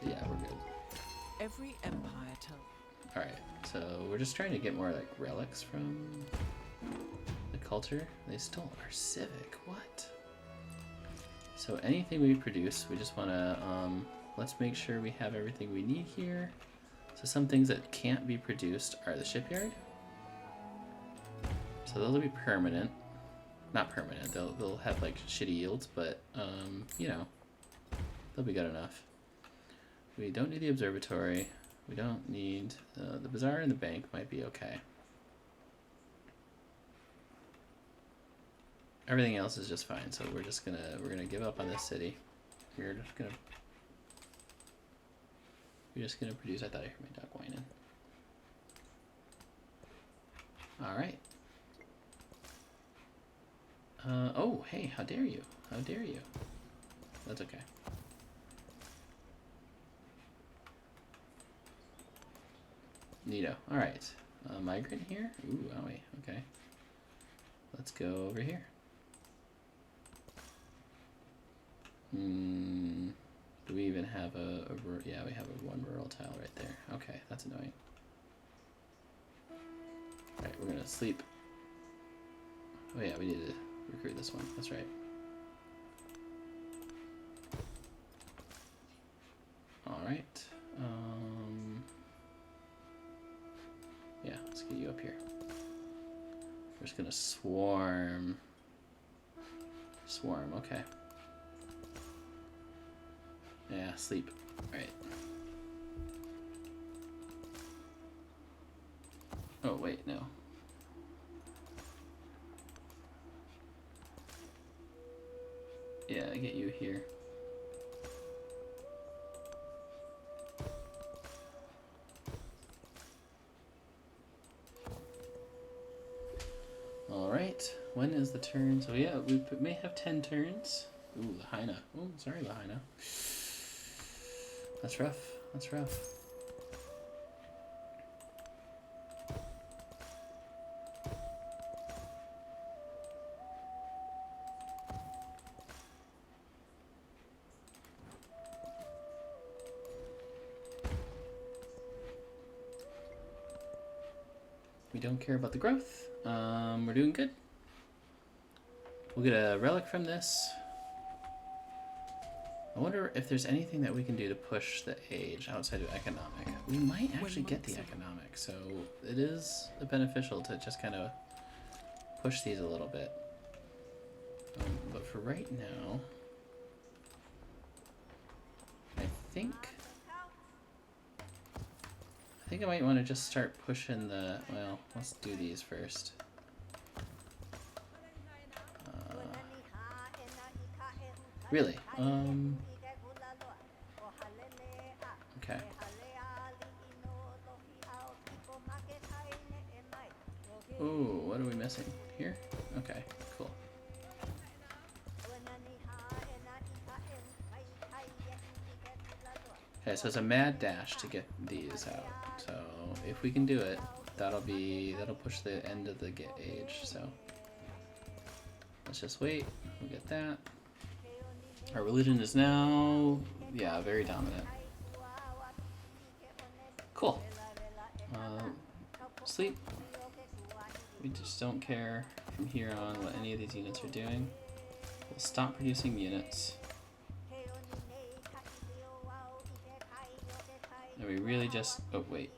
Speaker 1: Yeah, we're good.
Speaker 3: Every empire tells.
Speaker 1: Alright, so we're just trying to get more like relics from the culture. They stole our civic. What? So anything we produce, we just want to, let's make sure we have everything we need here. So some things that can't be produced are the shipyard. So those will be permanent. Not permanent, they'll have like shitty yields, but, you know, they'll be good enough. We don't need the observatory. We don't need, the bazaar and the bank might be okay. Everything else is just fine, so we're gonna give up on this city. We're just gonna produce. I thought I heard my dog whining. Alright. Oh, hey, how dare you? How dare you? That's okay. Neato. Alright. Migrant here? Ooh, oh wait, okay. Let's go over here. Do we even have yeah, we have a one rural tile right there. Okay, that's annoying. Alright, we're gonna sleep. Oh yeah, we need to recruit this one. That's right. Alright. Yeah, let's get you up here. We're just gonna swarm. Swarm, okay. Yeah, sleep. Alright. Oh, wait, no. Yeah, I get you here. Alright, when is the turn? So yeah, we may have 10 turns. Ooh, Lahaina. Oh, sorry, Lahaina. That's rough. That's rough. We don't care about the growth. We're doing good. We'll get a relic from this. I wonder if there's anything that we can do to push the age outside of economic. We might actually get the economic, so it is beneficial to just kind of push these a little bit. But for right now, I think I might want to just start pushing the, well, let's do these first. Really? Okay. Ooh, what are we missing? Here? Okay, cool. Okay, so it's a mad dash to get these out. So if we can do it, that'll push the end of the age. So let's just wait. We'll get that. Our religion is now, yeah, very dominant. Cool. Sleep. We just don't care from here on what any of these units are doing. We'll stop producing units. And we really just, oh wait.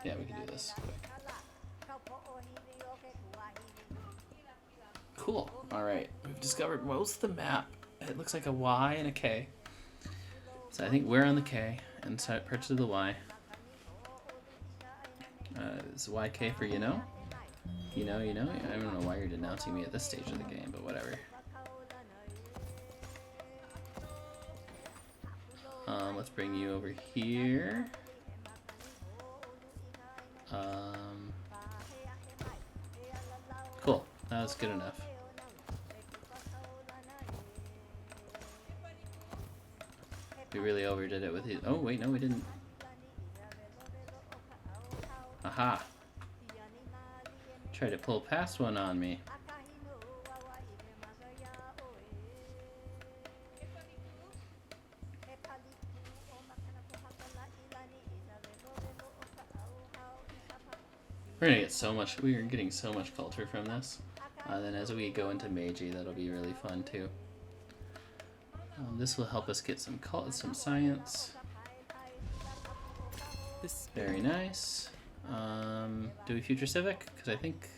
Speaker 1: Yeah, we can do this quick. Cool. Alright, we've discovered most of the map. It looks like a Y and a K. So I think we're on the K and start purchasing the Y. Is YK for you know? You know? I don't know why you're denouncing me at this stage of the game, but whatever. Let's bring you over here. Cool. That was good enough. We really overdid it with these. Oh, wait, no, we didn't. Aha. Tried to pull past one on me. We're gonna get so much. We are getting so much culture from this. Then as we go into Meiji, that'll be really fun too. This will help us get some science. Very nice. Do we future civic? Because I think.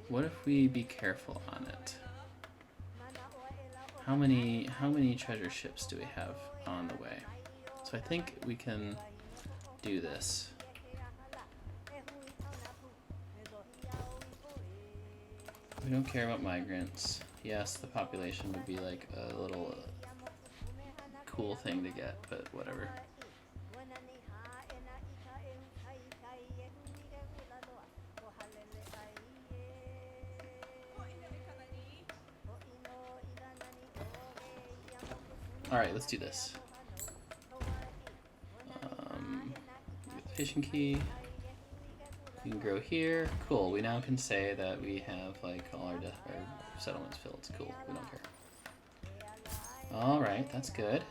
Speaker 1: What if we be careful on it? How many treasure ships do we have on the way? So I think we can do this. We don't care about migrants. Yes, the population would be like a little cool thing to get, but whatever. Alright, let's do this. Fishing key. We can grow here. Cool. We now can say that we have like all our settlements filled. It's cool. We don't care. Alright, that's good.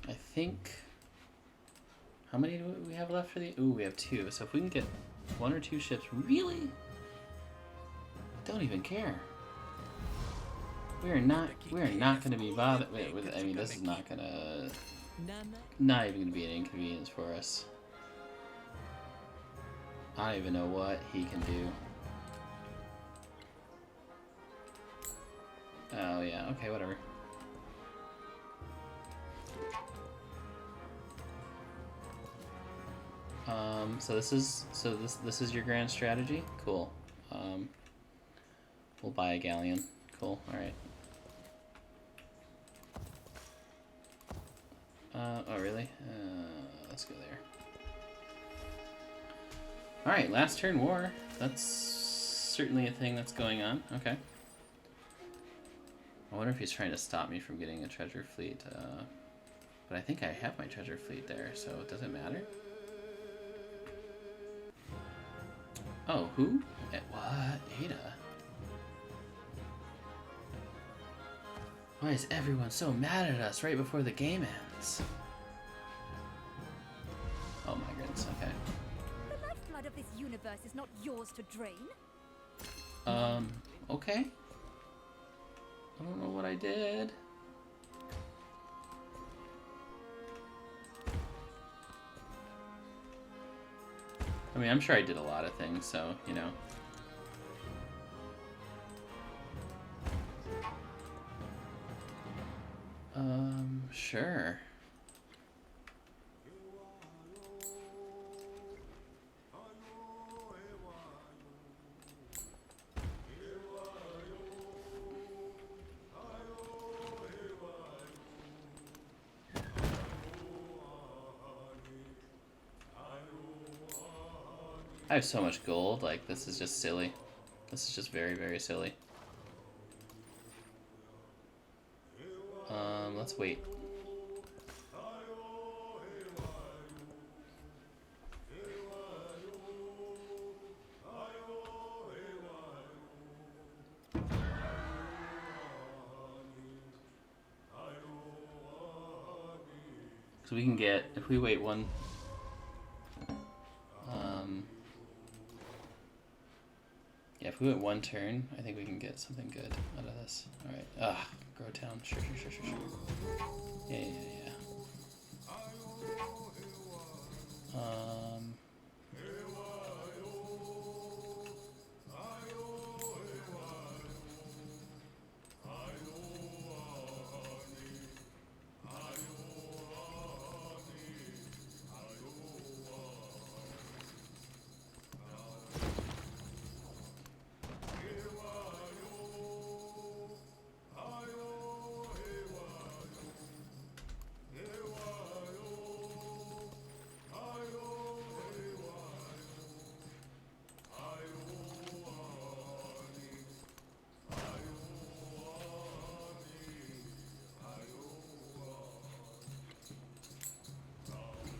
Speaker 1: I think... How many do we have left for the... Ooh, we have 2. So if we can get 1 or 2 ships... Really? Don't even care. We are not going to be bothered with... I mean, this is not going to... Not even going to be an inconvenience for us. I don't even know what he can do. Oh yeah, okay, whatever. So this is your grand strategy? Cool. We'll buy a galleon. Cool, alright. Oh really? Let's go there. Alright, last turn war. That's certainly a thing that's going on. Okay. I wonder if he's trying to stop me from getting a treasure fleet. But I think I have my treasure fleet there, so it doesn't matter. Oh, who? What? Ada? Why is everyone so mad at us right before the game ends? Oh my goodness, okay.
Speaker 2: The lifeblood of this universe is not yours to drain.
Speaker 1: Okay. I don't know what I did. I mean, I'm sure I did a lot of things, so, you know. Sure. I have so much gold, like, this is just silly. This is just very, very silly. Let's wait. So we can get, if we wait one... Yeah, if we wait one turn, I think we can get something good out of this. Alright. Grow town. Sure. Yeah.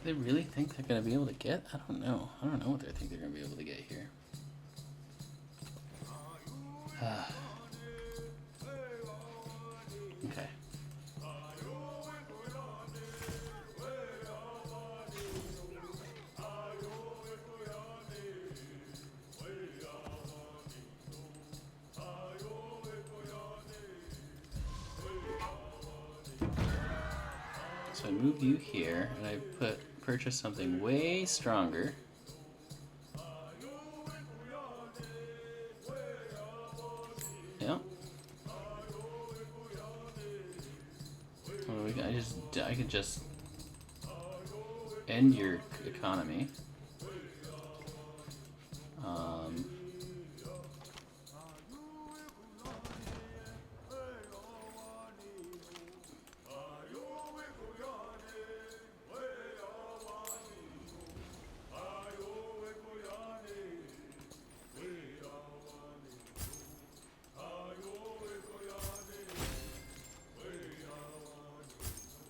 Speaker 1: they really think they're gonna be able to get? I don't know. I don't know what they think they're gonna be able to get here. Okay. So I move you here, and I purchase something way stronger. Yeah. Well, I could just end your economy.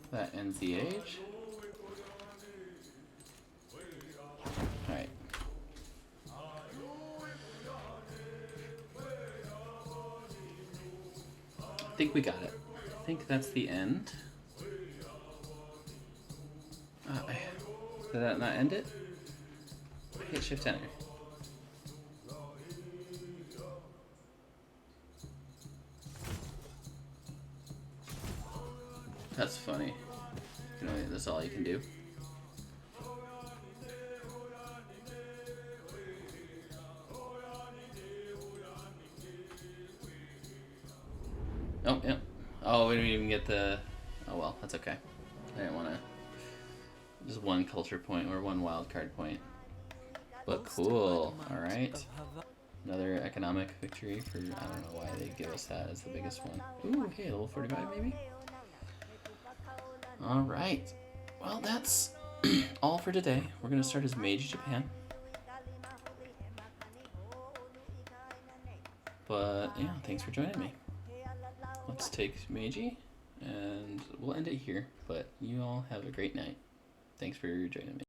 Speaker 1: That ends the age. Alright. I think we got it. I think that's the end. Did that not end it? Hit Shift Enter. That's funny. You know, that's all you can do. Oh, yeah. Oh, we didn't even get the... Oh, well, that's okay. I didn't want to... Just one culture point or one wild card point. But cool. Alright. Another economic victory for... I don't know why they give us that as the biggest one. Ooh, okay, level 45 maybe? Alright. Well, that's all for today. We're going to start as Meiji Japan. But, yeah, thanks for joining me. Let's take Meiji, and we'll end it here. But you all have a great night. Thanks for joining me.